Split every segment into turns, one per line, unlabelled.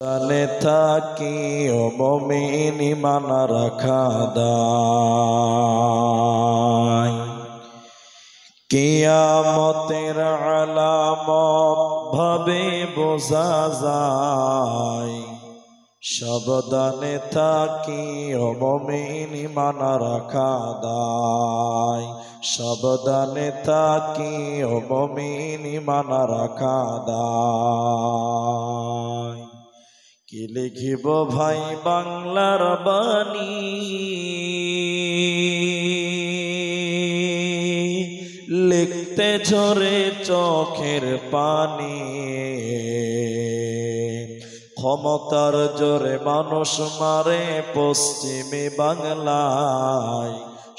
জানে থাকি ও মুমিন ঈমান রাখা দায়। কিয়ামতের আলামত ভাবে বোঝা যায়। সাবধানে থাকি ও মুমিন ঈমান রাখা দায়। সাবধানে থাকি ও মুমিন ঈমান রাখা দায়। কি লিখিব ভাই বাংলার বাণী, লিখতে ঝরে চোখের পানি। ক্ষমতার জোরে মানুষ মারে পশ্চিমী বাংলায়।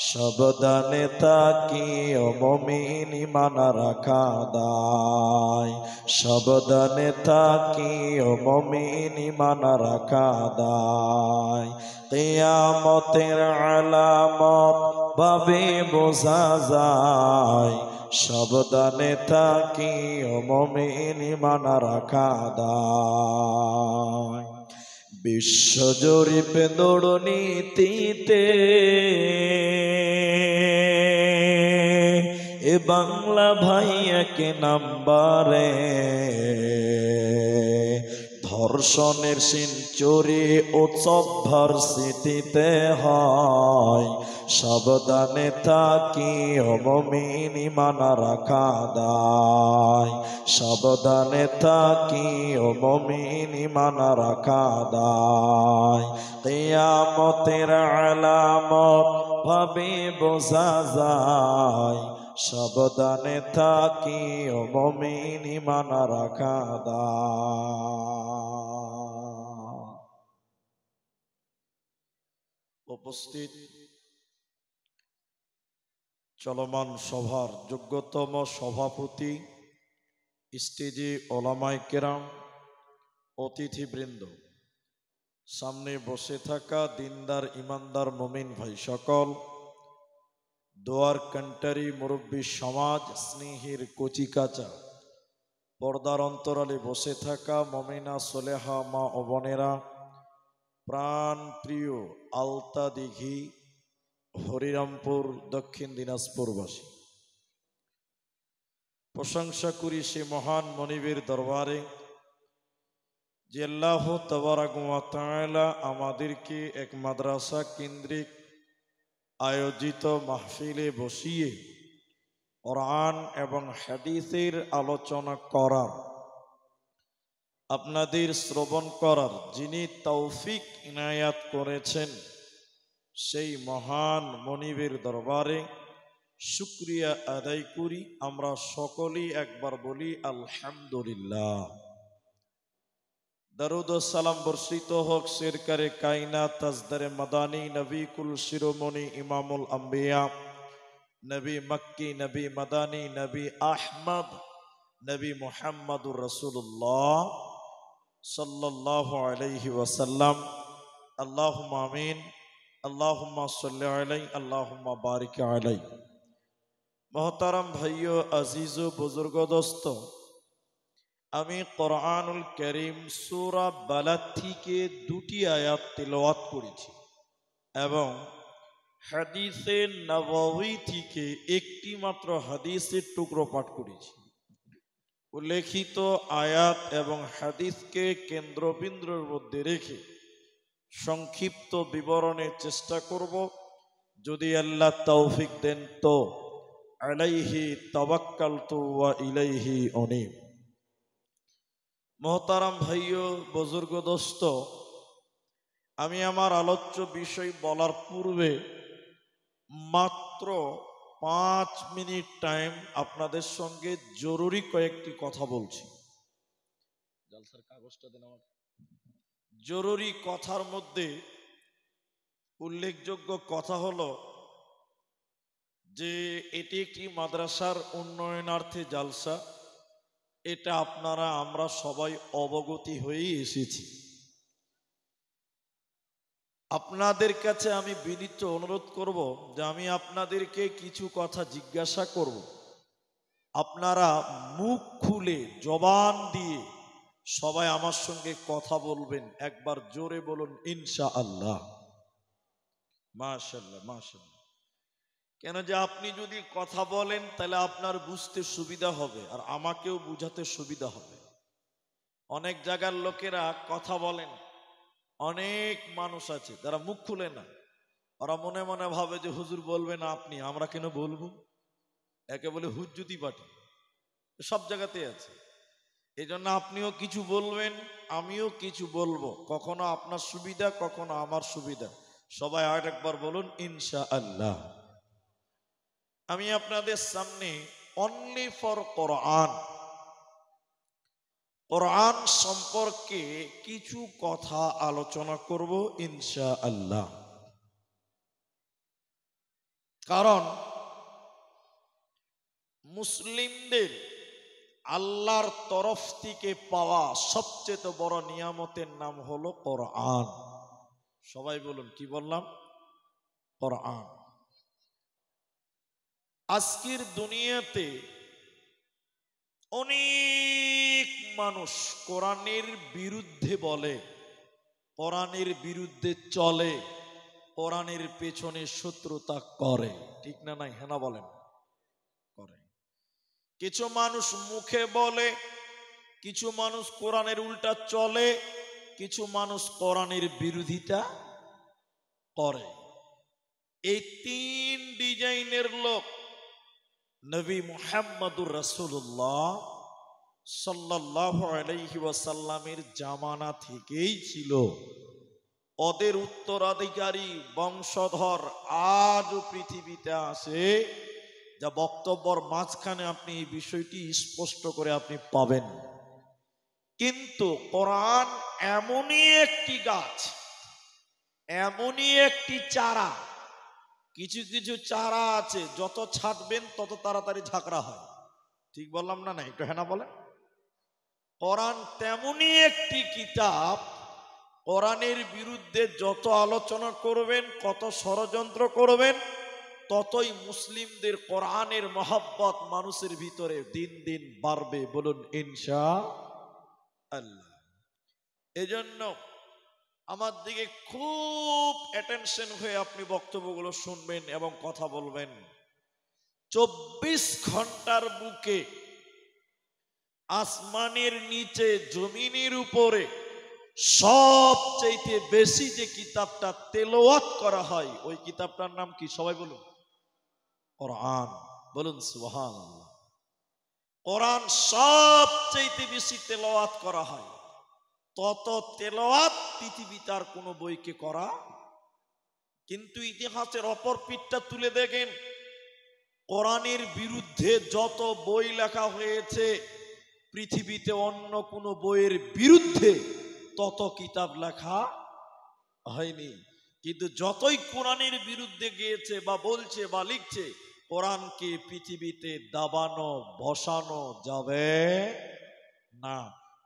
সাবধানে থাকি ও মুমিন ঈমান রাখা দায়। সাবধানে থাকি ও মুমিন ঈমান রাখা দায়। কিয়ামতের আলামত ভাবে বোঝা যায়। সাবধানে থাকি ও মুমিন ঈমান রাখা দায়। বিশ্বজরিপ দুর্নীতিতে এ বাংলা ভাই এক নাম্বারে। ধর্ষণের সেঞ্চুরি উৎসব ভার্সিটিতে হয়। সাবধানে থাকি ও মুমিন ঈমান রাখা দায়। সাবধানে থাকি ও মুমিন ঈমান রাখা দায়। কিয়ামতের আলামত ভাবে বোঝা যায়। সাবধানে থাকি ও মুমিন ঈমান রাখা দায়। উপস্থিত চলমান সভার যোগ্যতম সভাপতি, স্টেজে ওলামায়ে কেরাম, অতিথিবৃন্দ, সামনে বসে থাকা দিনদার ইমানদার মুমিন ভাই সকল, দোয়ার কান্টারি মুরব্বী সমাজ, স্নেহের কচিকাচা, পর্দার অন্তরালে বসে থাকা মুমিনা সোলেহা মা ও বোনেরা, প্রাণ প্রিয় আলতা দিঘি হরিরামপুর দক্ষিণ দিনাজপুরবাসী, প্রশংসা করি সে মহান মনিবের দরবারে যে আল্লাহ তাবারাক ওয়া তাআলা আমাদেরকে এক মাদ্রাসা কেন্দ্রিক আয়োজিত মাহফিলে বসিয়ে কোরআন এবং হাদিসের আলোচনা করার, আপনাদের শ্রবণ করার যিনি তৌফিক ইনায়াত করেছেন, সেই মহান মনিবের দরবারে শুকরিয়া আদায় করি। আমরা সকলেই একবার বলি আলহামদুলিল্লাহ। দরুদ ও সালাম বর্ষিত হোক সরকারে কায়নাত তাজদারে মাদানী নবী কুল শিরোমণি ইমামুল আম্বিয়া, নবী মক্কি, নবী মাদানী, নবী আহমদ, নবী মুহাম্মদুর রাসূলুল্লাহ সাল্লাল্লাহু আলাইহি ওয়াসাল্লাম। আল্লাহুম্মা আমিন। আল্লাহুম্মা সাল্লি আলাইহি, আল্লাহুম্মা বারিক আলাইহি। মোহতারাম ভাইও, আজিজ ও বুজুর্গ দোস্ত, আমি কোরআনুল কারীম সূরা বালাদ থেকে দুটি আয়াত তিলাওয়াত করেছি এবং হাদিসে নববী থেকে একটি মাত্র হাদিসের টুকরো পাঠ করেছি। উল্লেখিত আয়াত এবং হাদিসকে কেন্দ্রবিন্দুর মধ্যে রেখে সংক্ষিপ্ত বিবরণের চেষ্টা করব, যদি আল্লাহ তৌফিক দেন তো। আলাইহি তাওয়াক্কালতু ওয়া ইলাইহি উনীব। মোহতারাম ভাইও, বুজুর্গ দোস্ত, আমি আমার আলোচ্য বিষয় বলার পূর্বে মাত্র 5 মিনিট টাইম আপনাদের সঙ্গে জরুরি কয়েকটি কথা বলছি। জলসার কাগজটা দেন আমার। জরুরি কথার মধ্যে উল্লেখযোগ্য কথা হলো যে এটি একটি মাদ্রাসার উন্নয়নার্থে জালসা। এটা আপনারা আমরা সবাই অবগতি হয়েই এসেছি। আপনাদের কাছে আমি বিনীত অনুরোধ করব যে আমি আপনাদেরকে কিছু কথা জিজ্ঞাসা করব, আপনারা মুখ খুলে জবান দিয়ে সবাই আমার সঙ্গে কথা বলবেন, একবার জোরে বলুন ইনশাআল্লাহ। মাশাআল্লাহ মাশাআল্লাহ। কেন যে আপনি যদি কথা বলেন তাহলে আপনার বুঝতে সুবিধা হবে আর আমাকেও বুঝাতে সুবিধা হবে। অনেক জায়গার লোকেরা কথা বলেন, অনেক মানুষ আছে যারা মুখ খুলে না, ওরা মনে মনে ভাবে যে হুজুর বলবে না আপনি, আমরা কেন বলবো, একে বলে হুজ্জুতি পাটি, সব জায়গাতে আছে। এই জন্য আপনিও কিছু বলবেন, আমিও কিছু বলবো, কখনো আপনার সুবিধা কখনো আমার সুবিধা। সবাই আর একবার বলুন ইনশাআল্লাহ। আমি আপনাদের সামনে অনলি ফর কোরআন, কোরআন সম্পর্কে কিছু কথা আলোচনা করব ইনশাআল্লাহ। কারণ মুসলিমদের আল্লাহর তরফ থেকে পাওয়া সবচেয়ে বড় নিয়ামতের নাম হলো কোরআন। সবাই বলুন কি বললাম? কোরআন। আজকের দুনিয়াতে অনেক মানুষ কোরআনের বিরুদ্ধে বলে, কোরআনের বিরুদ্ধে চলে, কোরআনের পেছনে শত্রুতা করে, ঠিক না নাই? হ্যাঁ না বলেন? করে। কিছু মানুষ মুখে বলে, কিছু মানুষ কোরআনের উল্টা চলে, কিছু মানুষ কোরআনের বিরোধিতা করে। এই তিন ডিজাইনের লোক নবী মুহাম্মদুর রাসূলুল্লাহ সাল্লাল্লাহু আলাইহি ওয়াসাল্লামের জামানা থেকেই ছিল। ওদের উত্তরাধিকারী বংশধর আজও পৃথিবীতে আছে, যা বক্তব্যর মাঝখানে আপনি এই বিষয়টি স্পষ্ট করে আপনি পাবেন। কিন্তু কোরআন এমনই একটি গাছ, এমনই একটি চারা, কিছু কিছু চারা আছে যত ছাঁটবেন তত তাড়াতাড়ি ঝাঁকড়া হয়, ঠিক বললাম না? না একটু হ্যাঁ না বলেন? কোরআন তেমনই একটি কিতাব, কোরআনের বিরুদ্ধে যত আলোচনা করবেন, কত ষড়যন্ত্র করবেন, ততই মুসলিমদের কোরআনের মহব্বত মানুষের ভিতরে দিন দিন বাড়বে। বলুন ইনশাআল্লাহ। এজন্য আমার দিকে খুব অ্যাটেনশন হয়ে আপনি বক্তব্যগুলো শুনবেন এবং কথা বলবেন। 24 ঘন্টার বুকে আসমানের নিচে জমিনের উপরে সবচেয়ে বেশি যে কিতাবটা তেলাওয়াত করা হয়, ওই কিতাবটার নাম কি? সবাই বলুন কোরআন। বলুন সুবহানাল্লাহ। কোরআন সবচেয়ে বেশি তেলাওয়াত করা হয়, তত তেলাওয়াত পৃথিবীতে আর কোনো বইকে করা। কিন্তু ইতিহাসের অপর পিঠটা তুলে দেখেন, কোরআনের বিরুদ্ধে যত বই লেখা হয়েছে পৃথিবীতে অন্য কোনো বইয়ের বিরুদ্ধে তত কিতাব লেখা হয়নি। কিন্তু যতই কোরআনের বিরুদ্ধে গিয়েছে বা বলছে বা লিখছে, কোরআনকে পৃথিবীতে দাবানো বসানো যাবে না।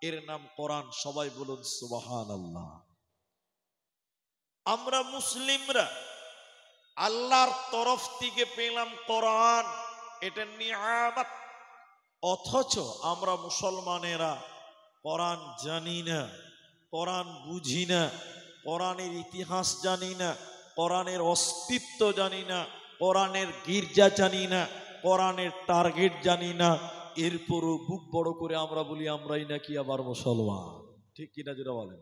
এর নাম কোরআন। সবাই বলুন সুবহানাল্লাহ। আমরা মুসলিমরা আল্লাহর তরফ থেকে পেলাম কোরআন, এটা নিয়ামত। অথচ আমরা মুসলমানেরা কোরআন জানি না, কোরআন বুঝি না, কোরআনের ইতিহাস জানি না, কোরআনের অস্তিত্ব জানি না, কোরআনের গির্জা জানি না, কোরআনের টার্গেট জানি না। এরপরও বুক বড় করে আমরা বলি আমরাই নাকি আবার মুসলমান, ঠিক কিনা যেটা বলেন?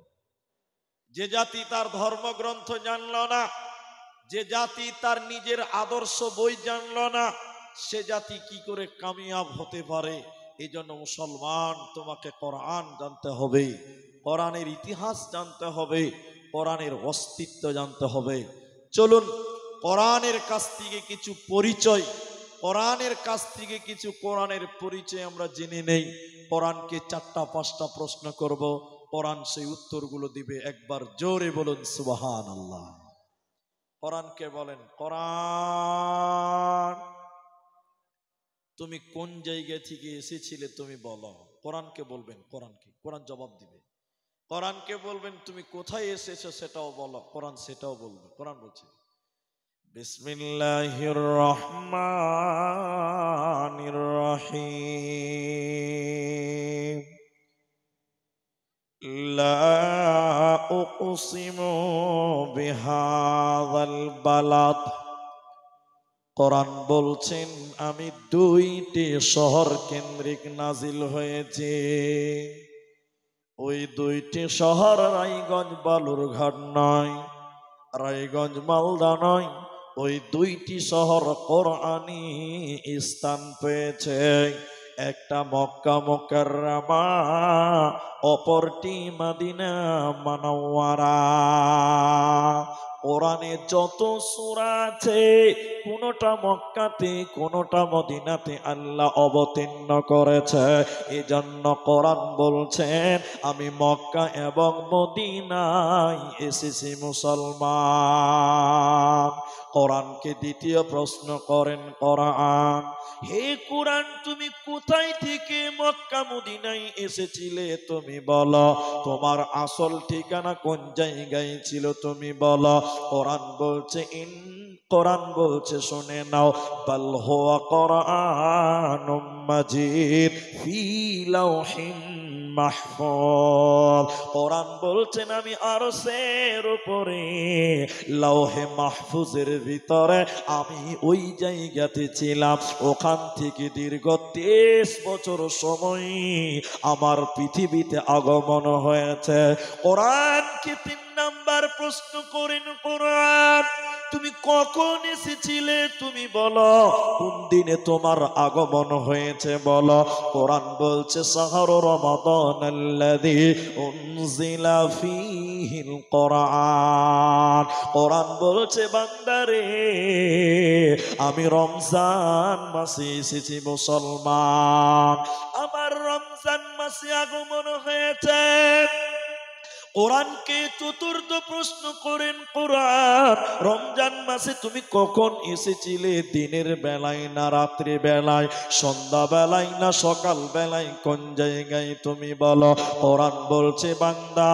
যে জাতি তার ধর্মগ্রন্থ জানল না, যে জাতি তার নিজের আদর্শ বই জানল না, সে জাতি কি করে কামিয়াব হতে পারে? এই জন্য মুসলমান, তোমাকে কোরআন জানতে হবে, কোরআনের ইতিহাস জানতে হবে, কোরআনের অস্তিত্ব জানতে হবে। চলুন কোরআনের কাছ থেকে কিছু পরিচয়, কোরআনের কাছ থেকে কিছু কোরআনের পরিচয় আমরা জেনে নেই। কোরআনকে 4-5টা প্রশ্ন করব, কোরআন সেই উত্তরগুলো দিবে। একবার জোরে বলুন সুবহানাল্লাহ। কোরআনকে বলেন, কোরআন তুমি কোন জায়গা থেকে এসেছিলে তুমি বলো। কোরআনকে বলবেন, কোরআনকে, কোরআন জবাব দিবে। কোরআনকে বলবেন তুমি কোথায় এসেছো সেটাও বলো, কোরআন সেটাও বলবে। কোরআন বলছে বিসমিল্লাহির রহমানির রহিম লা উকসিমু বিহাযাল বালাদ। কোরআন বলছেন আমি দুইটি শহর কেন্দ্রিক নাজিল হয়েছে। ওই দুইটি শহর রায়গঞ্জ বালুরঘাট নয়, রায়গঞ্জ মালদা নয়, ওই দুইটি শহর কোরআনী স্থান পেয়েছে। একটা মক্কা মুকাররমা, অপরটি মদিনা মুনাওয়ারা। কোরআনে যত সূরা আছে কোনটা মক্কাতে কোনটা মদিনাতে আল্লাহ অবতীর্ণ করেছে। এজন্য কোরআন বলছেন আমি মক্কা এবং মদিনায় এসেছি মুসলমান। কোরআনকে দ্বিতীয় প্রশ্ন করেন কোরআন, হে কোরআন তুমি কোথায় থেকে মক্কা মদিনায় এসেছিলে তুমি বলো, তোমার আসল ঠিকানা কোন জায়গায় ছিল তুমি বলো। কোরআন বলছে শুনে নাও, বাল হুয়া কুরআনুম মাজিদ ফি লাওহিন মাহফুজ। কোরআন বলছেন আমি আরশের উপরে লৌহে মাহফুজের ভিতরে আমি ওই জায়গাতে ছিলাম। ওখান থেকে দীর্ঘ 23 বছর সময় আমার পৃথিবীতে আগমন হয়েছে। কোরআনকে 3 নাম্বার প্রশ্ন করেন কোরআন তুমি কখন এসেছিলে তুমি বলো, কোন দিনে তোমার আগমন হয়েছে বলো। কোরআন বলছে শাহরু রমাদানাল্লাযী উনজিলা ফীহিল কোরআন। কোরআন বলছে বান্দারে আমি রমজান মাসে এসেছি মুসলমান, আমার রমজান মাসে আগমন হয়েছে। কোরআনকে চতুর্থ প্রশ্ন করেন কোরআন রমজান মাসে তুমি কখন এসেছিলে, দিনের বেলায় না রাত্রি বেলায়, সন্ধ্যা বেলায় না সকাল বেলায়, কোন জায়গায় তুমি বলো। কোরআন বলছে বান্দা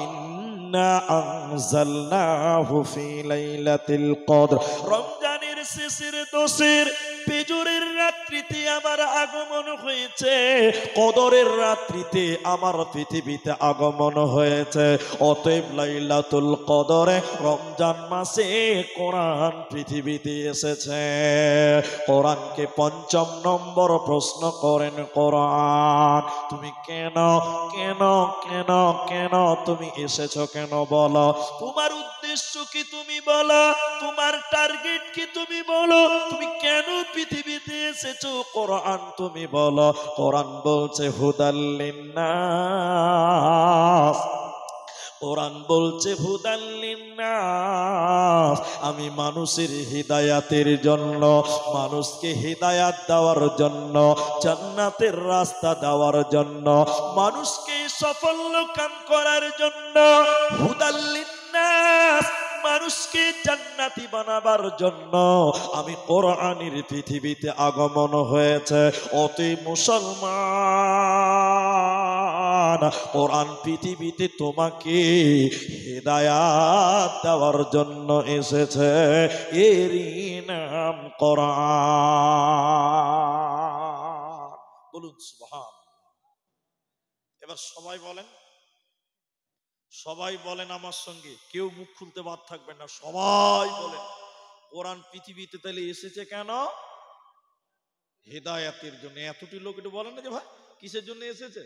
ইন্না আনজালনাহু ফি লাইলাতিল কদর, রমজানের শেষের 10-এর পেজরের রাত্রিতে আমার আগমন হয়েছে, কদরের রাত্রিতে আমার পৃথিবীতে আগমন হয়েছে। অতএব লাইলাতুল কদরে রমজান মাসে কোরআন পৃথিবীতে এসেছে। কোরআনকে 5ম নম্বর প্রশ্ন করেন কোরআন তুমি কেন কেন কেন কেন তুমি এসেছো কেন বলো, তোমার উদ্দেশ্য কি তুমি বলো, তোমার টার্গেট কি তুমি বলো, তুমি কেন পৃথিবীতে এসেছো কোরআন তুমি বলো। কোরআন বলছে হুদাল লিন্নাস, কোরআন বলছে হুদাল লিন্নাস, আমি মানুষের হিদায়াতের জন্য, মানুষকে হিদায়াত দেওয়ার জন্য, জান্নাতের রাস্তা দেওয়ার জন্য, মানুষকে সাফল্য কাম করার জন্য, হুদাল লিন্নাস মানুষকে জান্নাতি বানাবার জন্য আমি কোরআনের পৃথিবীতে আগমন হয়েছে। অতএব মুসলমান কোরআন পৃথিবীতে তোমাকে হিদায়াত দেওয়ার জন্য এসেছে, এরই নাম কোরআন। বলুন সুবহানাল্লাহ। এবার সবাই বলেন আমার সঙ্গে, কেউ মুখ খুলতে বাদ থাকবেন না, সবাই বলেন কোরআন পৃথিবীতে তাহলে এসেছে কেন? হিদায়াতের জন্য। এতটি লোক একটু বলেন না যে ভাই কিসের জন্য এসেছে?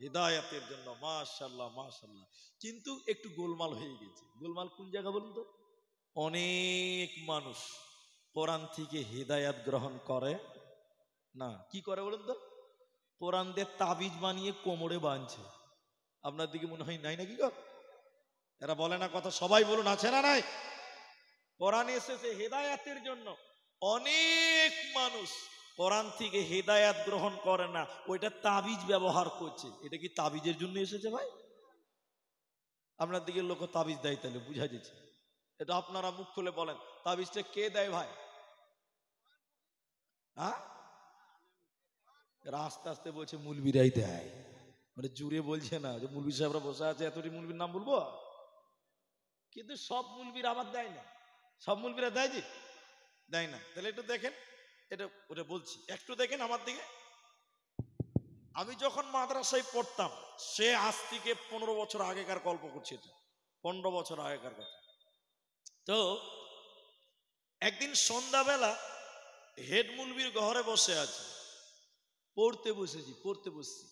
হিদায়াতের জন্য। মাশাআল্লাহ মাশাআল্লাহ। কিন্তু একটু গোলমাল হয়ে গেছে। গোলমাল কোন জায়গা বলুন তো? অনেক মানুষ কোরআন থেকে হিদায়াত গ্রহণ করে না। কি করে বলুন তো? কোরআন দিয়ে তাবিজ বানিয়ে কোমরে বাঁধছে। আপনার দিকে মনে হয় নাই নাকি গো? এরা বলে না কথা, সবাই বলুন আছে না নাই? কোরআন এসেছে হিদায়াতের জন্য। অনেক মানুষ কোরআন থেকে হিদায়াত গ্রহণ করে না, ওইটা তাবিজ ব্যবহার করছে। এটা কি তাবিজের জন্য এসেছে ভাই? আপনার দিকে লোক তাবিজ দেয়, তাহলে বুঝা যাচ্ছে। এটা আপনারা মুখ খুলে বলেন, তাবিজটা কে দেয় ভাই? হ্যাঁ, আস্তে আস্তে বলছে মুলবিরাই দেয়, মানে জুড়ে বলছে না যে মুলবি সাহেবরা বসে আছে এতটি মুলবির নাম বলবো। কিন্তু সব মুলবির আবার দেয় না, সব মুলবিরা দেয় যে দেয় না। তাহলে একটু দেখেন, এটা ওটা বলছি, একটু দেখেন আমার দিকে। আমি যখন মাদ্রাসায় পড়তাম, সে আজ থেকে 15 বছর আগেকার গল্প করছি, এটা 15 বছর আগেকার কথা। তো একদিন সন্ধ্যাবেলা হেড মুলবির ঘরে বসে আছে, পড়তে বসছি।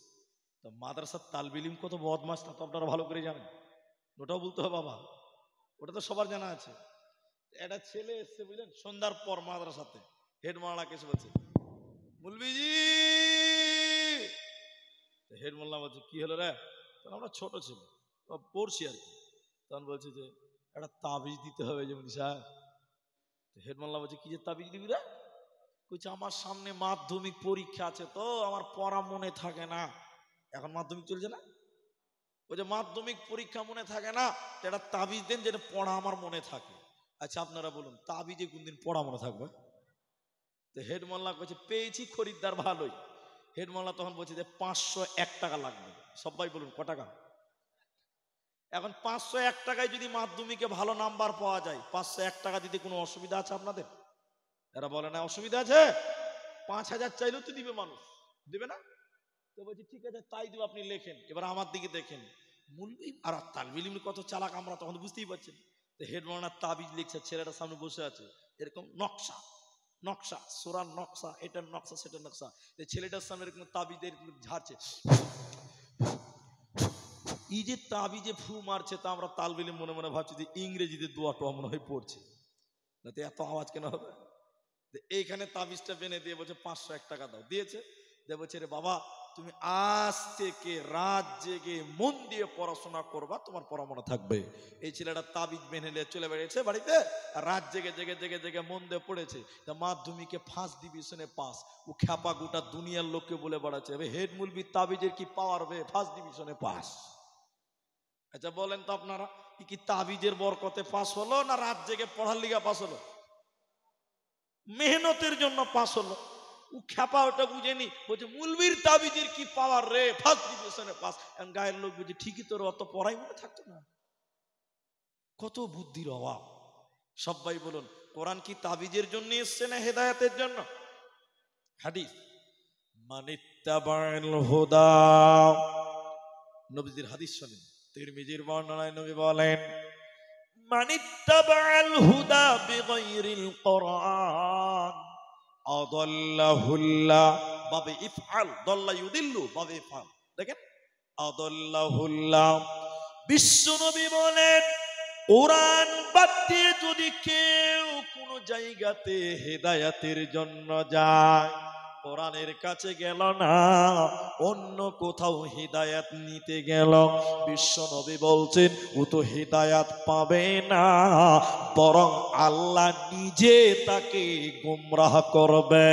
তো মাদ্রাসার তালবিলিম কত বদমাস তা তো আপনারা ভালো করে জানেন, ওটাও বলতে হবে বাবা, ওটা তো সবার জানা আছে। একটা ছেলে এসছে বুঝলেন সন্ধ্যার পর মাদ্রাসাতে, হেড মাওলানা এসে বলছে, মুলবিজি। হেড মোল্লা বলছে, কি হলো রে? তখন আমরা ছোট ছিল, পড়ছি আর কি। তখন বলছে যে একটা তাবিজ দিতে হবে যেমন সাহেব। হেড মোল্লা বলছে, কি যে তাবিজ দিবি রে? বলছে, আমার সামনে মাধ্যমিক পরীক্ষা আছে, তো আমার পড়া মনে থাকে না। এখন মাধ্যমিক চলছে না, ওই যে মাধ্যমিক পরীক্ষা মনে থাকে না, এটা তাবিজ দেন যেটা পড়া আমার মনে থাকে। আচ্ছা আপনারা বলুন, তাবিজে কোনদিন পড়া মনে থাকবে? তো হেড মোল্লা বলছে, পেয়েছি খরিদ্দার ভালোই। হেড মোল্লা তখন বলছে যে 501 টাকা লাগবে। সবাই বলুন ক টাকা? এখন 501 টাকায় যদি মাধ্যমিকে ভালো নাম্বার পাওয়া যায়, 501 টাকা দিতে কোনো অসুবিধা আছে আপনাদের? এরা বলে না অসুবিধা আছে। 5000 চাইলেও তো দিবে মানুষ, দিবে না? তো বলছি ঠিক আছে তাই দিব, আপনি লেখেন। এবার আমার দিকে দেখেন, মুলবি আর তালবিল ইলমি কত চালাক আমরা তখন বুঝতেই পারছেন। তো হেড মাওলানা তাবিজ লিখছে, ছেলেটার সামনে বসে আছে, এরকম নকশা নকশা সোরার নকশা, এটার নকশা সেটার নকশা। ছেলেটার সামনে এরকম তাবিজ এরকম ঝাড়ছে, এই যে তাবিজে ফু মারছে, তা আমরা তালবিলে মনে মনে ভাবছি যে ইংরেজিতে দোয়া টোয়া মনে হয় পড়ছে, না তো এত আওয়াজ কেন হবে? এইখানে তাবিজটা বেনে দিয়ে বলছে 501 টাকা দাও, দিয়েছে। দিয়ে বলছে, রে বাবা তুমি আজ থেকে রাত জেগে মন দিয়ে পড়াশোনা করবা, তোমার পড়া মনে থাকবে। এই ছেলেটা তাবিজ বেনে নিয়ে চলে বেরিয়েছে বাড়িতে, আর রাত জেগে জেগে জেগে জেগে মন দিয়ে পড়েছে। মাধ্যমিকে ফার্স্ট ডিভিশনে পাস। ও খ্যাপা গোটা দুনিয়ার লোককে বলে বেড়াচ্ছে, হেড মুলবি তাবিজের কি পাওয়ার হবে, ফার্স্ট ডিভিশনে পাস। আচ্ছা বলেন তো আপনারা, কি তাবিজের বরকতে পাস হলো, না রাত জেগে পড়ার লিগা পাস হলো? মেহনতের জন্য পাস হলো। ও খ্যাপা ওটা বুঝেনি, বলছে মুলবির তাবিজের কি পাওয়ার রে, ফার্স্ট ডিভিশনে পাস। গায়ের লোক বুঝে, ঠিকই তোর অত পড়াই মনে থাকতো না। কত বুদ্ধির অভাব। সবাই বলুন, কোরআন কি তাবিজের জন্য এসছে না হেদায়েতের জন্য? হাদিস, মানিত্তাবাল হুদা, নবীজির হাদিস শুনেন, তিরমিজির বর্ণনায় নবী বলেন, মানিত্তাবাল হুদা বিগাইরিল কোরআন আদাল্লাহুল্লাহ বাবে ইফআল, দাল্লা ইউদিল্লু বাবে ইফআল। দেখেন, আদাল্লাহুল্লাহ, বিশ্ব নবী বলেন, কোরআন বাদ দিয়ে যদি কেউ কোন জায়গাতে হেদায়েতের জন্য যায়, কোরআনের কাছে গেল না, অন্য কোথাও হিদায়াত নিতে গেল, বিশ্ব নবী বলছেন ও তো হিদায়াত পাবে না, বরং আল্লাহ নিজে তাকে গুমরাহ করবে,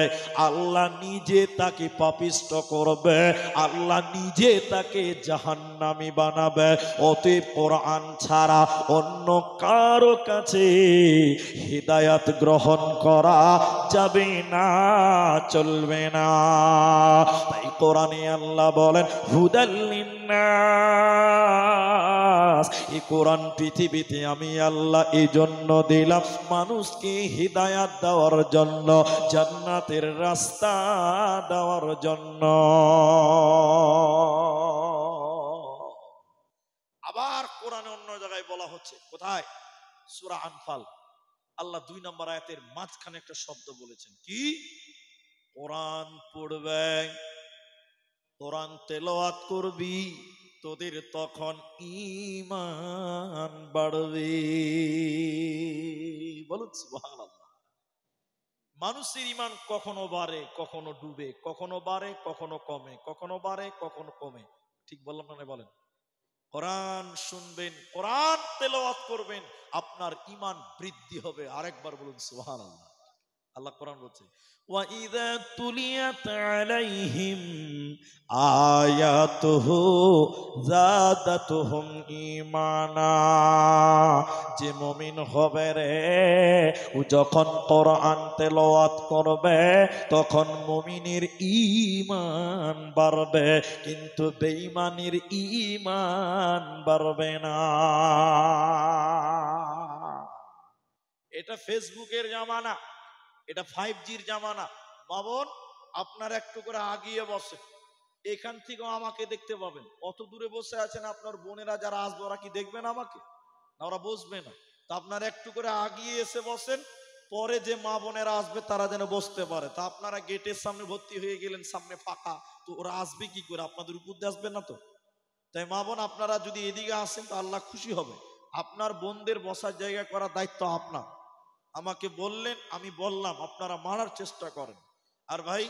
আল্লাহ নিজে তাকে পাপিষ্ট করবে, আল্লাহ নিজে তাকে জাহান্নামী বানাবে। অতএব কোরআন ছাড়া অন্য কারো কাছে হিদায়াত গ্রহণ করা যাবে না, চলবে না। তাই কোরআনে আল্লাহ বলেন, হুদাল লিন্নাস, এই কোরআন পৃথিবীতে আমি আল্লাহ এই জন্য দিলাম, মানুষকে হিদায়াত দেওয়ার জন্য, জান্নাতের রাস্তা দেওয়ার জন্য। আবার কোরআনে অন্য জায়গায় বলা হচ্ছে, কোথায়? সূরা আনফাল, আল্লাহ 2 নম্বর আয়াতের মাঝখানে একটা শব্দ বলেছেন, কি? কোরআন পড়বে, কোরআন তেলাওয়াত করবি, তোদের তখন ঈমান বাড়বে। বলুন সুবহানাল্লাহ। মানুষের ঈমান কখনো বাড়ে কখনো ডুবে, কখনো বাড়ে কখনো কমে, কখনো বাড়ে কখনো কমে। ঠিক বললাম না? বলেন। কোরআন শুনবেন, কোরআন তেলাওয়াত করবেন, আপনার ঈমান বৃদ্ধি হবে। আরেকবার বলুন সুবহানাল্লাহ। আল্লাহ কোরআন বলছে, ওয়া ইযা তুলিয়াত আলাইহিম আয়াতুহু যাদাতুহুম ঈমানা, যে মুমিন হবে রে, ও যখন কোরআন তেলাওয়াত করবে তখন মুমিনের ঈমান বাড়বে, কিন্তু বেঈমানের ঈমান বাড়বে না। এটা ফেসবুকের জামানা, এটা 5Gর জামানা। বাবন আপনার একটু করে আগিয়ে বসে, এখান থেকেও আমাকে দেখতে পাবেন। অত দূরে বসে আছেন আপনার বোনেরা যারা আসবে, ওরা কি দেখবেন আমাকে? না, ওরা বসবে না। তা আপনারা একটু করে আগিয়ে এসে বসেন, পরে যে মা বোনেরা আসবে তারা যেন বসতে পারে। তা আপনারা গেটের সামনে ভর্তি হয়ে গেলেন, সামনে ফাঁকা, তো ওরা আসবে কি করে? আপনাদের উপর দিয়ে আসবে না তো। তাই মা বোন, আপনারা যদি এদিকে আসেন তো আল্লাহ খুশি হবে। আপনার বোনদের বসার জায়গা করার দায়িত্ব আপনার। আমাকে বললেন, আমি বললাম, আপনারা মারার চেষ্টা করেন। আর ভাই,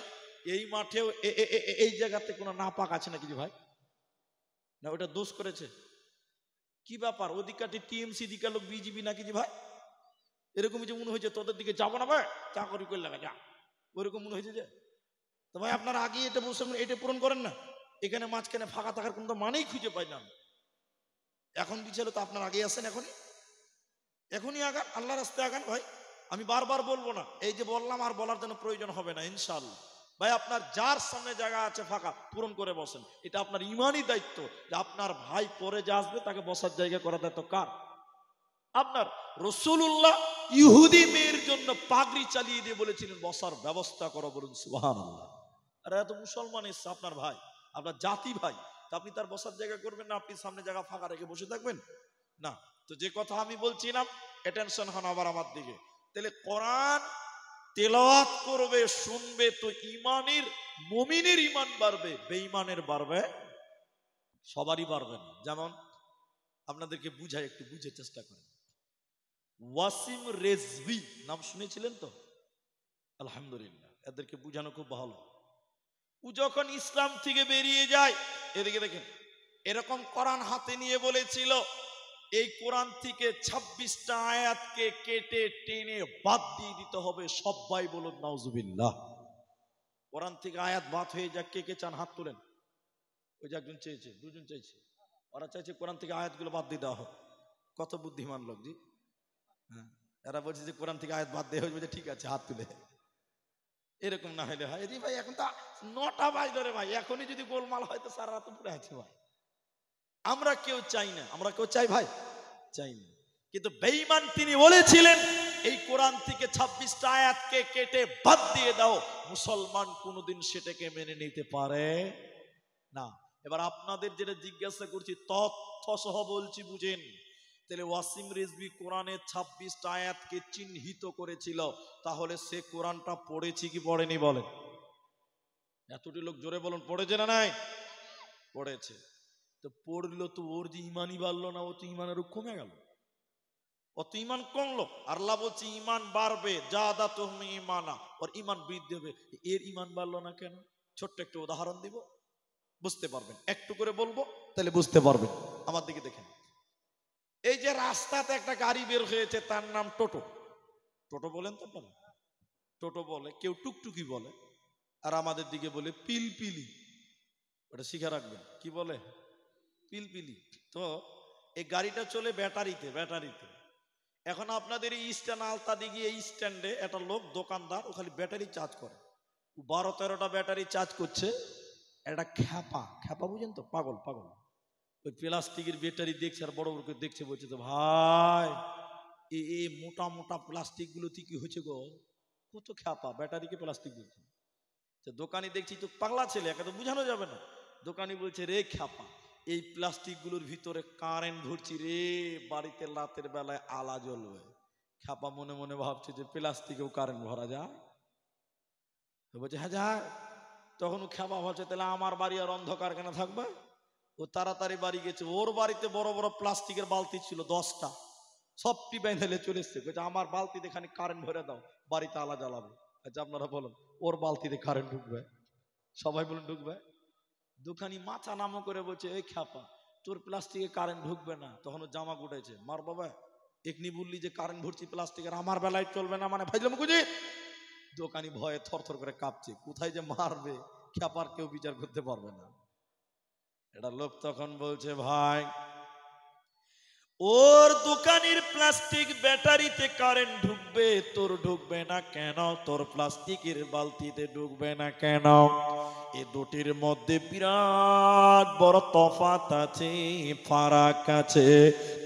এই মাঠেও এই জায়গাতে কোনো নাপাক আছে নাকি যে ভাই? না, ওটা দোষ করেছে? কি ব্যাপার? ওদিকাটি টিএমসি, দিকা লোক বিজেপি নাকি যে ভাই? এরকমই যে মনে হয়েছে তোদের দিকে যাবো না ভাই, চাকরি করে লাগা যা, ওইরকম মনে হয়েছে যে। তো ভাই, আপনারা আগে এটা বসে এটা পূরণ করেন না। এখানে মাঝখানে ফাঁকা থাকার কোনো মানেই খুঁজে পাই না। এখন বিছালো তো আপনার আগে আসেন, এখনই আগান, আল্লাহ রাস্তায় আগান ভাই। আমি বারবার বলবো না, এই যে বললাম আর বলার জন্য প্রয়োজন হবে না ইনশাআল্লাহ। ভাই, আপনার যার সামনে জায়গা আছে ফাঁকা, পূরণ করে বসেন। এটা আপনার ইমানই দায়িত্ব যে আপনার ভাই পরে যে আসবে তাকে বসার জায়গা করা দায়িত্ব কার? আপনার। রাসূলুল্লাহ ইহুদি মেয়ের জন্য পাগড়ি চালিয়ে দিয়ে বলেছিলেন বসার ব্যবস্থা করো, বলুন সুবহানাল্লাহ। আর এত মুসলমান এসছে আপনার ভাই, আপনার জাতি ভাই, তা আপনি তার বসার জায়গা করবেন না? আপনি সামনে জায়গা ফাঁকা রেখে বসে থাকবেন না? তো যে কথা আমি বলছিলাম, অ্যাটেনশন হন আবার আমার দিকে। তাহলে কোরআন তেলাওয়াত করবে, শুনবে, তো ইমানের, মুমিনের ইমান বাড়বে, বেঈমানের বাড়বে, সবারই বাড়বে না। যেমন আপনাদেরকে বুঝাই, একটু বুঝে চেষ্টা করেন। ওয়াসিম রেজভি নাম শুনেছিলেন তো? আলহামদুলিল্লাহ, এদেরকে বুঝানো খুব ভালো। ও যখন ইসলাম থেকে বেরিয়ে যায়, এদিকে দেখেন, এরকম কোরআন হাতে নিয়ে বলেছিল, এই কোরআন থেকে 26টা আয়াতকে কেটে টেনে বাদ দিয়ে দিতে হবে। সবাই বলুন নাউজুবিল্লাহ। কোরআন থেকে আয়াত বাদ হয়ে যাক, কে কে চান হাত তোলেন। ওই যে একজন চেয়েছে, দুজন চাইছে, ওরা চাইছে কোরআন থেকে আয়াতগুলো বাদ দিয়ে দেওয়া হোক। কত বুদ্ধিমান লোক জি। হ্যাঁ, এরা বলছে যে কোরআন থেকে আয়াত বাদ দেওয়া হয়েছে, ঠিক আছে হাত তুলে। এরকম না হলে হয় জি ভাই, এখন তো 9টা বাজে ধরে ভাই, এখনই যদি গোলমাল হয় তো সারা রাত পড়ে আছে ভাই। আমরা কেউ চাই না, আমরা কেউ চাই ভাই? চাই না। কিন্তু বেঈমান তিনি বলেছিলেন এই কোরআন থেকে 26টা আয়াতকে কেটে বাদ দিয়ে দাও। মুসলমান কোনোদিন সেটাকে মেনে নিতে পারে না। এবার আপনাদের যেটা জিজ্ঞাসা করছি, তথ্য সহ বলছি, বুঝেন। তাহলে ওয়াসিম রিজভী কোরআনের 26টা আয়াতকে চিহ্নিত করেছিল, তাহলে সে কোরআনটা পড়েছে কি পড়েনি বলেন? এতটি লোক জোরে বলুন, পড়েছে না নাই? পড়েছে। তো পড়লো তো ওর যে ইমানই বাড়লো না, ও তো ইমানের কমে গেল, অত ইমান কমলো। আল্লাহ বলছে ইমান বাড়বে, জাদাতুহুম ঈমানা, ওর ইমান বৃদ্ধি হবে। এর ইমান বাড়লো না কেন? ছোট্ট একটা উদাহরণ দিব, বুঝতে পারবেন। একটু করে বলবো, তাহলে বুঝতে পারবেন। আমার দিকে দেখেন, এই যে রাস্তাতে একটা গাড়ি বের হয়েছে, তার নাম টোটো। টোটো বলেন তো আপনারা? টোটো বলে, কেউ টুকটুকি বলে, আর আমাদের দিকে বলে পিলপিলি। ওটা শিখে রাখবেন, কি বলে? পিলপিলি। তো এই গাড়িটা চলে ব্যাটারিতে। এখন আপনাদের এই স্ট্যান্ড, আলতা দিঘি এই স্ট্যান্ডে একটা লোক দোকানদার, ও খালি ব্যাটারি চার্জ করে। 12-13টা ব্যাটারি চার্জ করছে। একটা খ্যাপা বুঝেন তো, পাগল, ওই প্লাস্টিকের ব্যাটারি দেখছে, আর বড় বড় করে দেখছে, বলছে তো ভাই এই মোটা মোটা প্লাস্টিক গুলো কি হয়েছে গো, কত খ্যাপা, ব্যাটারিকে প্লাস্টিক বলছে। দোকানি দেখছি তো পাগলা ছেলে, একে তো বুঝানো যাবে না। দোকানি বলছে, রে খ্যাপা, এই প্লাস্টিক গুলোর ভিতরে কারেন্ট ভরছি রে, বাড়িতে রাতের বেলায় আলা জ্বলবে। খ্যাপা মনে মনে ভাবছে যে প্লাস্টিকেও কারেন্ট ভরা যায়। বলছে হ্যাঁ যায়। তখন ও খ্যাপা ভাবছে, তাহলে আমার বাড়ি আর অন্ধকার কেন থাকবে? ও তাড়াতাড়ি বাড়ি গেছে। ওর বাড়িতে বড় বড় প্লাস্টিকের বালতি ছিল 10টা, সবটি বেঁধেলে চলে এসছে। বলছে আমার বালতিতে খানি কারেন্ট ভরে দাও, বাড়িতে আলা জ্বালাবো। আচ্ছা আপনারা বলুন, ওর বালতিতে কারেন্ট ঢুকবে? সবাই বলুন ঢুকবে। দোকানি মাথা নামো করে বলছে, এই খ্যাপা, তোর প্লাস্টিকে কারেন্ট ঢুকবে না। তখন ও জামা গুটাইছে, মার বাবা, এখনি বললি যে কারেন্ট ভরছি প্লাস্টিকের, আমার বেলায় চলবে না মানে ভাইলাম কুজি। দোকানি ভয়ে থরথর করে কাঁপছে, কোথায় যে মারবে, খ্যাপার কেউ বিচার করতে পারবে না। এটা লোক তখন বলছে, ভাই ওর দোকানের প্লাস্টিক ব্যাটারিতে কারেন্ট ঢুকবে, তোর ঢুকবে না কেন? তোর প্লাস্টিকের বালতিতে ঢুকবে না কেন? এ দুটির মধ্যে বিরাট বড় তফাৎ আছে, ফারাক আছে।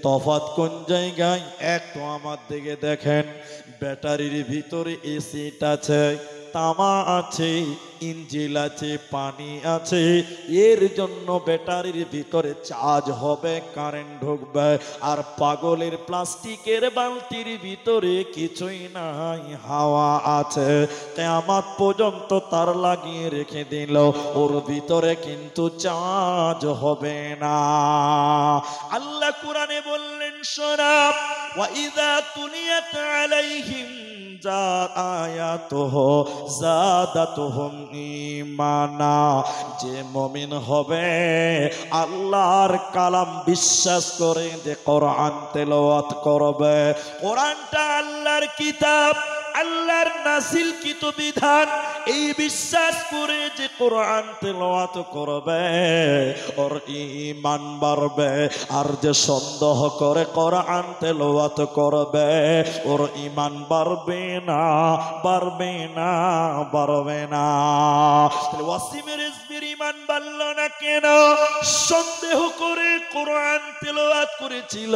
তফাৎ কোন জায়গায়? একটু আমার দিকে দেখেন, ব্যাটারির ভিতরে এসিড আছে, তামা আছে, ইঞ্জিল আছে, পানি আছে, এর জন্য ব্যাটারির ভিতরে চার্জ হবে, কারেন্ট ঢুকবে। আর পাগলের প্লাস্টিকের বালতির ভিতরে কিছুই নাই, হাওয়া আছে। কিয়ামত পর্যন্ত তার লাগিয়ে রেখে দিল, ওর ভিতরে কিন্তু চার্জ হবে না। আল্লাহ কুরআনে বললেন, শোনা, ওয়া ইযা তুলিয়াত আলাইহিম আয়াতুহু যাদাতুহুম ঈমানা। যে মুমিন হবে, আল্লাহর কালাম বিশ্বাস করে, যে কোরআন তেলাওয়াত করবে, কোরআনটা আল্লাহর কিতাব, আল্লাহর নাযিলকৃত বিধান, এই বিশ্বাস করে যে কোরআন তেলাওয়াত করবে, ওর ঈমান বাড়বে। আর যে সন্দেহ করে কোরআন তেলাওয়াত করবে, ওর ঈমান বাড়বে না, বাড়বে না, বাড়বে না। তাহলে ওয়াসিমের রিজবির ঈমান বাড়ল না কেন? সন্দেহ করে কোরআন তেলাওয়াত করেছিল,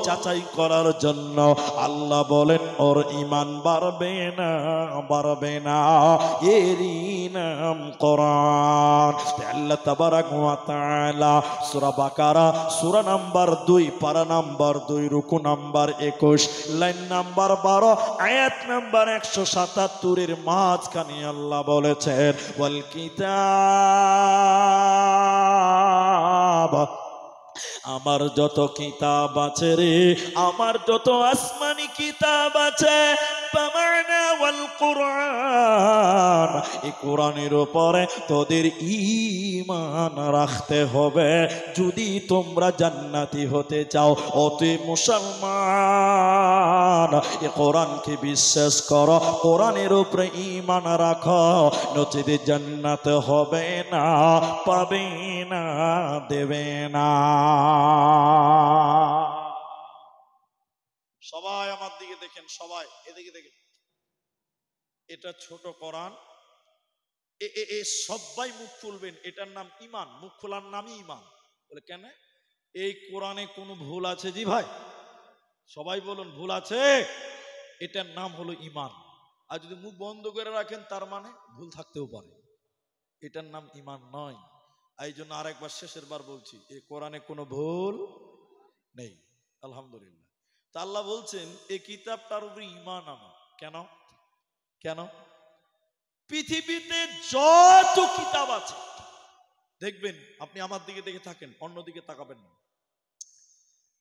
যাচাই করার জন্য। আল্লাহ বলেন, ওর ঈমান বাড়বে না, বাড়বে না, এরই নাম কোরআন। আল্লাহ তাবারাক ওয়া তাআলা সূরা বাকারা সূরা নাম্বার 2 পারা নাম্বার 2 রুকু নাম্বার 21 লাইন নাম্বার 12 আয়াত নাম্বার 177 এর মাঝখানে আল্লাহ বলেছেন, ওয়াল কিতাব, আমার যত কিতাব আছে রে, আমার যত আসমানি কিতাব আছে, পামানা ওয়াল কোরআন, এই কোরআনের উপরে তোদের ঈমান রাখতে হবে যদি তোমরা জান্নাতি হতে চাও। অতএব মুসলমান, এই কোরআনকে বিশ্বাস করো, কোরআনের উপরে ঈমান রাখো, নচেত জান্নাত হবে না, পাবে না, দেবে না। সবাই আমার দিকে দেখেন, সবাই এদিকে দেখেন। এটা ছোট কোরআন, সবাই মুখ খুলবেন, এটার নাম ঈমান। মুখ খোলার নামই ঈমান। বলে কেন? এই কোরআনে কোনো ভুল আছে? জি ভাই, সবাই বলুন, ভুল আছে? এটার নাম হলো ঈমান। আর যদি মুখ বন্ধ করে রাখেন, তার মানে ভুল থাকতেও পারে, এটার নাম ঈমান নয়। এই জন্য আরেকবার, শেষের বার বলছি, এই কোরআনে কোনো ভুল নেই, আলহামদুলিল্লাহ। তা আল্লাহ বলছেন, এই কিতাবটার উপরে ঈমান আনো। কেন? কেন? পৃথিবীতে যত কিতাব আছে দেখবেন, আপনি আমার দিকে দেখে থাকেন, অন্যদিকে তাকাবেন না,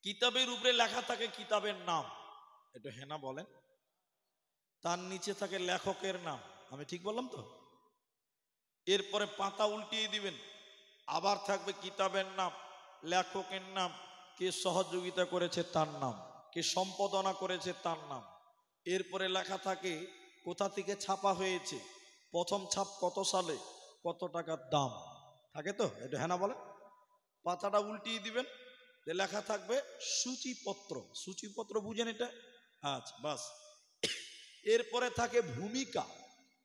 কিতাবের উপরে লেখা থাকে কিতাবের নাম, এটা হেনা বলেন, তার নিচে থাকে লেখকের নাম। আমি ঠিক বললাম তো? এরপরে পাতা উল্টিয়ে দিবেন, আবার থাকবে কিতাবের নাম, লেখকের নাম, কে সহযোগিতা করেছে তার নাম, কে সম্পাদনা করেছে তার নাম। এরপরে লেখা থাকে কোথা থেকে ছাপা হয়েছে, প্রথম ছাপ কত সালে, কত টাকার দাম থাকে। তো এটা হ্যাঁ না বলে? পাতাটা উল্টিয়ে দিবেন, লেখা থাকবে সূচিপত্র। সূচিপত্র বুঝেন এটা? আচ্ছা, বাস। এরপরে থাকে ভূমিকা।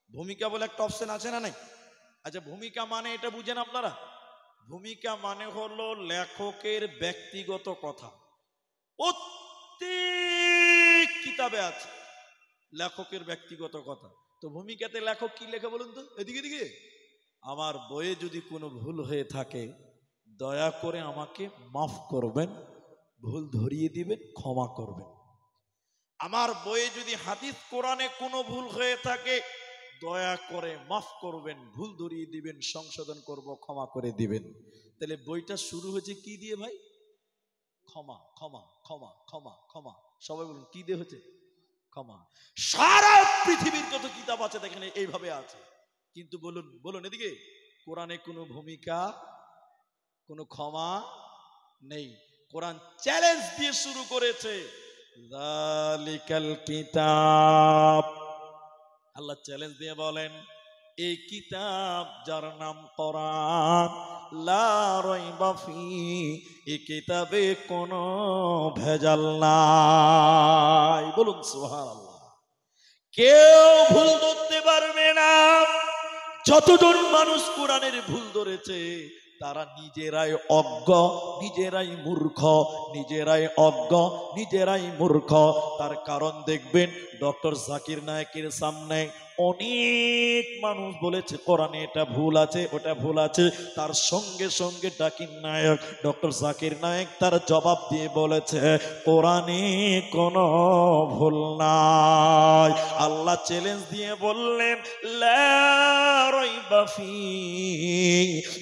ভূমিকা বলে একটা অপশন আছে না নাই? আচ্ছা, ভূমিকা মানে এটা বুঝেন আপনারা? ভূমিকা মানে হলো লেখকের ব্যক্তিগত কথা। প্রত্যেক কিতাবে আছে লেখকের ব্যক্তিগত কথা। তো ভূমিকাতে লেখক কি লেখে বলুন তো? এদিকে দিকে। আমার বইয়ে যদি কোনো ভুল হয়ে থাকে, দয়া করে আমাকে মাফ করবেন, ভুল ধরিয়ে দিবেন, ক্ষমা করবেন। আমার বইয়ে যদি হাদিস কোরআনে কোনো ভুল হয়ে থাকে, দয়া করে মাফ করবেন, ভুল ধরিয়ে দিবেন, সংশোধন করব, ক্ষমা করে দিবেন। তাহলে বইটা শুরু হয়েছে কি দিয়ে ভাই? ক্ষমা, ক্ষমা, ক্ষমা, ক্ষমা, ক্ষমা। সবাই বলুন, কি দিয়ে হচ্ছে? ক্ষমা। সারা পৃথিবীর যত কিতাব আছে দেখেন এইভাবে আছে। কিন্তু বলুন, বলুন এদিকে, কোরআনে কোনো ভূমিকা, কোনো ক্ষমা নেই। কোরআন চ্যালেঞ্জ দিয়ে শুরু করেছে, যালিকাল কিতাব। আল্লাহ চ্যালেঞ্জ দিয়ে বলেন, এই কিতাব যার নাম কোরআন, লা রাইবা ফি, এই কিতাবে কোনো ভেজাল নাই। বলুন সুবহানাল্লাহ। কেউ ভুল ধরতে পারবে না। যতজন মানুষ কোরআনের ভুল ধরেছে, তারা নিজেরাই অজ্ঞ, নিজেরাই মূর্খ, নিজেরাই অজ্ঞ, নিজেরাই মূর্খ। তার কারণ দেখবেন, ডক্টর জাকির নায়েকের সামনে অনেক মানুষ বলেছে কোরআনে এটা ভুল আছে, ওটা ভুল আছে। তার সঙ্গে সঙ্গে ডাকির নায়ক ডক্টর জাকির নায়েক তার জবাব দিয়ে বলেছে কোরআনে কোনো ভুল নাই। আল্লাহ চ্যালেঞ্জ দিয়ে বললেন লা রাইবা ফি,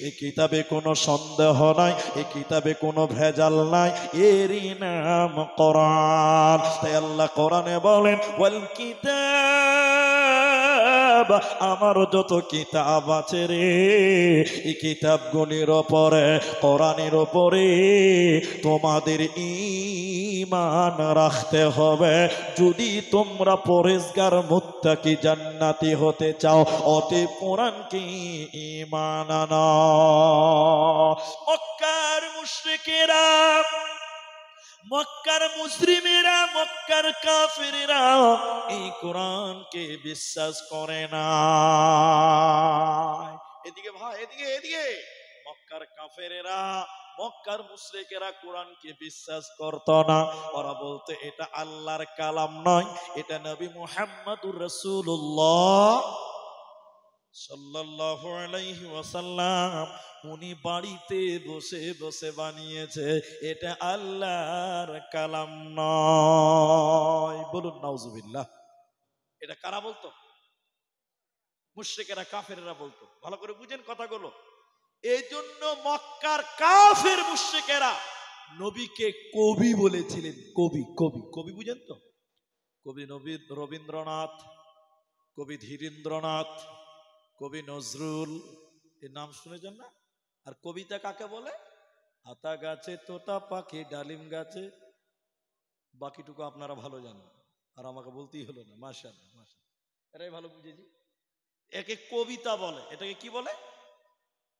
এই কিতাবে কোনো সন্দেহ নাই, এই কিতাবে কোনো ভেজাল নাই, এরই নাম কোরআন। তাই আল্লাহ কোরআনে বলেন ওয়াল কিতাব, আমার যত কিতাব আছে রে, এই কিতাবগুলির ওপরে, কোরআনের ওপরে তোমাদের ঈমান রাখতে হবে যদি তোমরা পরেজগার মুত্তাকি জান্নাতি হতে চাও। অতএব কোরআনকে ঈমান আনো। মক্কার মুশরিকেরা, মক্কার মুসলিমেরা, মক্কার কাফিরেরা এই কোরআনকে বিশ্বাস করে না। এদিকে ভাই, এদিকে এদিকে, মক্কার কাফেরেরা, মক্কার মুশরিকেরা কোরআনকে বিশ্বাস করত না। ওরা বলতে এটা আল্লাহর কালাম নয়, এটা নবী মুহাম্মদুর রাসূলুল্লাহ সাল্লাল্লাহু আলাইহি ওয়াসাল্লাম উনি বাড়িতে বসে বসে বানিয়েছে, এটা আল্লাহর কালাম নয়। বলুন নাউজুবিল্লাহ। এটা কারা বলতো? মুশরিকেরা, কাফেরেরা বলতো। ভালো করে বুঝেন কথাগুলো। এই জন্য মক্কার কাফের মুশরিকেরা নবীকে কবি বলেছিলেন। কবি, কবি, কবি বুঝেন তো? কবি নবী রবীন্দ্রনাথ, কবি ধীরেন্দ্রনাথ, কবি নজরুল, এর নাম শুনেছেন না? আর কবিতা কাকে বলে? আতা গাছে তোতা পাখি ডালিম গাছে, বাকিটুকু আপনারা ভালো জানেন, আর আমাকে বলতেই হলো না। মাশাআল্লাহ, মাশাআল্লাহ, এটাই ভালো বুঝেছি। একে কবিতা বলে। এটাকে কি বলে?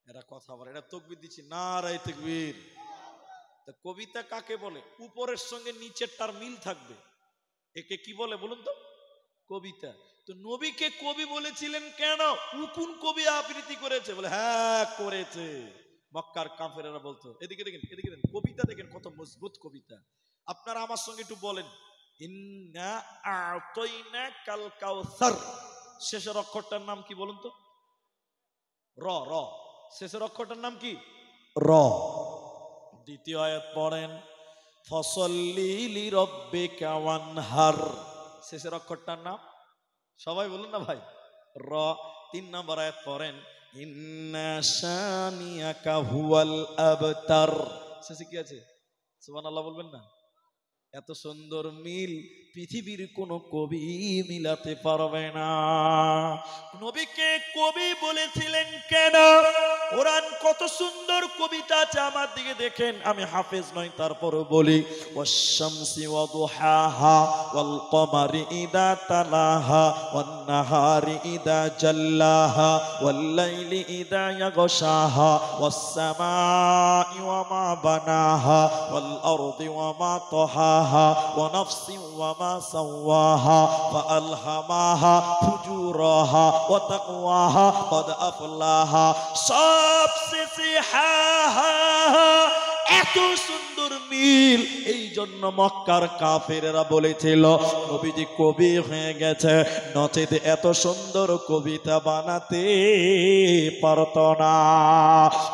এরা কথা বলে, এটা তাকবীর দিচ্ছি, নারায়ে তাকবীর। তা কবিতা কাকে বলে? উপরের সঙ্গে নিচেরটার মিল থাকবে, একে কি বলে বলুন তো? কবিতা। তো নবীকে কবি বলেছিলেন কেন? কোন কবি আবৃত্তি করেছে? বলে হ্যাঁ করেছে মক্কার কাফেরেরা বলতো। এদিকে দেখেন, এদিকে দেখেন, কবিতা দেখেন কত মজবুত কবিতা। আপনারা আমার সঙ্গে একটু বলেন ইন্না আ'তাইনাকাল কাউসার, শেষের অক্ষরটার নাম কি বলুন তো? র, র, শেষের অক্ষরটার নাম কি? র। দ্বিতীয় আয়াত পড়েন ফসল্লি লিরাব্বিকা ওয়ানহার, শেষের অক্ষরটার নাম সবাই বলুন না ভাই, র। 3 নম্বর আয়াত পড়েন ইন্না শানিয়াকা হুয়াল আবতার, শেষে কি আছে? সুবহানাল্লাহ বলবেন না? এত সুন্দর মিল পৃথিবীর কোন কবি মিলাতে পারবে না। নবীকে কবি বলেছিলেন কেন? কোরআন কত সুন্দর কবিতা আছে, আমার দিকে দেখেন। আমি হাফেজ নই, তারপর বলি ওয়াশ-শামসি ওয়া দুহাহা ওয়াল কমারি ইদা তালাহা ওয়ান নাহারি ইদা জাল্লাহা ওয়াল লাইলি ইদা ইয়াগশাহা ওয়াস সামাই ওয়া মা বানাহা ওয়াল আরদি ওয়া মা তাহাহা ওয়া নাফসি ওয়া মা সাওয়াহা ফাআলহামাহা ফুজুরাহা ওয়া তাকওয়াহা ক্বাদ আফলাহা। সবশেষে হা হা হা। এত সুন্দর মিল, এই জন্য মক্কার কাফেরেরা বলেছিল নবীজি কবি হয়ে গেছে, নচেত এত সুন্দর কবিতা বানাতে পারত না।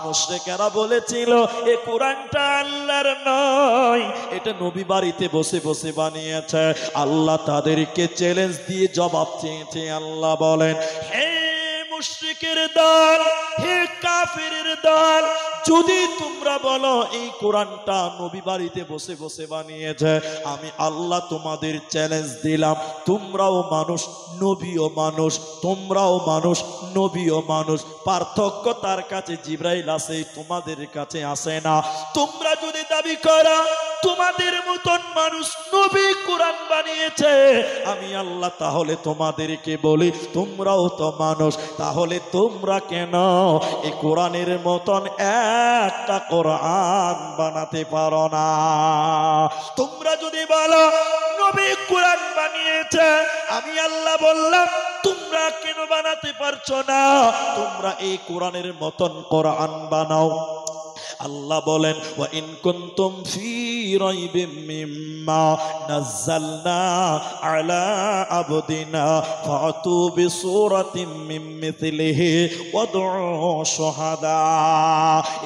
মুশরিকেরা বলেছিল এ কোরআনটা আল্লাহর নয়, এটা নবী বাড়িতে বসে বসে বানিয়েছে। আল্লাহ তাদেরকে চ্যালেঞ্জ দিয়ে জবাব চেয়েছে। আল্লাহ বলেন হে মুশরিকের দল, হে কাফেরের দল, যদি তোমরা বলো এই কোরআনটা নবী বাড়িতে বসে বসে বানিয়েছে, আমি আল্লাহ তোমাদের চ্যালেঞ্জ দিলাম, তোমরাও মানুষ নবীও মানুষ, তোমরাও মানুষ নবীও মানুষ, পার্থক্য তার কাছে জিবরাইল আছে, তোমাদের কাছে আসে না। তোমরা যদি দাবি করো তোমাদের মতন মানুষ নবী কোরআন বানিয়েছে, আমি আল্লাহ তাহলে তোমাদেরকে বলি তোমরাও তো মানুষ, তাহলে তোমরা কেন এই কোরআনের মতন একটা কোরআন বানাতে পারো না? তোমরা যদি বলো নবী কোরআন বানিয়েছে, আমি আল্লাহ বললাম তোমরা কেন বানাতে পারছো না? তোমরা এই কোরআনের মতন কোরআন বানাও। আল্লাহ বলেন ওয়া ইন কুনতুম ফি রাইবিম মিম্মা নাযালনা আলা আবদিনা ফাতু বিসূরাতিম মিন মিথলিহি ওয়াদউ শুহাদা।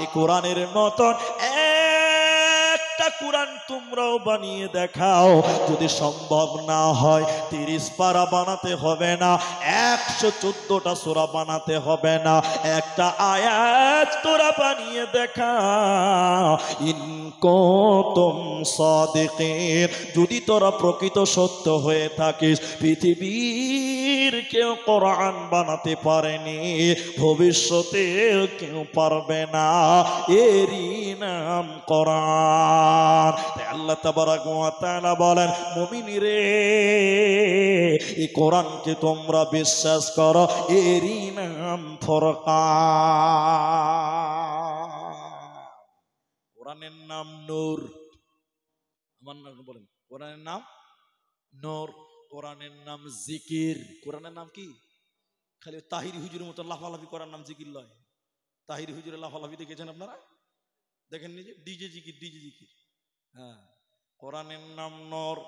এই কোরআনের মতন একটা কোরআন তোমরাও বানিয়ে দেখাও। যদি সম্ভব না হয় 30 পারা বানাতে হবে না, 114টা সূরা বানাতে হবে না, একটা আয়াত তোরা বানিয়ে দেখা। ইন কুনতুম সাদিকিন, যদি তোরা প্রকৃত সত্য হয়ে থাকিস। পৃথিবীর কেউ কোরআন বানাতে পারেনি, ভবিষ্যতে কেউ পারবে না, এরই নাম কোরআন। তাই আল্লাহ তাবারাক ওয়া তাআলা বলেন, মুমিনরে এই কোরআনকে তোমরা বিশ্বাস করো, এরই নাম ফুরকান। কোরআনের নাম নূর। আমার নাম বলেন, কোরআনের নাম নূর, কোরআনের নাম জিকির। কোরআনের নাম কি? খালি তাহিরি হুজুরের মতো লাফালাফি করার নাম জিকির লয়। তাহিরি হুজুরের লাফালাফি দেখেছেন আপনারা? দেখেন নিজে ডিজে জিকির, ডিজে জিকির। হ্যাঁ, কোরআনের নাম নূর,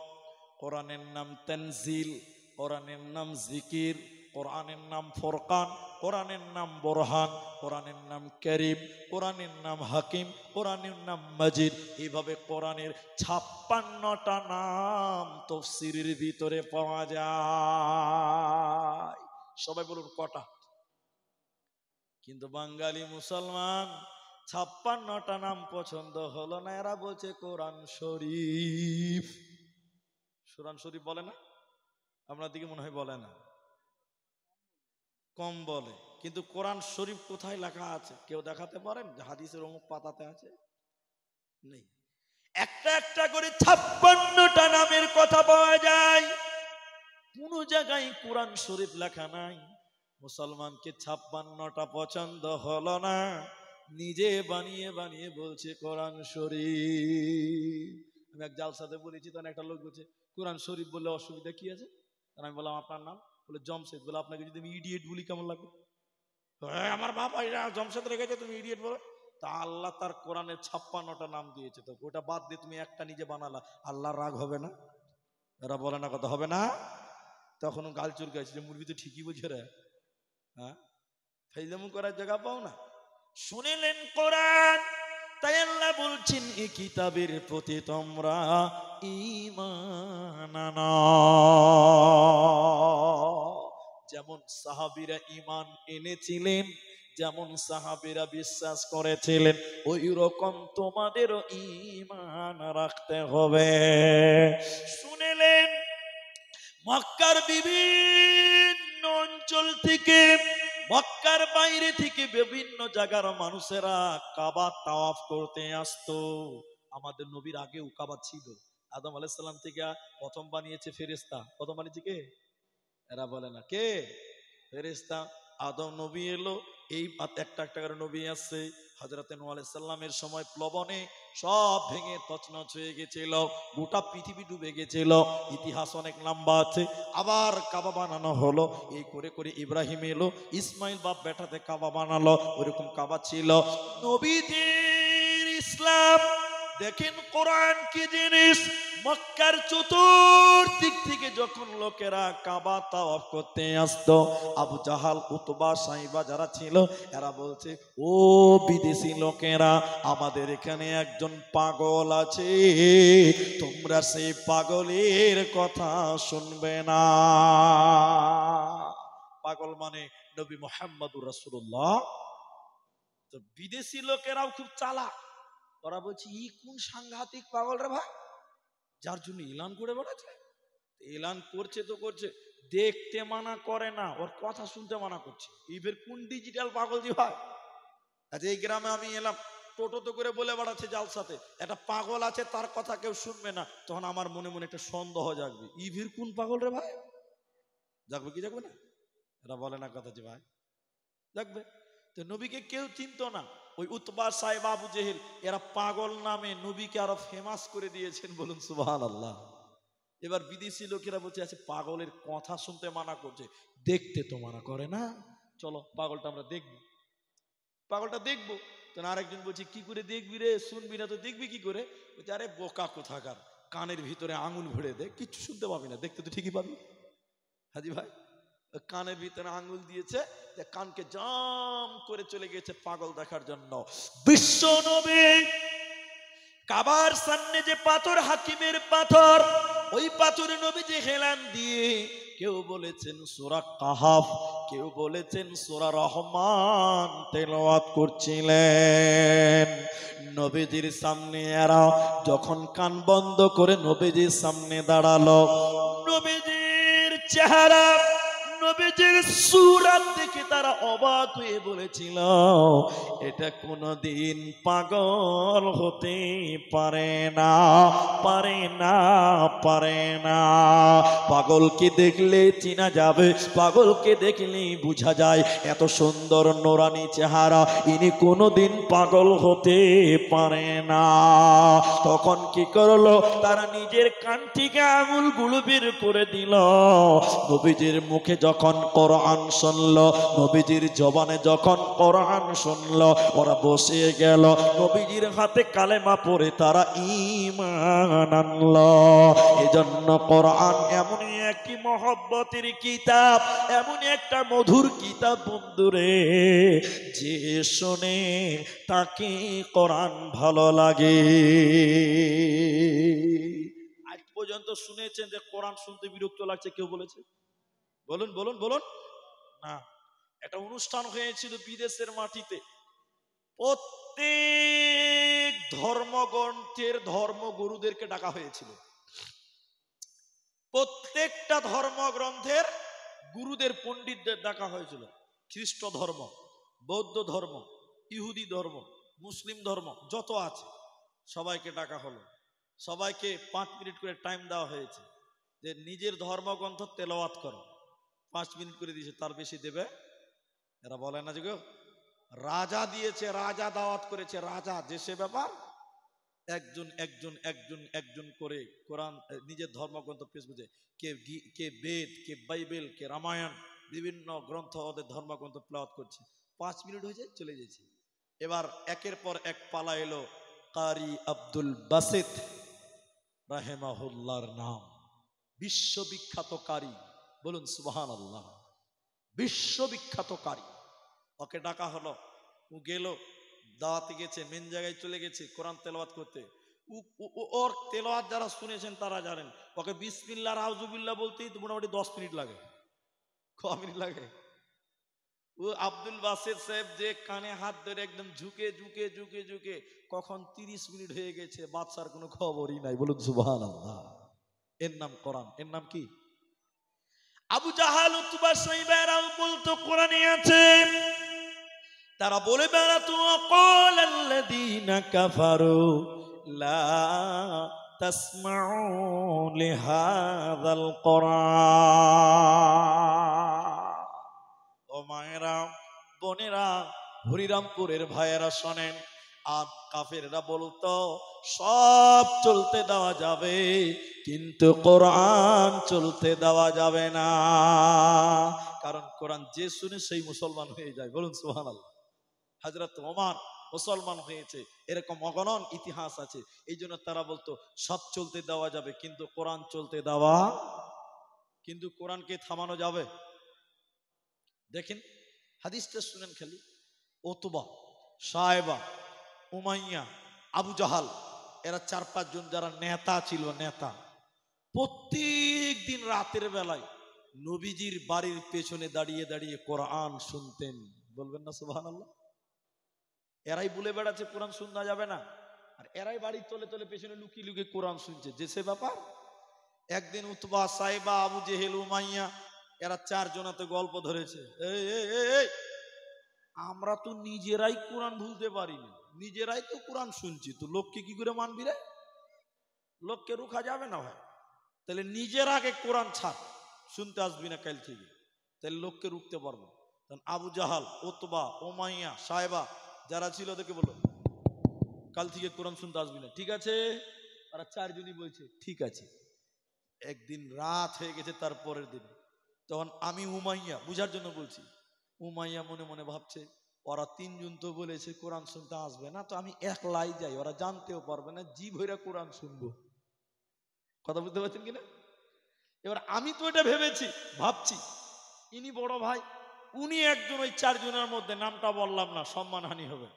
কোরআনের নাম তানজিল, কোরআনের নাম জিকির, কোরআনের নাম ফুরকান, কোরআনের নাম বুরহান, কোরআনের নাম করিম, কোরআনের নাম হাকিম, কোরআনের নাম মাজিদ। এইভাবে কোরআনের 56টা নাম তাফসীরের ভিতরে পাওয়া যায়। সবাই বলুন কটা? কিন্তু বাঙালি মুসলমান 56টা নাম পছন্দ হলো না, এরা বলছে কোরআন শরীফ। কোরআন শরীফ বলে না? আপনার দিকে মনে হয় বলে না, কম বলে। কিন্তু কোরআন শরীফ কোথায় লেখা আছে কেউ দেখাতে পারেন যে হাদিসের অমুক পাতাতে আছে? নেই। একটা একটা করে 56টা নামের কথা পাওয়া যায়, কোন জায়গায় কোরআন শরীফ লেখা নাই। মুসলমানকে 56টা পছন্দ হলো না, নিজে বানিয়ে বানিয়ে বলছে কোরআন শরীফ। আমি এক জালসাতে বলেছি, তখন একটা লোক বলছে কোরআন শরীফ বললে অসুবিধা কি আছে? আর আমি বললাম আপনার নাম? বলে জমশেদ। বলে আপনাকে যদি আমি ইডিয়েট বলি কেমন লাগবে? আমার বাবা জমশেদ রেখেছে, তুমি ইডিয়েট বলো? তা আল্লাহ তার কোরআনের 56টা নাম দিয়েছে, তো ওটা বাদ দিয়ে তুমি একটা নিজে বানালা, আল্লাহর রাগ হবে না? এরা বলে না কথা হবে না? তখন গাল চুলকাইছে যে মুরগি তো ঠিকই বলছে রে। হ্যাঁ, ফাইজলামু করার জায়গা পাও না। শুনিলেন কোরআন, তাই আল্লাহ বলছেন এই কিতাবের প্রতি তোমরা ঈমান আনো। যেমন সাহাবীরা ঈমান এনেছিলেন, যেমন সাহাবীরা বিশ্বাস করেছিলেন, ওই রকম তোমাদেরও ঈমান রাখতে হবে। শুনিলেন মক্কার বিভিন্ন অঞ্চল থেকে, মক্কার বাইরে থেকে বিভিন্ন জায়গার মানুষেরা কাবা তাওয়াফ করতে আসতো। আমাদের নবীর আগেও কাবা ছিল। আদম আলাইহিস সালাম থেকে প্রথম বানিয়েছে ফেরেশতা। প্রথম বানিয়েছে কে? এরা বলে না কে? ফেরেশতা। আদম নবী এলো, এই একটা একটা করে নবী আসছে। হযরত নূহ আলাইহিস সালামের সময় প্লবনে সব ভেঙে তছনছ হয়ে গেছিল, গোটা পৃথিবী ডুবে গেছিল, ইতিহাস অনেক লম্বা আছে। আবার কাবা বানানো হলো, এই করে করে ইব্রাহিম এলো, ইসমাইল বাপ বেটাতে কাবা বানালো, ওইরকম কাবা ছিল। নবীদের ইসলাম দেখেন কোরআন কি জিনিস। মক্কার চতুর্দিক থেকে যখন লোকেরা কাবা তাওয়াফ করতে আসতো, আবু জাহাল, উতবা, সাইবা যারা ছিল, এরা বলছে ও বিদেশি লোকেরা, আমাদের এখানে একজন পাগল আছে, তোমরা সেই পাগলের কথা শুনবে না। পাগল মানে নবী মুহাম্মদুর রাসূলুল্লাহ। তো বিদেশি লোকেরাও খুব চালাক, ওরা বলছে ই কোন সাংঘাতিক পাগল রে ভাই, যার জন্য এলান করে বেড়াচ্ছে। এলান করছে তো করছে, দেখতে মানা করে না, ওর কথা শুনতে মানা করছে। ইভের কোন ডিজিটাল পাগল জি ভাই? আচ্ছা, এই গ্রামে আমি এলাম, টোটো তো করে বলে বেড়াচ্ছে জালসাতে একটা পাগল আছে, তার কথা কেউ শুনবে না। তখন আমার মনে মনে একটা সন্দেহ জাগবে, ইভের কোন পাগল রে ভাই? জাগবে কি জাগবে না? এরা বলে না কথা জি ভাই, জাগবে। তো নবীকে কেউ চিনতো না, ওই উতবা, সাইবা, আবু জেহেল এরা পাগল নামে নবীকে আরো ফেমাস করে দিয়েছেন, বলুন সুবহানাল্লাহ। এবার বিদেশি লোকেরা বলছে আছে পাগলের কথা শুনতে মানা করছে, দেখতে তো মানা করে না, চলো পাগলটা আমরা দেখবো। পাগলটা দেখবো, তখন আরেকজন বলছে কি করে দেখবি রে, শুনবি না তো দেখবি কি করে? বলছে আরে বোকা কোথাকার, কানের ভিতরে আঙুল ভরে দে, কিচ্ছু শুনতে পাবি না, দেখতে তো ঠিকই পাবি। হাজি ভাই কানের ভিতরে আঙুল দিয়েছে, কানকে জাম করে চলে গেছে পাগল দেখার জন্য। বিশ্ব নবী কাবার সামনে যে পাথর, হাকিমের পাথর, ওই পাথরে নবী যে হেলান দিয়ে, কেউ বলেছেন সূরা কাহাফ, কেউ বলেছেন সূরা রহমান তেলাওয়াত করছিলেন। নবীজির সামনে এরা যখন কান বন্ধ করে নবীজির সামনে দাঁড়ালো, নবীজির চেহারা, নবীজির সূরত দেখে তারা অবাক হয়ে বলেছিল, এটা কোনদিন পাগল হতে পারে না, পারে না, পারে না। পাগলকে দেখলে চেনা যাবে, পাগলকে দেখলে বোঝা যায় এত সুন্দর নোরানি চেহারা, ইনি কোনদিন পাগল হতে পারে না। তখন কি করলো, তারা নিজের কান থেকে আঙুলগুলো বের করে দিল। নবীজির মুখে যখন কোরআন শুনলো, নবীজির জবানে যখন কোরআন শুনলো, ওরা বসে গেল, নবীজির হাতে কালেমা পড়ে তারা ঈমান আনলো। এজন্য কোরআন এমনই একটি মহব্বতের কিতাব, এমনই একটা মধুর কিতাব বন্ধুরে, যে শোনে তাকে কোরআন ভালো লাগে। আজ পর্যন্ত শুনেছেন যে কোরআন শুনতে বিরক্ত লাগছে কেউ বলেছে? বলুন বলুন বলুন না। একটা অনুষ্ঠান হয়েছিল বিদেশের মাটিতে, প্রত্যেক ধর্মগ্রন্থের ধর্মগুরুদেরকে ডাকা হয়েছিল, প্রত্যেকটা ধর্মগ্রন্থের গুরুদের, পণ্ডিতদের ডাকা হয়েছিল। খ্রিস্ট ধর্ম, বৌদ্ধ ধর্ম, ইহুদি ধর্ম, মুসলিম ধর্ম যত আছে সবাইকে ডাকা হলো। সবাইকে 5 মিনিট করে টাইম দেওয়া হয়েছে যে নিজের ধর্মগ্রন্থ তেলাওয়াত করো। 5 মিনিট করে দিয়েছে, তার বেশি দেবে? এরা বলে না যে গো, রাজা দিয়েছে, রাজা দাওয়াত করেছে, রাজা যে সে ব্যাপার। একজন একজন একজন একজন করে কোরআন নিজের ধর্মগ্রন্থ পেশ বুঝে, কে বেদ, কে বাইবেল, কে রামায়ণ, বিভিন্ন গ্রন্থ ওদের ধর্মগ্রন্থ তেলাওয়াত করছে। 5 মিনিট হয়েছে, চলে গেছে। এবার একের পর এক পালা এলো। কারি আব্দুল বাসিত রাহেমাহুল্লাহর নাম, বিশ্ববিখ্যাত কারি, বলুন সুবহানাল্লাহ, বিশ্ববিখ্যাত কারি। ওকে ডাকা হলো, ও গেল, দাওয়াতে গেছে, মেন জায়গায় চলে গেছে কোরআন তেলাওয়াত করতে। ওর তেলাওয়াত যারা শুনেছেন তারা জানেন, ওকে বিসমিল্লাহ আউযুবিল্লাহ বলতেই তো মোটামুটি 10 মিনিট লাগে। ক মিনিট লাগে? ও আব্দুল বাসিত সাহেব যে কানে হাত ধরে একদম ঝুঁকে ঝুঁকে ঝুঁকে ঝুঁকে কখন 30 মিনিট হয়ে গেছে, বাদশার কোনো খবরই নাই। বলুন সুবহানাল্লাহ। এর নাম কোরআন। এর নাম কি? আবু জাহাল, উতবা, সাইবা এরাও বলতো কোরআনে আছে, তারা বলে বেড়াতো ক্বালাল্লাযীনা কাফারু লা তাসমাউ লিহাযাল কোরআন। ও মায়েরা, বোনেরা, হরিরামপুরের ভাইয়েরা শোনেন, আর কাফেররা বলতো সব চলতে দেওয়া যাবে কিন্তু কোরআন চলতে দেওয়া যাবে না, কারণ কোরআন যে শুনে সেই মুসলমান হয়ে যায়। বলুন সুবহানাল্লাহ। হযরত ওমর মুসলমান হয়েছে, এরকম অগণন ইতিহাস আছে। এই জন্য তারা বলতো সব চলতে দেওয়া যাবে কিন্তু কোরআন চলতে দেওয়া, কিন্তু কোরআনকে থামানো যাবে? দেখেন হাদিসটা শুনেন খালি। উতবা, সায়েবা, উমাইয়া, আবু জাহাল, এরা 4-5 জন যারা নেতা ছিল, নেতা, প্রত্যেক দিন রাতের বেলায় নবীজির বাড়ির পেছনে দাঁড়িয়ে দাঁড়িয়ে কোরআন শুনতেন। বলবেন না সুবহানাল্লাহ? এরাই বলে বেড়াচ্ছে কোরআন শোনা যাবে না, আর এরাই বাড়ির তলে তলে পেছনে লুকিয়ে লুকিয়ে কোরআন শুনছে, যে সে ব্যাপার। একদিন উতবা, সাইবা, আবু জেহেল, উমাইয়া এরা 4 জনাতে গল্প ধরেছে, এই এই এই এই, আমরা তো নিজেরাই কোরআন ভুলতে পারিনি, নিজেরাই তো কোরআন শুনছি, তো লোককে কি করে মানবি রে? লোককে রুখা যাবে না ভাই। তাহলে নিজের আগে কোরআন ছাড়, শুনতে আসবি না কাল থেকে, তাহলে লোককে রুখতে পারবো। তখন আবু জাহাল, উতবা, উমাইয়া, সাইবা যারা ছিল ওদেরকে বলল কাল থেকে কোরআন শুনতে আসবি না, ঠিক আছে? তারা 4 জনই বলছে ঠিক আছে। একদিন রাত হয়ে গেছে, তার পরের দিন, তখন আমি উমাইয়া বুঝার জন্য বলছি, উমাইয়া মনে মনে ভাবছে ওরা তিনজন তো বলেছে কোরআন শুনতে আসবে না, তো আমি একলাই যাই, ওরা জানতেও পারবে না, জি ভৈরা কোরআন শুনবো। কথা বুঝতে পারছেন কিনা? এবার আমি তো এটা ভাবছি ইনি বড় ভাই, উনি একজন, ওই চারজনের মধ্যে, নামটা বললাম না সম্মানহানি হবে,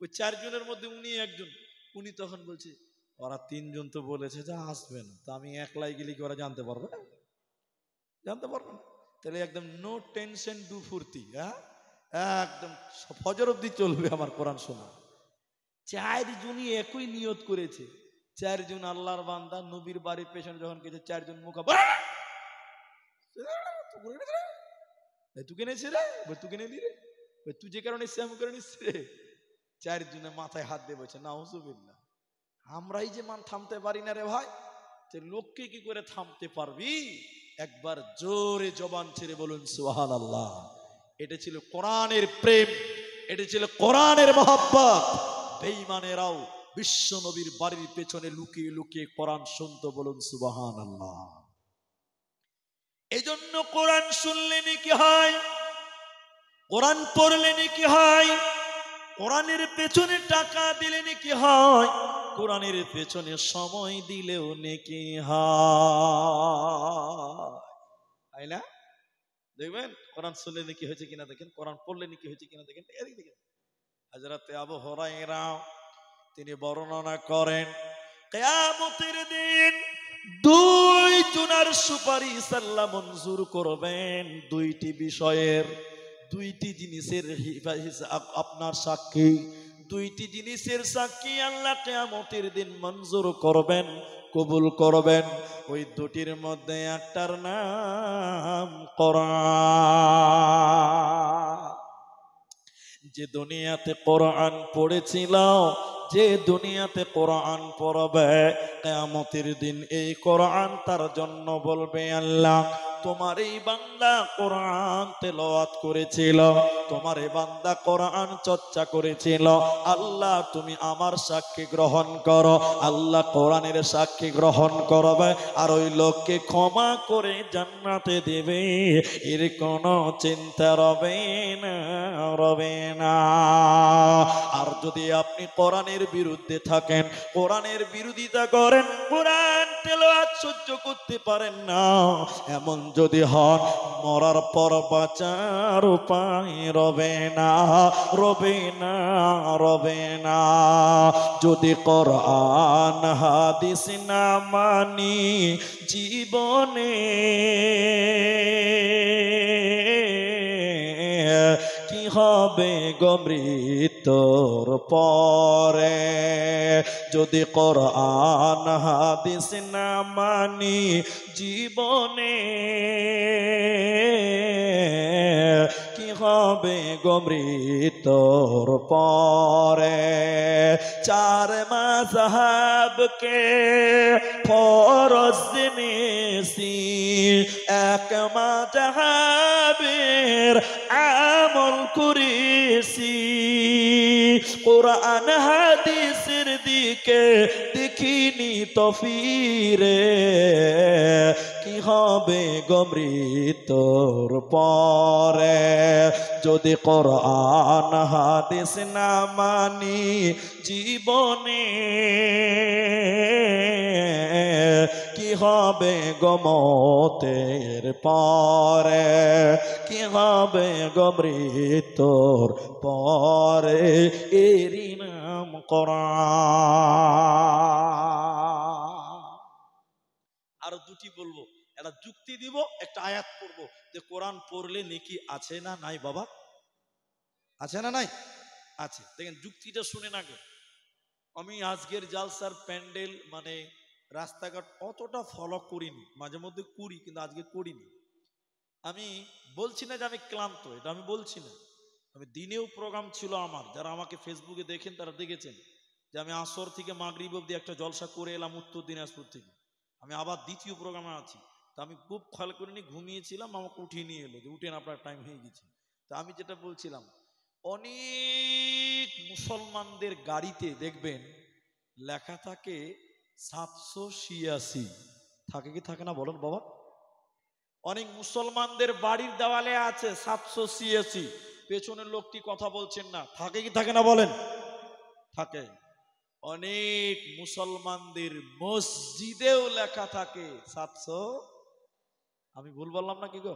ওই চারজনের মধ্যে উনি একজন। উনি তখন বলছে ওরা তিনজন তো বলেছে যে আসবে না, তো আমি একলাই গেলে কি ওরা জানতে পারবে? জানতে পারবে না। তাহলে একদম নো টেনশন ডু ফুর্তি, হ্যাঁ একদম ফজর অব্দি চলবে আমার কোরআন শোনা। চারজনই একই নিয়ত করেছে, চারজন আল্লাহর বান্দা নবীর বাড়ির পেছনে যখন গেছে, চারজন মুখ তুই কেনেছি রে, তুই কেনে রে, তুই যে কারণে এসছে আমি কারণে এসছি রে। চারজনে মাথায় হাত দিয়ে বলছে নাউজুবিল্লাহ, আমরাই যে মান থামতে পারি না রে ভাই, যে লোককে কি করে থামতে পারবি? একবার জোরে জবান ছেড়ে বলুন সুবহানাল্লাহ। এটা ছিল কোরআনের প্রেম, এটা ছিল কোরআনের মহব্বত। বেঈমানেরাও বিশ্ব নবীর বাড়ির পেছনে লুকিয়ে লুকিয়ে কোরআন শুনতো, বলুন সুবহানাল্লাহ। এজন্য কোরআন শুনলে নাকি হয়, কোরআন পড়লে নাকি হয়, কোরআনের পেছনে টাকা দিলে নাকি হয়, কোরআনের পেছনে সময় দিলেও নাকি হয়, তাই না? দেখবেন কোরআন শুনলে নাকি হয়েছে কিনা দেখেন, কোরআন পড়লে নাকি হয়েছে কিনা দেখেন। এদিকে দেখেন, হযরত আবু হুরায়রা তিনি বর্ণনা করেন, কিয়ামতের দিন দুই জনের সুপারিশ আল্লাহ মঞ্জুর করবেন, দুইটি বিষয়ের, দুইটি জিনিসের আপনার সাক্ষী, দুইটি জিনিসের সাক্ষী আল্লাহ কিয়ামতের দিন মঞ্জুর করবেন, কবুল করবেন। ওই দুটির মধ্যে একটার নাম কোরআন। যে দুনিয়াতে কোরআন পড়েছিল, যে দুনিয়াতে কোরআন পড়বে, কিয়ামতের দিন এই কোরআন তার জন্য বলবে আল্লাহ তোমার এই বান্দা কোরআন তেলাওয়াত করেছিল, তোমার এই বান্দা কোরআন চর্চা করেছিল, আল্লাহ তুমি আমার সাক্ষী গ্রহণ করো। আল্লাহ কোরআনের সাক্ষী গ্রহণ করবে আর ওই লোককে ক্ষমা করে জান্নাতে দেবে, এর কোনো চিন্তা রবে না, রবে না। আর যদি আপনি কোরআনের বিরুদ্ধে থাকেন, কোরআনের বিরোধিতা করেন, কোরআন তেলাওয়াত সহ্য করতে পারেন না, এমন যদি হন, মরার পর বাঁচার উপায় রবে না, রবে না, রবে না। যদি কোরআন হাদিস না মানি জীবনে, কি হবে গো মৃত্যুর পরে? যদি কোরআন হাদিস না মানি জীবনে, কি হবে গো মৃত্যুর পরে? চার মাযহাবকে ফরজ জেনেছি, এক মাযহাবের আমল করেছি, কোরআন হাদিসের দিকে দেখিনি তো ফিরে, কি হবে গো মৃত্যুর পরে? যদি কোরআন হাদিস না মানি জীবনে, কি হবে গো মতের পরে? কি হবে গো মৃত্যুর পরে? এরই নাম কোরআন। আরো দুটি বলবো, একটা যুক্তি দিব, একটা আয়াত পড়বো, যে কোরআন পড়লে নেকি আছে না নাই? বাবা আছে না নাই? আছে। দেখেন যুক্তিটা শুনে না গো। আমি আজকের জালসার প্যান্ডেল মানে রাস্তাঘাট অতটা ফলো করিনি, মাঝে মধ্যে করি, কিন্তু আজকে করিনি। আমি বলছি না যে আমি ক্লান্ত, এটা আমি বলছি না। আমি দিনেও প্রোগ্রাম ছিল আমার, যারা আমাকে ফেসবুকে দেখেন তারা দেখেছেন যে আমি আসর থেকে মাগরিব অবধি একটা জলসা করে এলাম উত্তর দিনাজপুর থেকে। আমি আবার দ্বিতীয় প্রোগ্রামে আছি, তা আমি খুব খেয়াল করিনি, ঘুমিয়েছিলাম, আমাকে উঠিয়ে নিয়ে এলো যে উঠেন আপনার টাইম হয়ে গেছে। তা আমি যেটা বলছিলাম, অনেক মুসলমানদের গাড়িতে দেখবেন লেখা থাকে 786, থাকে কি থাকে না বলেন বাবা? অনেক মুসলমানদের বাড়ির দেওয়ালে আছে 786, পেছনের লোকটি কথা বলছেন না, থাকে কি থাকে না বলেন? থাকে। অনেক মুসলমানদের মসজিদেও লেখা থাকে 700। আমি ভুল বললাম না কি গো?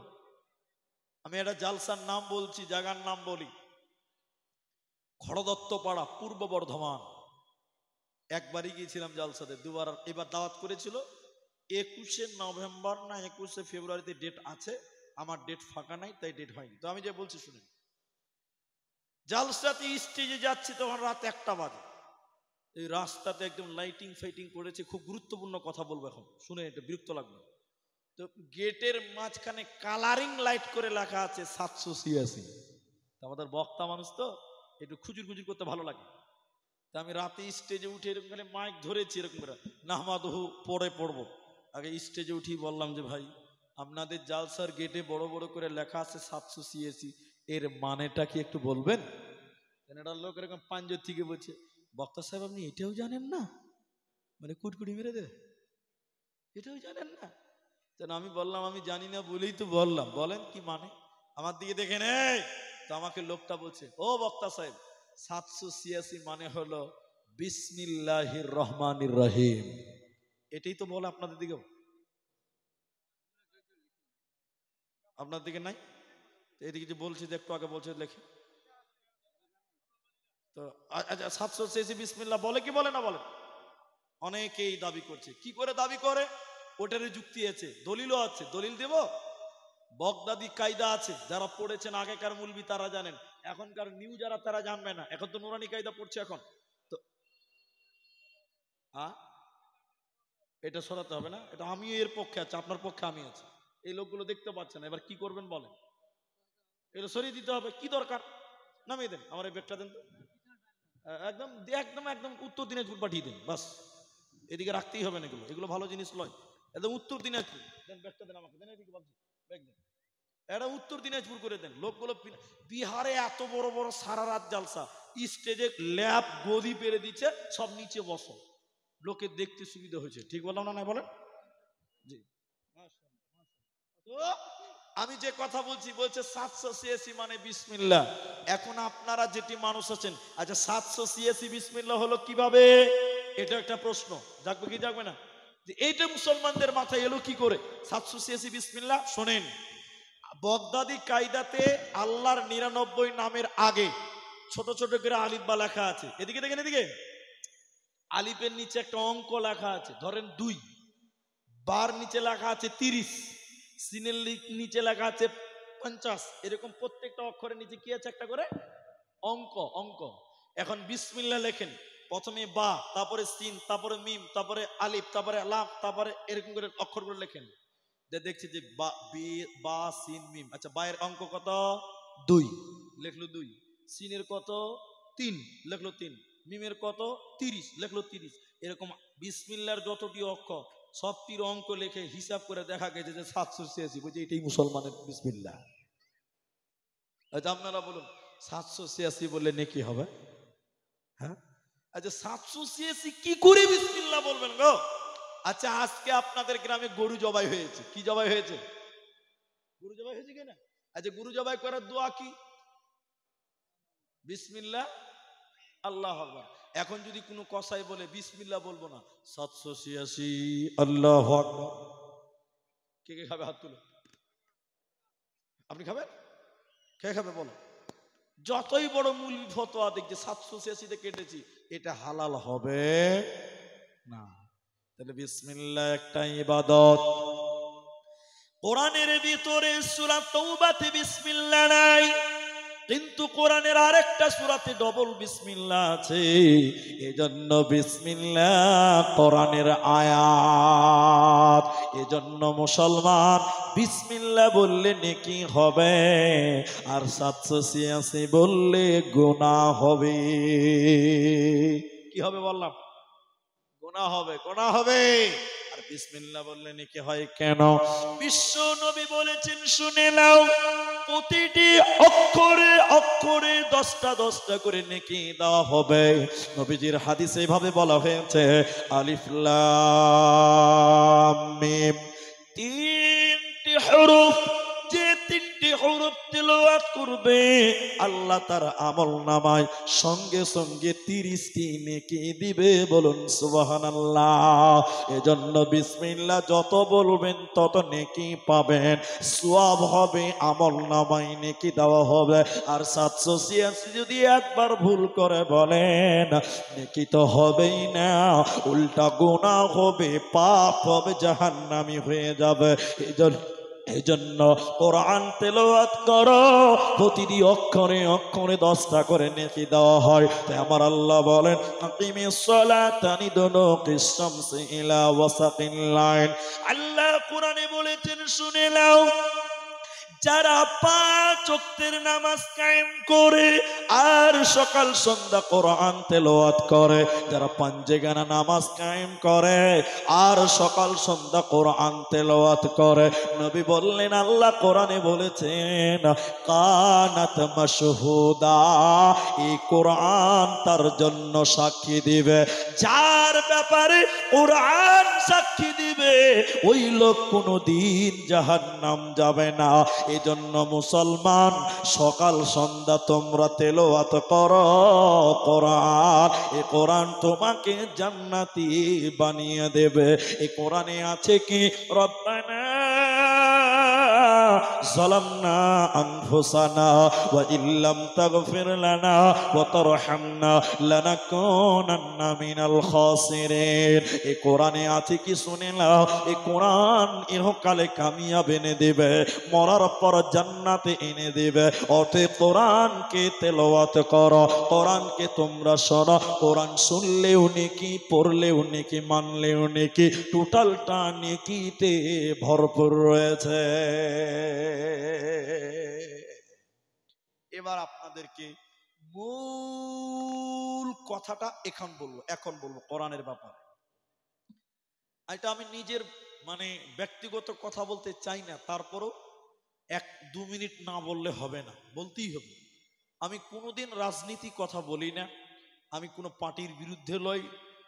আমি একটা জালসার নাম বলছি, জায়গার নাম বলি, খড়দত্তপাড়া, পূর্ব বর্ধমান। একবারই গিয়েছিলাম জালসাতে, দুবার। এবার দাওয়াত করেছিল 21শে নভেম্বর না 21শে ফেব্রুয়ারিতে ডেট আছে, আমার ডেট ফাঁকা নাই, তাই ডেট হয়নি। তো আমি যে বলছি শুনুন, জালসাতে স্টেজে যাচ্ছি তখন রাত 1টা বাজে। এই রাস্তাতে একদম লাইটিং ফাইটিং করেছে, খুব গুরুত্বপূর্ণ কথা বলবো এখন, শুনে এটা বিরক্ত লাগবে। তো গেটের মাঝখানে কালারিং লাইট করে লেখা আছে 786। আমাদের বক্তা মানুষ তো একটু খুজুর খুজুর করতে ভালো লাগে। তা আমি রাতে স্টেজে উঠে এরকম করে মাইক ধরেছি, এরকম করে নাহমাদহু পরে পড়বো, আগে স্টেজে উঠি বললাম যে ভাই, আপনাদের জালসার গেটে বড় বড় করে লেখা আছে 786, এর মানেটা কি একটু বলবেন? একটা লোক এরকম পাঞ্জর থেকে বলছে, বক্তা সাহেব আপনি এটাও জানেন না? মানে কুটকুটি মেরে দে, এটাও জানেন না? আমি বললাম আমি জানি না বলেই তো বললাম, বলেন কি মানে? আমার দিকে দেখে নেই তো, আমাকে লোকটা বলছে, ও বক্তা সাহেব 786 মানে হলো বিসমিল্লাহির রহমানির রহিম। এটাই তো বলে আপনাদের দিকে, আপনার দিকে নাই? এদিকে যে বলছি যে একটু আগে বলছে লেখে তো। আচ্ছা 786 বিসমিল্লাহ বলে কি বলে না বলে? অনেকেই দাবি করছে। কি করে দাবি করে? ওটারই যুক্তি আছে, দলিলও আছে, দলিল দেব। বগদাদি কায়দা আছে, যারা পড়েছেন আগেকার মুলবি তারা জানেন, এখনকার নিউ যারা তারা জানবে না, এখন তো নুরানি কায়দা পড়ছে এখন তো। এটা সরাতে হবে না, এটা আমিও এর পক্ষে আছি, আপনার পক্ষে আমি আছি। এই লোকগুলো দেখতে পাচ্ছেন, এবার কি করবেন বলেন? এটা সরিয়ে দিতে হবে, কি দরকার? নামিয়ে দেন, আমার এই ব্যাগটা দেন তো, একদম একদম একদম উত্তর দিনাজপুর পাঠিয়ে দেন, বাস। এদিকে রাখতেই হবে না, এগুলো এগুলো ভালো জিনিস নয়, একদম উত্তর দিনাজপুর দেন। ব্যাগটা দেন আমাকে, দেন এদিকে ভাবছি, ব্যাগ দেন, এটা উত্তর দিনাজপুর করে দেন। লোকগুলো বিহারে এত বড় বড় সারা রাত জালসা, স্টেজে ল্যাব গদি পেরে দিচ্ছে, সব নিচে বসো, লোকের দেখতে সুবিধা হয়েছে। ঠিক বললাম না? বলেন জি। তো আমি যে কথা বলছি, বলছে 786 মানে বিসমিল্লাহ। এখন আপনারা যেটি মানুষ আছেন, আচ্ছা 786 বিসমিল্লাহ হলো কিভাবে? এটা একটা প্রশ্ন, জাগবে কি জাগবে না? যে এইটা মুসলমানদের মাথায় এলো কি করে 786 বিসমিল্লাহ? শোনেন, বগদাদি কায়দাতে আল্লাহর 99 নামের আগে ছোট ছোট করে আলিফ বা লেখা আছে। এদিকে দেখেন, এদিকে আলিফের নিচে একটা অঙ্ক লেখা আছে, ধরেন 2, বার নিচে লেখা আছে 30, সিনের নিচে লেখা আছে 50, এরকম প্রত্যেকটা অক্ষরের নিচে কি আছে? একটা করে অঙ্ক। অঙ্ক। এখন বিসমিল্লাহ লেখেন, প্রথমে বা, তারপরে সিন, তারপরে মিম, তারপরে আলিফ, তারপরে লাম, তারপরে এরকম করে অক্ষরগুলো লেখেন। দেখছি যে বা সিন মিম, আচ্ছা বায়ের অঙ্ক কত? 2, লেখলো 2। সিনের কত? 3, লেখলো 3। মিমের কত? 30, লেখলো 30। এরকম বিসমিল্লাহর যতটি অক্ষর সবটির অঙ্ক লেখে হিসাব করে দেখা গেছে যে 786, বলছে এটাই মুসলমানের বিসমিল্লাহ। আচ্ছা আপনারা বলুন 786 বললে নেকি হবে? হ্যাঁ, আচ্ছা 786 কি করে বিসমিল্লাহ বলবেন গো? আচ্ছা আজকে আপনাদের গ্রামে গরু জবাই হয়েছে, কি জবাই হয়েছে? গরু জবাই হয়েছে কিনা? আচ্ছা গরু জবাই করার দোয়া কি? বিসমিল্লাহ আল্লাহু আকবার। এখন যদি কোনো কসাই বলে বিসমিল্লাহ বলবো না, 786 আল্লাহু আকবার, কে কে খাবে? হাত তুলো। আপনি খাবেন? কে খাবে বলো? যতই বড় মূল ফতোয়া দেখছে 786 কেটেছি, এটা হালাল হবে না। তাহলে বিসমিল্লাহ একটা ইবাদত। কোরআনের ভিতরে সূরা তাওবাতে বিসমিল্লাহ নাই, কিন্তু কোরআনের আরেকটা সূরাতে ডবল বিসমিল্লাহ আছে। এজন্য বিসমিল্লাহ কোরআনের আয়াত, এজন্য মুসলমান বিসমিল্লাহ বললে নেকি হবে, আর 786 বললে গুনাহ হবে। কি হবে বললাম? গুনাহ হবে, গুনাহ হবে। আর বিসমিল্লাহ বললে নেকি হয় কেন? বিশ্ব নবী বলেছেন, শুনে নাও, প্রতিটি অক্ষরে অক্ষরে 10টা 10টা করে নেকি দেওয়া হবে। নবীজির হাদিসে এভাবে বলা হয়েছে, আলিফ লাম মিম, 3টি হরফ, যে 3টি হরফ তেলাওয়াত করবে বলবে আল্লাহ তার আমল নামায় সঙ্গে সঙ্গে 30টি নেকি দিবে। বলুন সুবহানাল্লাহ। এজন্য বিসমিল্লাহ যত বলবেন তত নেকি পাবেন, সওয়াব হবে, আমল নামায় নেকি দেওয়া হবে। আর 786 যদি একবার ভুল করে বলেন নেকি তো হবেই না, উল্টা গুনাহ হবে, পাপ হবে, জাহান্নামী হয়ে যাবে। এই জন্য কোরআন তেলাওয়াত করো, প্রতিটি অক্ষরে অক্ষরে 10টা করে নেকি দেওয়া হয়। তাই আমার আল্লাহ বলেন আকিমিস সালাতা লিদুনুকিস শামসি ইলা ওয়াসাকিল লাইল। আল্লাহ কোরআনে বলেছেন শুনে নাও, যারা 5 ওয়াক্তের নামাজ কায়েম করে আর সকাল সন্ধ্যা কোরআন তেলাওয়াত করে, যারা পাঞ্জেগানা নামাজ কায়েম করে আর সকাল সন্ধ্যা কোরআন তেলাওয়াত করে, নবী বললেন আল্লাহ কোরআনে বলেছেন কানাত মাশহুদা, এই কোরআন তার জন্য সাক্ষী দিবে। যার ব্যাপারে কোরআন সাক্ষী দিবে ওই লোক কোনোদিন জাহান্নাম যাবে না। এজন্য মুসলমান সকাল সন্ধ্যা তোমরা তেলাওয়াত করো কোরআন, এই কোরআন তোমাকে জান্নাতি বানিয়ে দেবে। এই কোরআনে আছে কি রব্বানা যালামনা আনফুসানা ওয়া ইল্লাম তাগফির লানা ওয়া তারহামনা লানাকুনান্না মিনাল খাসিরিন। এই কোরআনে আছে কি শুনে নাও, এই কোরআন ইহকালে কামিয়াব এনে দেবে, মরার পর জান্নাতে এনে দেবে। অতএব কোরআনকে তেলাওয়াত করো, কোরআনকে তোমরা শোনো। কোরআন শুনলেও নেকি, পড়লেও নেকি, মানলেও নেকি, টোটালটা নেকিতে ভরপুর রয়েছে। এবার আপনাদেরকে মূল কথাটা এখন বলবো কোরআনের ব্যাপারে। এটা আমি নিজের ব্যক্তিগত কথা বলতে চাই না, তারপরও 1-2 মিনিট না বললে হবে না, বলতেই হবে। আমি কোনোদিন রাজনীতি কথা বলি না, আমি কোনো পার্টির বিরুদ্ধে লই,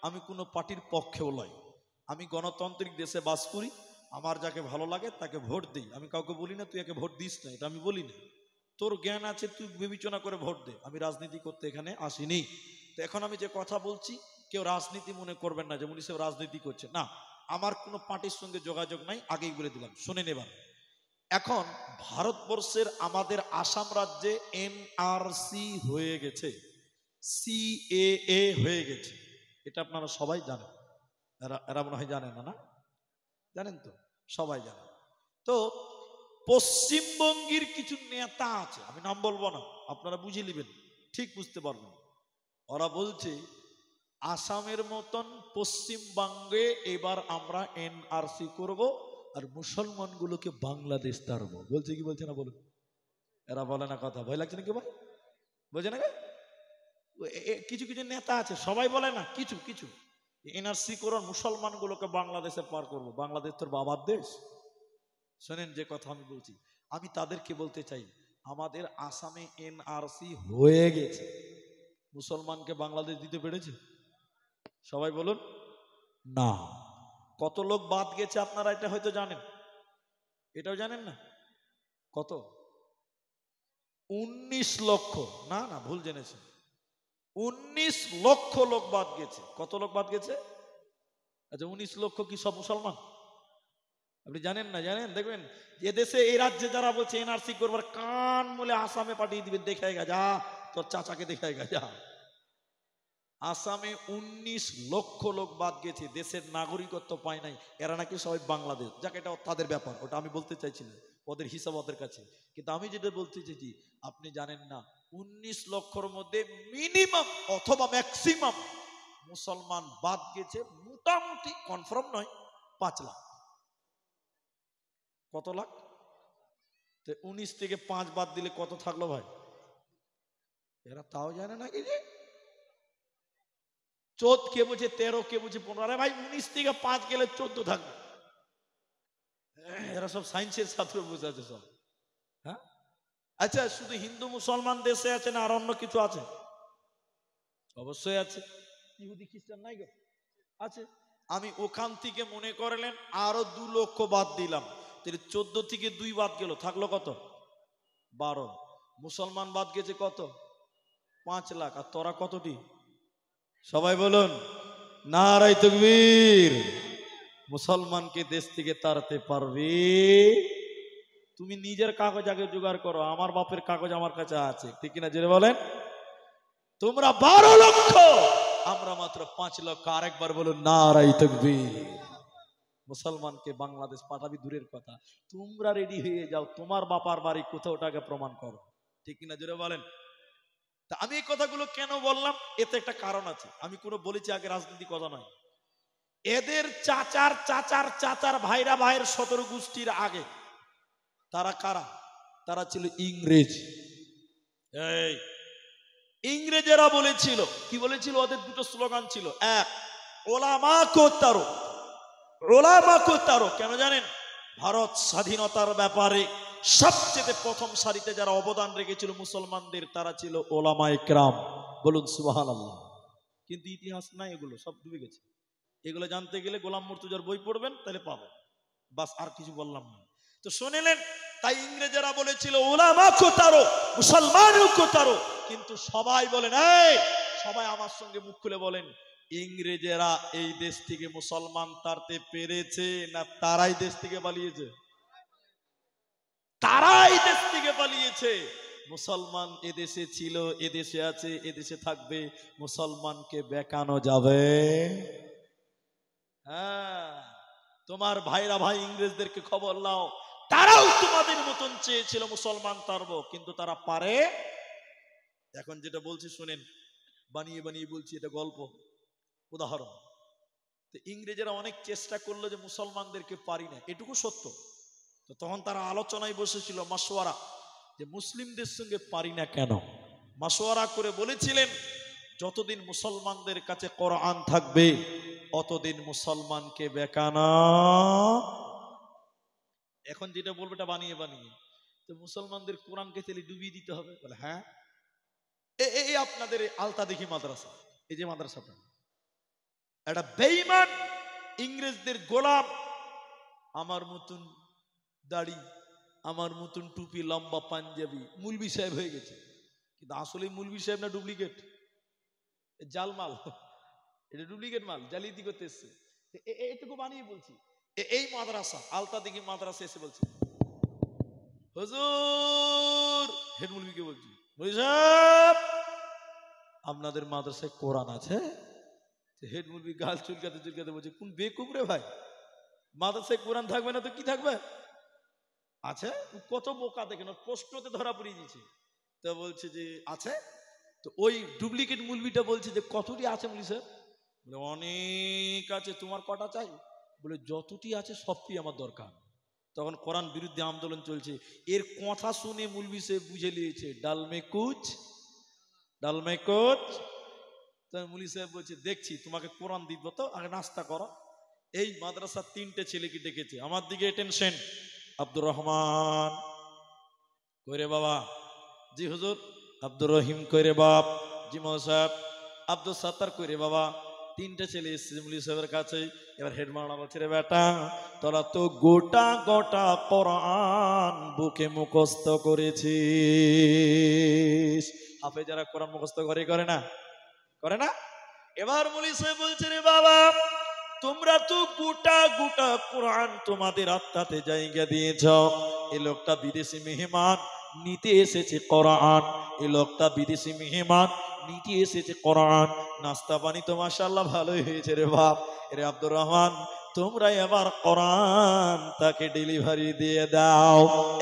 আমি কোনো পার্টির পক্ষেও লই। আমি গণতান্ত্রিক দেশে বাস করি, আমার যাকে ভালো লাগে তাকে ভোট দিই। আমি কাউকে বলি না তুই একে ভোট দিস না, এটা আমি বলি না। তোর জ্ঞান আছে তুই বিবেচনা করে ভোট দে, আমি রাজনীতি করতে এখানে আসিনি। তো এখন আমি যে কথা বলছি কেউ রাজনীতি মনে করবেন না যেমন সব রাজনীতি করছে না, আমার কোনো পার্টির সঙ্গে যোগাযোগ নাই, আগেই বলে দিলাম। শুনে নেবার, এখন ভারতবর্ষের আমাদের আসাম রাজ্যে এনআরসি হয়ে গেছে, সিএএ হয়ে গেছে, এটা আপনারা সবাই জানেন। এরা মনে হয় জানেন না, না জানেন তো, সবাই জানেন। তো পশ্চিমবঙ্গের কিছু নেতা আছে, আমি নাম বলবো না, আপনারা বুঝে নেবেন, ঠিক বুঝতে পারবেন। ওরা বলছে আসামের মতন পশ্চিমবঙ্গে এবার আমরা এনআরসি করব আর মুসলমানগুলোকে বাংলাদেশ তাড়বো। বলছে কি বলছে না বলুন? এরা বলে না কথা, ভয় লাগছে না কি ভাই? বলছে না? কিছু কিছু নেতা আছে, সবাই বলে না, কিছু কিছু এনআরসি করে মুসলমানগুলোকে বাংলাদেশে পার করব। বাংলাদেশ তোর বাবার দেশ? শোনেন যে কথা আমি বলছি, আমি তাদেরকে বলতে চাই আমাদের আসামে এনআরসি হয়ে গেছে, মুসলমানকে বাংলাদেশ দিতে পেরেছে? সবাই বলুন না। কত লোক বাদ গেছে আপনারা এটা হয়তো জানেন, এটাও জানেন না? কত? 19 লক্ষ। না না, ভুল জেনেছেন, 19 লক্ষ লোক বাদ গেছে। কত লোক বাদ গেছে? আচ্ছা, 19 লক্ষ কি সব মুসলমান? আপনি জানেন না? জানেন, দেখবেন এদেশে এই রাজ্যে যারা বলছে এনআরসি করবার, কান মূলে আসামে পাঠিয়ে দিবে, দেখে গা যা, তোর চাচাকে দেখে গা যা। আসামে 19 লক্ষ লোক বাদ গেছে, দেশের নাগরিকত্ব পায় নাই, এরা নাকি সবাই বাংলাদেশ। যাক, এটা তাদের ব্যাপার, ওটা আমি বলতে চাইছি না, ওদের হিসাব ওদের কাছে। কিন্তু আমি যেটা বলতে চাইছি, আপনি জানেন না 19 লক্ষর মধ্যে মিনিমাম অথবা ম্যাক্সিমাম মুসলমান বাদ গেছে, মোটামুটি কনফার্ম নয়, 5 লাখ। কত লাখ? 19 থেকে 5 বাদ দিলে কত থাকলো ভাই? এরা তাও জানে না কি যে 14, কে বলছে 13, কে বলছে 15। আরে ভাই, 19 থেকে 5 গেলে 14 থাকবে। এরা সব সায়েন্সের ছাত্র বসে আছে সব। হ্যাঁ, আচ্ছা, শুধু হিন্দু মুসলমান দেশে আছে না আর অন্য কিছু আছে? অবশ্যই আছে, ইহুদি খ্রিস্টান নাই গো? আছে। আমি ওখান থেকে মনে করলেন আরো 2 লক্ষ বাদ দিলাম, 14 থেকে 2 বাদ গেল, থাকলো কত? 12। মুসলমান বাদ গেছে কত? 5 লাখ। আর তোরা কতটি? সবাই বলুন নারায়ে তাকবীর। মুসলমানকে দেশ থেকে তাড়াতে পারবে? তুমি নিজের কাগজ আগে জোগাড় করো। আমার বাপের কাগজ আমার কাছে আছে, ঠিক কিনা জোরে বলেন। তোমরা 12 লক্ষ, আমরা মাত্র 5 লক্ষ। আরেকবার বলুন নারায়ে তাকবীর। মুসলমানকে বাংলাদেশ পাঠাবি দূরের কথা, তোমরা রেডি হয়ে যাও, তোমার বাপার বাড়ি কোথাও, ওটাকে প্রমাণ করো, ঠিক কিনা জোরে বলেন। তা আমি এই কথাগুলো কেন বললাম? এতে একটা কারণ আছে। আমি কোনো বলেছি আগে রাজনীতি কথা নয়। এদের চাচার চাচার চাচার ভাইরা ভাইয়ের 17 গোষ্ঠীর আগে তারা কারা? তারা ছিল ইংরেজ। এই ইংরেজেরা বলেছিল, কি বলেছিল? ওদের দুটো স্লোগান ছিল। এক, ওলামা কো তারো। ওলামা কো তারো কেন জানেন? ভারত স্বাধীনতার ব্যাপারে সবচেয়ে প্রথম সারিতে যারা অবদান রেখেছিল মুসলমানদের, তারা ছিল ওলামায়ে কেরাম। বলুন সুবহানাল্লাহ। কিন্তু ইতিহাস নাই, এগুলো সব ডুবে গেছে। এগুলো জানতে গেলে গোলাম মুর্তজার বই পড়বেন, তাহলে পাবেন। বাস, আর কিছু বললাম না। তো শুনেলেন, তাই ইংরেজেরা বলেছিল ওলামা কো তারো, মুসলমান কো তারো। কিন্তু সবাই বলেন, এই সবাই আমার সঙ্গে মুখ খুলে বলেন, ইংরেজেরা এই দেশ থেকে মুসলমান তাড়তে পেরেছে না তারাই দেশ থেকে পালিয়েছে? তারাই দেশ থেকে পালিয়েছে। মুসলমান এদেশে ছিল, এদেশে আছে, এদেশে থাকবে। মুসলমানকে বেকানো যাবে? হ্যাঁ, তোমার ভাইরা ভাই ইংরেজদেরকে খবর নাও, তারাও তোমাদের মতন চেয়েছিল মুসলমান তাড়বো, কিন্তু তারা পারে। এখন যেটা বলছি শুনেন, বানিয়ে বানিয়ে বলছি, এটা গল্প, উদাহরণ। তো ইংরেজেরা অনেক চেষ্টা করলো যে মুসলমানদেরকে পারি না, এটুকু সত্য। তো তখন তারা আলোচনায় বসেছিল, মাসওয়ারা, যে মুসলিমদের সঙ্গে পারি না কেন। মাসওয়ারা করে বলেছিলেন, যতদিন মুসলমানদের কাছে কোরআন থাকবে অতদিন মুসলমানকে বেকানা। এখন যেটা বলবো এটা বানিয়ে বানিয়ে, তো মুসলমানদের কোরআনকে তেলে ডুবিয়ে দিতে হবে। বলে হ্যাঁ, এই আপনাদের আলতা দেখি মাদ্রাসা, এই যে মাদ্রাসাটা, একটা বেঈমান ইংরেজদের গোলাম, আমার মতন দাড়ি, আমার মতন টুপি, লম্বা পাঞ্জাবি, মুলবি সাহেব হয়ে গেছে। কিন্তু আসলে মুলবি সাহেব না, ডুপ্লিকেট, জাল মাল, এটা ডুপ্লিকেট মাল, জালিয়াতি করতে এসছে। এইটুকু বানিয়ে বলছি। এই মাদ্রাসা, আলতা দেখি মাদ্রাসা এসে বলছে, হুজুর, হেড মুলবিকে বলছি, মুলবি সাহেব আপনাদের মাদ্রাসায় কোরআন আছে? হেড মুলবি গাল চুলকাতে চুলকাতে বলছে, কোন বেকুব রে ভাই, মাদ্রাসায় কোরআন থাকবে না তো কি থাকবে? আছে। কত বোকা দেখেন, প্রশ্নতে ধরা পড়িয়ে দিয়েছে। তো বলছে যে আছে। তো ওই ডুপ্লিকেট মুলবিটা বলছে যে কতটি আছে মুলি স্যার? বলে অনেক আছে, তোমার কটা চাই? বলে যতটি আছে সবটি আমার দরকার। তখন কোরআন বিরুদ্ধে আন্দোলন চলছে। এর কথা শুনে মুলবি সে বুঝে নিয়েছে, ডালমে কুচ, ডালমে কুচ। মুলি সাহেব বলছে, দেখছি, তোমাকে কোরআন দিব, তো আগে নাস্তা করো। এই মাদ্রাসার 3টে ছেলেকে ডেকেছে, আমার দিকে টেনশন। আব্দুর রহমান কইরে বাবা? জি হুজুর। আব্দুর রহিম কইরে বাপ? জি মহাসাব। আব্দুল সাত্তার কইরে বাবা? 3টে ছেলে এসেছে মুলি সাহেবের কাছে। এবার হেড মাওলানা বলছে, রে বেটা, তোরা তো গোটা গোটা কোরআন বুকে মুখস্থ করেছিস। হাফেজারা কোরআন মুখস্থ করে না? করে না? এবার মুলি সাহেব বলছে, রে বাবা, তোমরা তো গোটা গোটা কোরআন তোমাদের আত্মাতে জায়গা দিয়েছ। এই লোকটা বিদেশি মেহমান, নিতে এসেছে কোরআন। এই লোকটা বিদেশি মেহমান, নিতে এসেছে কোরআন। নাস্তা পানি তো মাশাআল্লাহ ভালোই হয়েছে রে বাপ। রে আব্দুর রহমান, তোমরা এবার কোরআন তাকে ডেলিভারি দিয়ে দাও।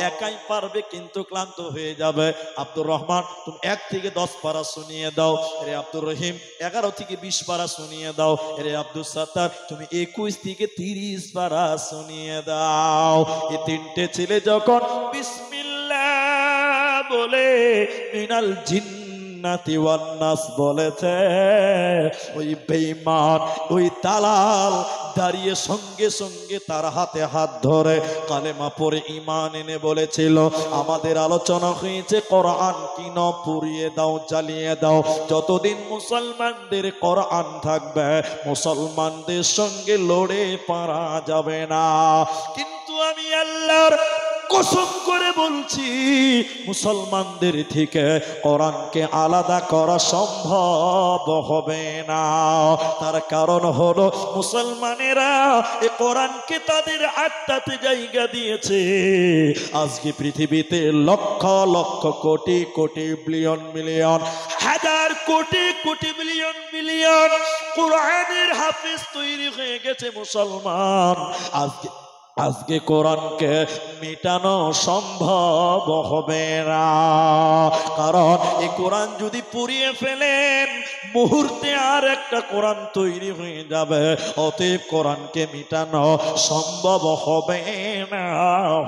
একাই পারবে কিন্তু ক্লান্ত হয়ে যাবে। আব্দুর রহমান, তুমি 1 থেকে 10 পারা শুনিয়ে দাও। রে আব্দুর রহিম, 11 থেকে 20 পারা শুনিয়ে দাও। রে আব্দুল সাত্তার, তুমি 21 থেকে 30 পারা শুনিয়ে দাও। এই 3টে ছেলে যখন বিসমিল্লাহ বলে মিনাল জিন্নাতি ওয়ান নাস বলেছে, ওই বেঈমান, ওই দালাল দাঁড়িয়ে সঙ্গে সঙ্গে তার হাতে হাত ধরে কালেমা পড়ে ঈমান এনে বলেছিল, আমাদের আলোচনা হয়েছে কোরআন কিন পুড়িয়ে দাও, জ্বালিয়ে দাও। যতদিন মুসলমানদের কোরআন থাকবে মুসলমানদের সঙ্গে লড়ে পারা যাবে না। কিন্তু আমি আল্লাহর কসম করে বলছি মুসলমানদের থেকে কোরআনকে আলাদা করা সম্ভব হবে না। তার কারণ হলো মুসলমানেরা এই কোরআনকে তাদের আত্মাতে জায়গা দিয়েছে। আজকে পৃথিবীতে লক্ষ লক্ষ কোটি কোটি বিলিয়ন মিলিয়ন হাজার কোটি কোটি বিলিয়ন মিলিয়ন কোরআনের হাফেজ তৈরি হয়ে গেছে মুসলমান। আজকে কোরআনকে মেটানো সম্ভব হবে না, কারণ এই কোরআন যদি পুড়িয়ে ফেলেন মুহূর্তে আর একটা কোরআন তৈরি হয়ে যাবে। অতএব কোরআনকে মেটানো সম্ভব হবে না,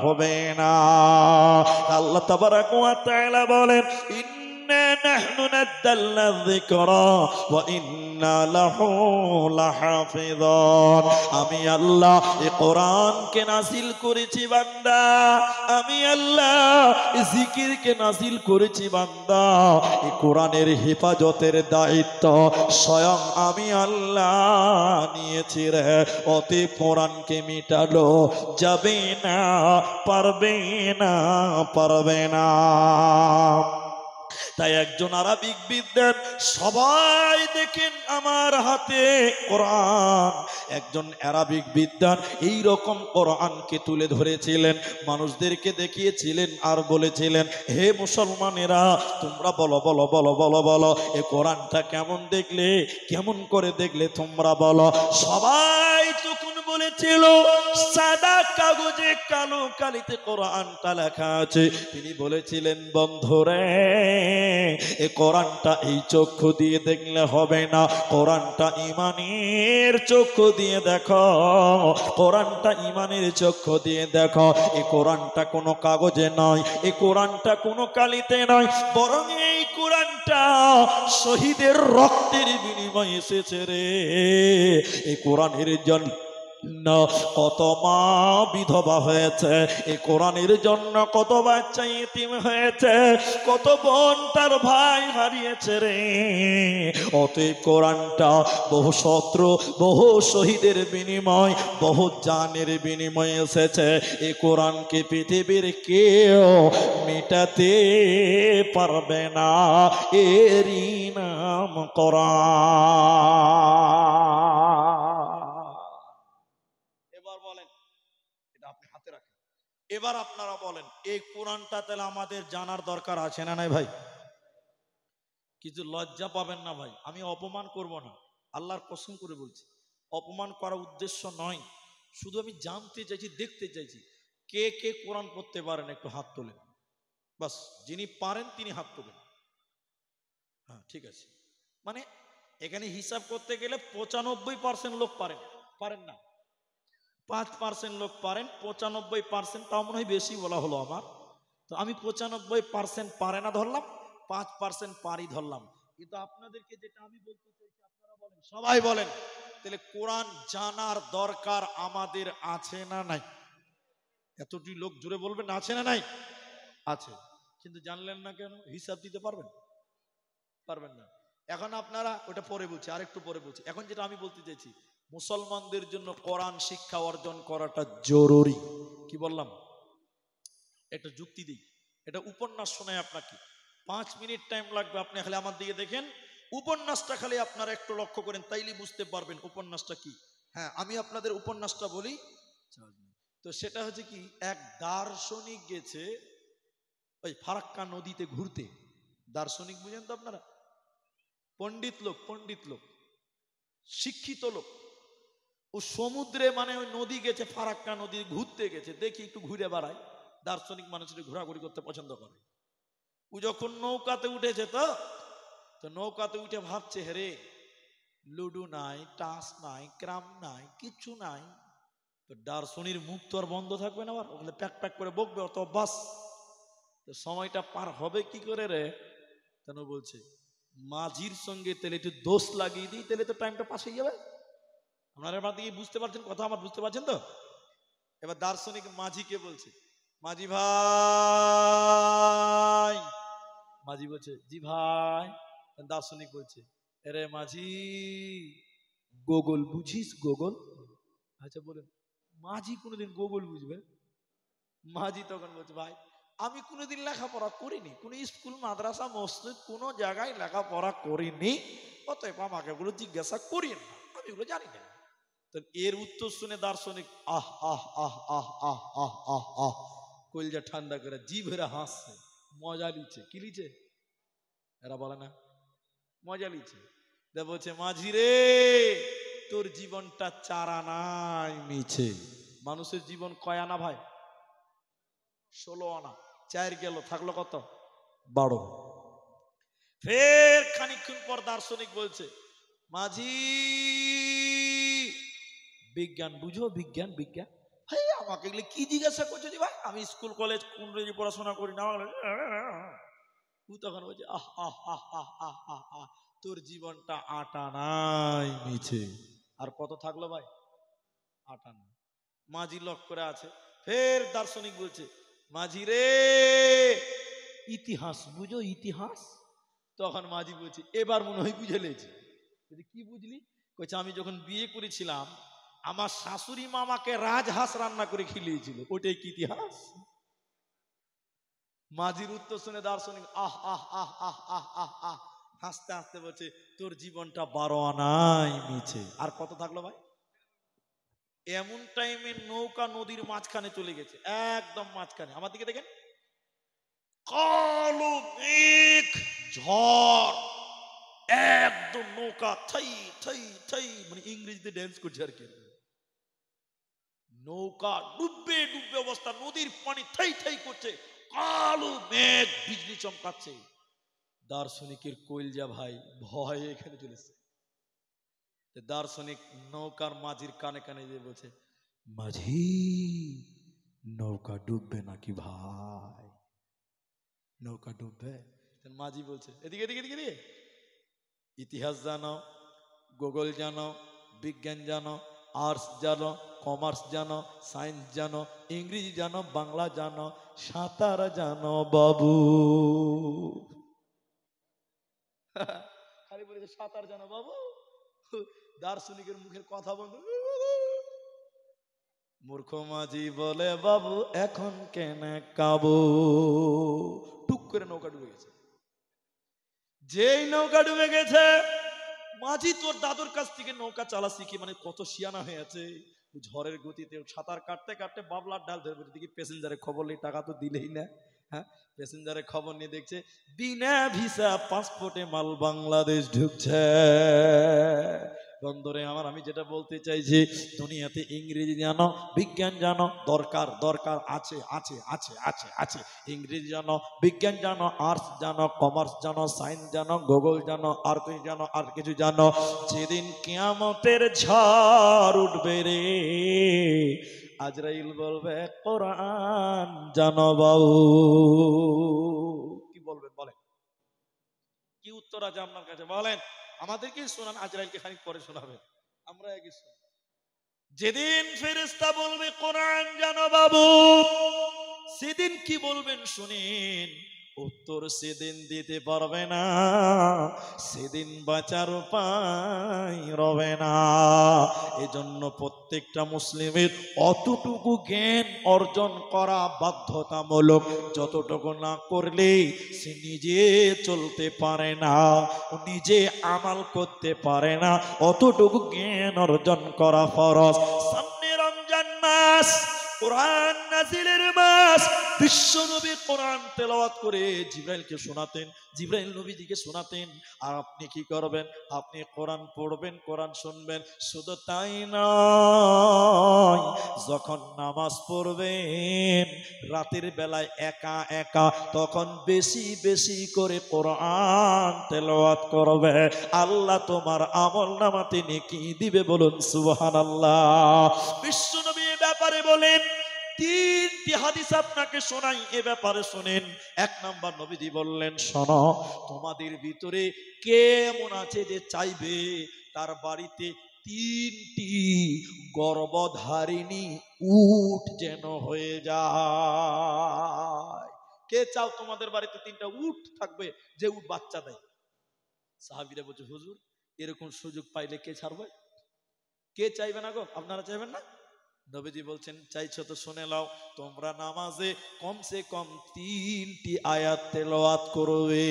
হবে না। আল্লাহ তাবারাক ওয়া তাআলা বলেন, ইন্না নাহনু নাযালনা যিকরা ওয়া ইন্না লাহু লাহাফিযুন। আমি আল্লাহ এই কোরআনকে নাযিল করেছি বান্দা, আমি আল্লাহ এই জিকিরকে নাযিল করেছি বান্দা। এই কোরআনের হেফাজতের দায়িত্ব স্বয়ং আমি আল্লাহ নিয়েছি রে। অতএব কোরআনকে মেটালো যাবে না, পারবে না, পারবে না। তাই একজন আরবিক বিদ্বান, সবাই দেখেন আমার হাতে কোরআন, একজন আরবিক বিদ্বান এই রকম কোরআনকে তুলে ধরেছিলেন, মানুষদেরকে দেখিয়েছিলেন আর বলেছিলেন, হে মুসলমানেরা তোমরা বলো বলো বলো বলো বলো এই কোরআনটা কেমন দেখলে, কেমন করে দেখলে তোমরা বলো। সবাই তখন বলেছিল সাদা কাগজে কালো কালিতে কোরআনটা লেখা আছে। তিনি বলেছিলেন, বন্ধুরে এই কোরআনটা এই চক্ষু দিয়ে দেখলে হবে না, কোরআনটা ইমানের চক্ষু দিয়ে দেখো, কোরআনটা ইমানের চক্ষু দিয়ে দেখো। এই কোরআনটা কোনো কাগজে নয়, এই কোরআনটা কোনো কালিতে নয়, বরং এই কোরআনটা শহীদের রক্তের বিনিময়ে এসেছে রে। এই কোরআনের জন্য কত মা বিধবা হয়েছে, এই কোরআনের জন্য কত বাচ্চা ইতিম হয়েছে, কত বোন তার ভাই হারিয়েছে রে। অতএব কোরআনটা বহু শত্রু, বহু শহীদের বিনিময়, বহু জানের বিনিময়ে এসেছে। এই কোরআনকে পৃথিবীর কেউ মেটাতে পারবে না, এরই নাম কোরআন। এবার আপনারা বলেন, এই কোরআনটা তাহলে আমাদের জানার দরকার আছে না নাই ভাই? কিছু লজ্জা পাবেন না ভাই, আমি অপমান করব না, আল্লাহর কসম করে বলছি, অপমান করার উদ্দেশ্য নয়, শুধু আমি জানতে চাইছি, দেখতে চাইছি কে কে কোরআন পড়তে পারেন, একটু হাত তোলেন। বাস, যিনি পারেন তিনি হাত তোলেন। হ্যাঁ ঠিক আছে, মানে এখানে হিসাব করতে গেলে 95% লোক পারেন, পারেন না, 5% লোক পারেন, 95% তাও মনে হয় বেশি বলা হলো আমার। তো আমি 95% পারে না ধরলাম, 5% পারি ধরলাম। কিন্তু আপনাদেরকে যেটা আমি বলতে চাইছি আপনারা বলেন, সবাই বলেন, তাহলে কোরআন জানার দরকার আমাদের আছে না নাই? এতটি লোক জুড়ে বলবেন আছে না নাই? আছে। কিন্তু জানলেন না কেন? হিসাব দিতে পারবেন? পারবেন না। এখন আপনারা ওটা পরে বলছি, আরেকটু পরে বলছি, এখন যেটা আমি বলতে চাইছি, মুসলমানদের জন্য কোরআন শিক্ষা অর্জন করাটা জরুরি। কি বললাম? একটা যুক্তি দিই, এটা উপন্যাস শোনায় আপনাকে, 5 মিনিট টাইম লাগবে, আপনি খালি আমার দিকে দেখেন, উপন্যাসটা খালি আপনারা একটু লক্ষ্য করেন, তাইলে বুঝতে পারবেন উপন্যাসটা কি। হ্যাঁ, আমি আপনাদের উপন্যাসটা বলি। তো সেটা হচ্ছে কি, এক দার্শনিক গেছে ওই ফারাক্কা নদীতে ঘুরতে। দার্শনিক বুঝেন তো আপনারা? পণ্ডিত লোক, পণ্ডিত লোক, শিক্ষিত লোক। ও সমুদ্রে মানে ওই নদী গেছে, ফারাক্কা নদী ঘুরতে গেছে, দেখি একটু ঘুরে বেড়ায়, দার্শনিক মানুষের ঘোরাঘুরি করতে পছন্দ করে। ও যখন নৌকাতে উঠেছে, তো নৌকাতে উঠে ভাবছে, হেরে লুডু নাই, টাস নাই, ক্রাম নাই, কিচ্ছু নাই। তো দার্শনির মুখ তো আর বন্ধ থাকবে না, আবার ওখানে প্যাক প্যাক করে বকবে, অত বাস। তো সময়টা পার হবে কি করে রে? কেন বলছে, মাঝির সঙ্গে তেলে একটু দোষ লাগিয়ে দিই, তাহলে তো টাইমটা পাস হয়ে যাবে। আপনারা এবার দিকে বুঝতে পারছেন কথা আমার? বুঝতে পারছেন তো? এবার দার্শনিক মাঝিকে বলছে, মাঝি ভাই। মাঝি বলছে, জি ভাই। দার্শনিক বলছে, আরে মাঝি, গোগল বুঝিস? গোগল? আচ্ছা বলেন, মাঝি কোনোদিন গোগল বুঝবে? মাঝি তখন বলছে, ভাই আমি কোনোদিন লেখাপড়া করিনি, কোনো স্কুল মাদ্রাসা মসজিদ কোনো জায়গায় লেখাপড়া করিনি, অতএব আমাকে এগুলো জিজ্ঞাসা করিন না, আমি এগুলো জানি না। তো এর উত্তর শুনে দার্শনিক আহ আহ আহ আহ আহ আহ আহ আহ কলজা ঠান্ডা করে জিভেরা হাসছে, মজা লিচ্ছে। কি লিচ্ছে এরা বলে না, মজা লিচ্ছে। দে বলছে, মাঝি রে তোর জীবনটা 4 আনাই মিছে। মানুষের জীবন কয় আনা ভাই? 16 আনা। 4 গেল, থাকলো কত? 12। ফের খানিকক্ষণ পর দার্শনিক বলছে, মাঝি বিজ্ঞান বুঝো, বিজ্ঞান বিজ্ঞান। ভাই আমাকে এগুলো কি জিজ্ঞাসা করছো যে ভাই, আমি স্কুল কলেজ কোন পড়াশোনা করি না। ও তখন বলছে, আহ আহ আহ আহ আহ আহ আহ তোর জীবনটা 8 আনাই মিছে। আর কত থাকলো ভাই? 8 আনা। মাঝি লক করে আছে। ফের দার্শনিক বলছে, মাঝি রে ইতিহাস বুঝো, ইতিহাস। তখন মাঝি বলছে, এবার মনে হয় বুঝে লেছি। কি বুঝলি? কইছে, আমি যখন বিয়ে করেছিলাম আমার শাশুড়ি মামাকে রাজহাঁস রান্না করে খিলিয়েছিল, ওটাই কি ইতিহাস? মাঝির উত্তর শুনে দার্শনিক আহ আহ আহ আহ আহ আহ আহ হাসতে হাসতে বলছে, তোর জীবনটা 12 আনাই মিছে। আর কত থাকলো ভাই? এমন টাইমে নৌকা নদীর মাঝখানে চলে গেছে, একদম মাঝখানে। আমার দিকে দেখেন, কালো মেঘ, ঝড়, একদম নৌকা থাই থাই থাই, মানে ইংরেজিতে ড্যান্স করছে আর কি। নৌকা ডুববে ডুববে অবস্থা, নদীর পানি থাই থাই করছে, কালো মেঘ বিজলি চমকাচ্ছে। দার্শনিকের কইলজা ভাই ভয়ে এখানে চলেছে। দার্শনিক নৌকার মাঝির কানে কানে দিয়ে বলছে, মাঝি নৌকা ডুববে নাকি ভাই, নৌকা ডুববে? মাঝি বলছে, এদিকে এদিকে এদিকে এদিকে, ইতিহাস জানো, ভূগোল জানো, বিজ্ঞান জানো, আর্টস জানো, কমার্স জানো, সায়েন্স জানো, ইংরেজি জানো, বাংলা জানো, সাঁতার জানো বাবু? খালি বলেছে সাঁতার জানো বাবু। দার্শনিকের মুখের কথা বন্ধ। মূর্খ মাঝি বলে, বাবু এখন কেন কাবু? টুক করে নৌকা ডুবে গেছে। যেই নৌকা ডুবে গেছে, মাঝি তোর দাদুর কাছ থেকে নৌকা চালা শিখে মানে কত শিয়ানা হয়ে আছে, ঝড়ের গতিতে সাঁতার কাটতে কাটতে বাবলার ডাল ধরে দিকে প্যাসেঞ্জারের খবর নেই, টাকা তো দিলেই না। হ্যাঁ, প্যাসেঞ্জারের খবর নিয়ে দেখছে বিনা ভিসা পাসপোর্টে মাল বাংলাদেশ ঢুকছে। বন্ধুরে আমার, আমি যেটা বলতে চাইছি, দুনিয়াতে ইংরেজি জানো, বিজ্ঞান জানো, দরকার দরকার আছে আছে আছে আছে আছে। ইংরেজি জানো, বিজ্ঞান জানো, আর্টস জানো, কমার্স জানো, সায়েন্স জানো, ভূগোল জানো, আর কিছু জানো, আর কিছু জানো। যেদিন কিয়ামতের ঝড় উঠবে রে, আজরাইল বলবে কোরআন জানো বাবু। কি বলবেন বলেন? কি উত্তর আছে আপনার কাছে বলেন? আমাদেরকে শোনান, আজরাইলকে খানিক পরে শোনাবেন, আমরা একই শুনি। যেদিন ফেরেশতা বলবে কোরআন জানো বাবু, সেদিন কি বলবেন শুনেন। উত্তর সেদিন দিতে পারবে না, সেদিন বাঁচার উপায় রবে না। এজন্য প্রত্যেকটা মুসলিমের অতটুকু জ্ঞান অর্জন করা বাধ্যতামূলক। যতটুকু না করলে সে নিজে চলতে পারে না, নিজে আমাল করতে পারে না, অতটুকু জ্ঞান অর্জন করা ফরজ। সামনে রমজান মাস, কোরআন নাজিলের মাস। বিশ্ব নবী কোরআন তেলাওয়াত করে জিবরাইলকে শোনাতেন, জিবরাইল নবীজিকে শোনাতেন। আর আপনি কি করবেন? আপনি কোরআন পড়বেন, কোরআন শুনবেন। শুধু তাই নয়, যখন নামাজ পড়বেন রাতের বেলায় একা একা, তখন বেশি বেশি করে কোরআন তেলাওয়াত করবে। আল্লাহ তোমার আমলনামাতে নেকি দিবে, বলুন সুবহানাল্লাহ। বিশ্ব নবী এ ব্যাপারে বলেন, 3টি হাদিস আপনাকে শোনাই, এ ব্যাপারে শোনেন। 1 নাম্বার নবীজি বললেন, শোনো, তোমাদের ভিতরে কে এমন আছে যে চাইবে তার বাড়িতে 3টি গর্ভধারিণী উট যেন হয়ে যায়? কে চাও তোমাদের বাড়িতে 3টা উট থাকবে, যে উট বাচ্চা দেয়? সাহাবীরা বলছে, হুজুর এরকম সুযোগ পাইলে কে ছাড়বে? কে চাইবে না গো? আপনারা চাইবেন না? নবীজি বলছেন চাইছো তো শুনে নাও, তোমরা নামাজে কমসে কম 3টি আয়াত তেলাওয়াত করবে।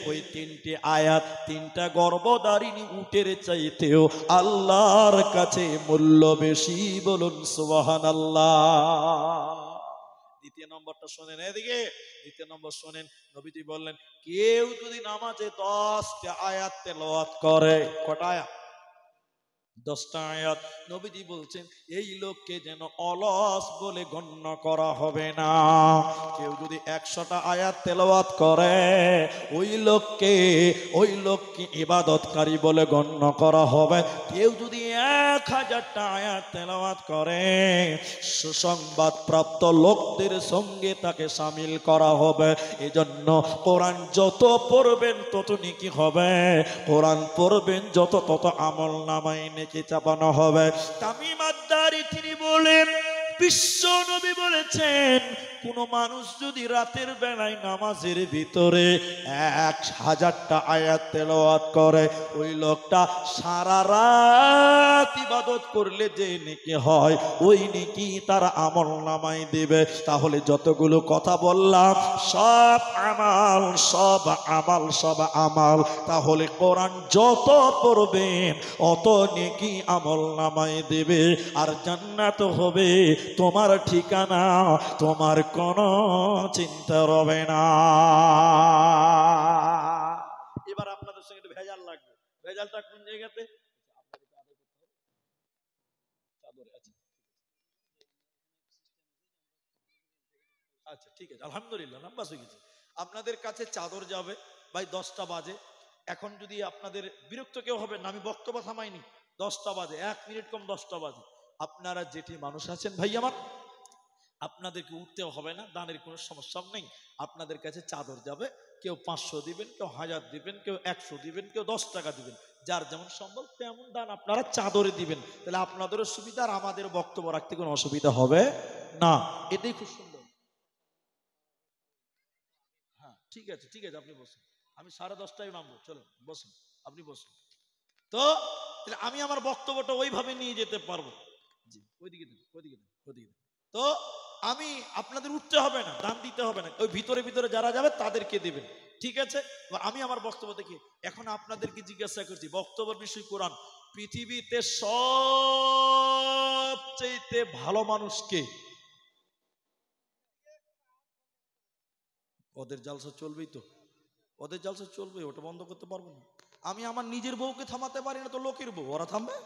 ওই 3টি আয়াত 3টা গর্ভধারিণী উটের চাইতেও আল্লাহর কাছে মূল্য বেশি। বলুন সুবহানাল্লাহ। দ্বিতীয় নম্বরটা শোনেন এদিকে, দ্বিতীয় নম্বর শোনেন। নবীজি বললেন কেউ যদি নামাজে 10টা আয়াত তেলাওয়াত করে, কটা আয়াত? 10টা আয়াত। নবীজি বলছেন এই লোককে যেন অলস বলে গণ্য করা হবে না। কেউ যদি 100টা আয়াত তেলাওয়াত করে ওই লোককে ইবাদতকারী বলে গণ্য করা হবে। কেউ যদি 1000টা আয়াত তেলাওয়াত করে সুসংবাদ প্রাপ্ত লোকদের সঙ্গে তাকে শামিল করা হবে। এজন্য কোরআন যত পড়বেন তত নেকি হবে, কোরআন পড়বেন যত তত আমল নামায় নেকি চাপানো হবে। তামিম আদ-দারি তিনি বলেন, বিশ্ব নবী বলেছেন কোন মানুষ যদি রাতের বেলায় নামাজের ভিতরে 1000টা আয়াত তেলাওয়াত করে ওই লোকটা সারা রাত ইবাদত করলে যে নেকি হয় ওই নেকি তার আমল নামায় দিবে। তাহলে যতগুলো কথা বললাম সব আমাল সব আমাল সব আমাল। তাহলে কোরআন যত পড়বেন অত নেকি আমল নামায় দেবে, আর জান্নাত হবে তোমার ঠিকানা, তোমার কোনো চিন্তা রবে না। এবার আপনাদের সঙ্গে একটু ভেজাল লাগবে। ভেজালটা কোন জায়গাতে? আচ্ছা ঠিক আছে, আলহামদুলিল্লাহ নাম্বাস হয়ে গেছে। আপনাদের কাছে চাদর যাবে ভাই 10টা বাজে। এখন যদি আপনাদের বিরক্ত কেউ হবে না, আমি বক্তব্য থামাইনি। 10টা বাজে, 1 মিনিট কম 10টা বাজে। আপনারা যেটি মানুষ আছেন ভাই আমার, আপনাদেরকে উঠতেও হবে না, দানের কোনো সমস্যা নেই। আপনাদের কাছে চাদর যাবে, কেউ 500 দিবেন, কেউ 1000 দিবেন, কেউ 100 দিবেন, কেউ 10 টাকা দিবেন, যার যেমন সম্ভব তেমন দান আপনারা চাদরে দিবেন। তাহলে আপনাদেরও সুবিধা আর আমাদের বক্তব্য রাখতে কোনো অসুবিধা হবে না। এটাই খুব সুন্দর। হ্যাঁ ঠিক আছে ঠিক আছে, আপনি বসুন। আমি 10:30টায় নামবো, চলুন বসুন, আপনি বসুন। তো তাহলে আমি আমার বক্তব্যটা ওইভাবে নিয়ে যেতে পারবো। জি ওইদিকে দেন, ওইদিকে দেন, ওইদিকে দেন। তো আমি আপনাদের উঠতে হবে না, দান দিতে হবে না, ওই ভিতরে ভিতরে যারা যাবে তাদেরকে দিবেন, ঠিক আছে? আমি আমার বক্তব্য দেখি। এখন আপনাদেরকে জিজ্ঞাসা করছি, বক্তব্যের বিষয় কোরআন। পৃথিবীতে সবচেয়ে ভালো মানুষকে, ওদের জালসা চলবেই তো, ওদের জালসা চলবে, ওটা বন্ধ করতে পারবো না। আমি আমার নিজের বউকে থামাতে পারি না, তো লোকের বউ ওরা থামবে?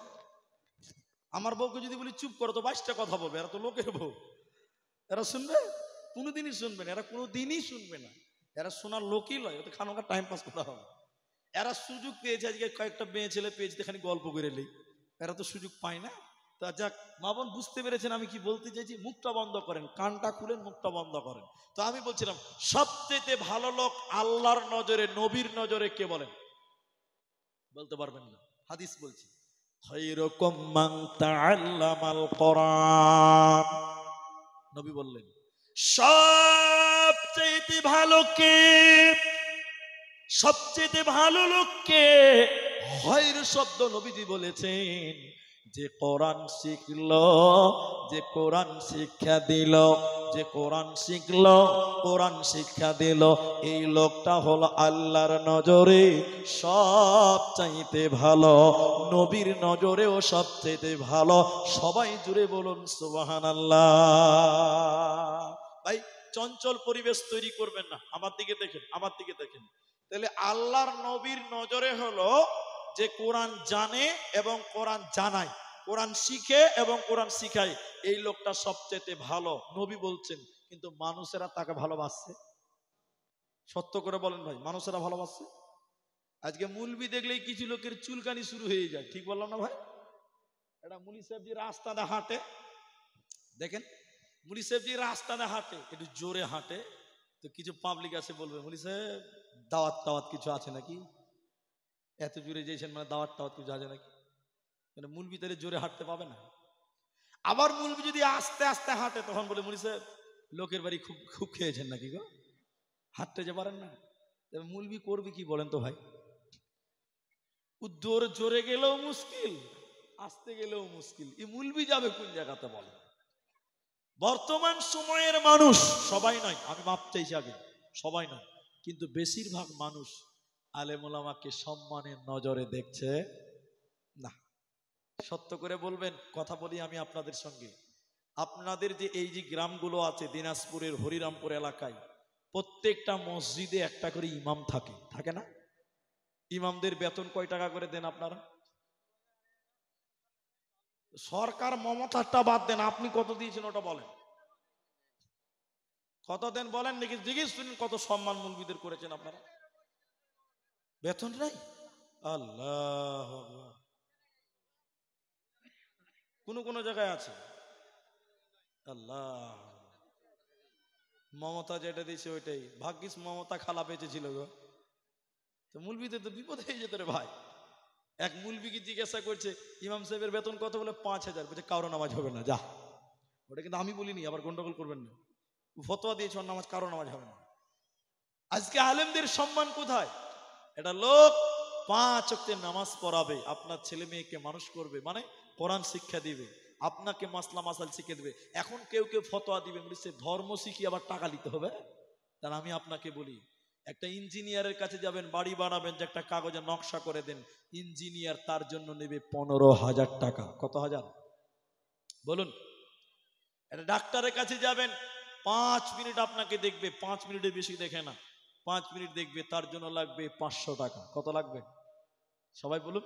আমার বউকে যদি বলি চুপ করো তো 22টা কথা বলবে, এরা তো লোকের বউ, এরা শুনবে? কোনোদিনই শুনবে না, এরা কোনোদিনই শুনবে না। এরা শোনার লোকই নয়, ওদের খানোকা টাইম পাস করা হবে। এরা সুযোগ পেয়েছে, আজকে কয়েকটা মেয়ে ছেলে পেয়েছে, এখানে গল্প করে নেই, এরা তো সুযোগ পায় না। তা যাক, মা বোন বুঝতে পেরেছেন আমি কি বলতে চাইছি। মুখটা বন্ধ করেন, কানটা খুলেন, মুখটা বন্ধ করেন। তো আমি বলছিলাম সবচেয়ে ভালো লোক আল্লাহর নজরে, নবীর নজরে কে বলেন? বলতে পারবেন না? হাদিস বলছি, খায়রুকুম মান তাআল্লামাল কোরআন। নবী বললেন সবচেয়ে ভালো কে, সবচেয়ে ভালো লোককে। খৈর শব্দ নবীজি বলেছেন যে কোরআন শিখলো, যে কোরআন শিক্ষা দিল, যে কোরআন শিখলো, কোরআন শিক্ষা দিল, এই লোকটা হলো আল্লাহর নজরে সবচাইতে ভালো, নবীর নজরেও সবচাইতে ভালো। সবাই জুড়ে বলুন সুবহানাল্লাহ। ভাই চঞ্চল পরিবেশ তৈরি করবেন না, আমার দিকে দেখেন, আমার দিকে দেখেন। তাহলে আল্লাহর নবীর নজরে হলো যে কোরআন জানে এবং কোরআন জানায়, কোরআন শিখে এবং কোরআন শিখায়, এই লোকটা সবচেয়ে ভালো, নবী বলছেন। কিন্তু মানুষেরা তাকে ভালোবাসছে? সত্য করে বলেন ভাই, মানুষেরা ভালোবাসছে? আজকে মুলবি দেখলেই কিছু লোকের চুলকানি শুরু হয়ে যায়, ঠিক বললাম না ভাই? এটা মুলি সাহেব যে রাস্তাটা হাঁটে, দেখেন মুলি সাহেব যে রাস্তাটা হাঁটে একটু জোরে হাঁটে, তো কিছু পাবলিক আছে বলবে মুলি সাহেব দাওয়াত টাওয়াত কিছু আছে নাকি, এত জোরে যেছেন মানে দাওয়াত টাওয়াত কিছু আছে নাকি? মানে মুলবি তাহলে জোরে হাঁটতে পাবে না। আবার মুলবি যদি আস্তে আস্তে হাঁটে তখন বলে মুলি সাহেব লোকের বাড়ি খুব খুব খেয়েছেন নাকি গো, হাঁটতে যে পারেন না। তবে মুলবি করবে কি বলেন তো ভাই? জোরে জোরে গেলেও মুশকিল, আসতে গেলেও মুশকিল। এই মুলবি যাবে কোন জায়গাতে বলে? বর্তমান সময়ের মানুষ সবাই নয়, আমি মাপ চাইছি আগে, সবাই নয় কিন্তু বেশিরভাগ মানুষ আলেম ওলামাকে সম্মানের নজরে দেখছে না। সত্য করে বলবেন, কথা বলি আমি আপনাদের সঙ্গে। আপনাদের যে এই যে গ্রামগুলো আছে দিনাজপুরের হরিরামপুর এলাকায়, প্রত্যেকটা মসজিদে একটা করে ইমাম থাকে, থাকে না? ইমামদের বেতন কয় টাকা করে দেন আপনারা? সরকার মমতাটা বাদ দেন, আপনি কত দিয়েছেন ওটা বলেন। কত দেন বলেন নাকি? জিজ্ঞেস করেন কত সম্মান মুলবিদের করেছেন আপনারা? বেতন নাই? আল্লাহ, কোন কোন জায়গায় আছে। আল্লাহ, মমতা যেটা দিয়েছে ওইটাই ভাগ্যিস, মমতা খালা বেঁচেছিল গো, তো মুলবিদের তো বিপদ হয়ে যেত রে ভাই। এক মুলবিকে জিজ্ঞাসা করছে ইমাম সাহেবের বেতন কত, বলে 5,000। বলছে কারো নামাজ হবে না, যা। ওটা কিন্তু আমি বলিনি, আবার গন্ডগোল করবেন না। ফতোয়া দিয়েছে ওর নামাজ, কারো নামাজ হবে না। আজকে আলেমদের সম্মান কোথায়? এটা লোক 5 ওয়াক্তের নামাজ পড়াবে, আপনার ছেলে মেয়েকে মানুষ করবে, মানে কোরআন শিক্ষা দিবে, আপনাকে মাসলা মাসাল শিখে দেবে। এখন কেউ কেউ ফতোয়া দিবে বলছে ধর্ম শিখি আবার টাকা দিতে হবে। তাহলে আমি আপনাকে বলি, একটা ইঞ্জিনিয়ারের কাছে যাবেন, বাড়ি বানাবেন, যে একটা কাগজে নকশা করে দেন, ইঞ্জিনিয়ার তার জন্য নেবে 15,000 টাকা। কত হাজার বলুন? একটা ডাক্তারের কাছে যাবেন, 5 মিনিট আপনাকে দেখবে, 5 মিনিটের বেশি দেখে না, 5 মিনিট দেখবে, তার জন্য লাগবে 500 টাকা। কত লাগবে সবাই বলুন?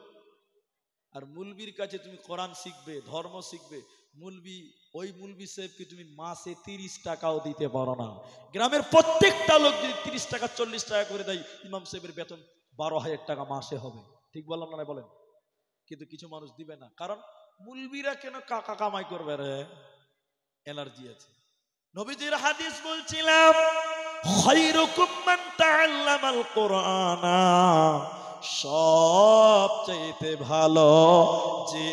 আর মুলবির কাছে তুমি কোরআন শিখবে, ধর্ম শিখবে, মুলবি, ওই মুলবি সাহেবকে তুমি মাসে 30 টাকাও দিতে পারো না। গ্রামের প্রত্যেকটা লোক যদি 30 টাকা 40 টাকা করে দেয়, ইমাম সাহেবের বেতন 12,000 টাকা মাসে হবে। ঠিক বললাম না বলেন? কিন্তু কিছু মানুষ দিবে না, কারণ মুলবিরা কেন কাকা কামাই করবে রে, এলার্জি আছে। নবীজির হাদিস বলছিলাম, খায়রুকুম মান তাআল্লামাল কুরআনা, সবচাইতে ভালো যে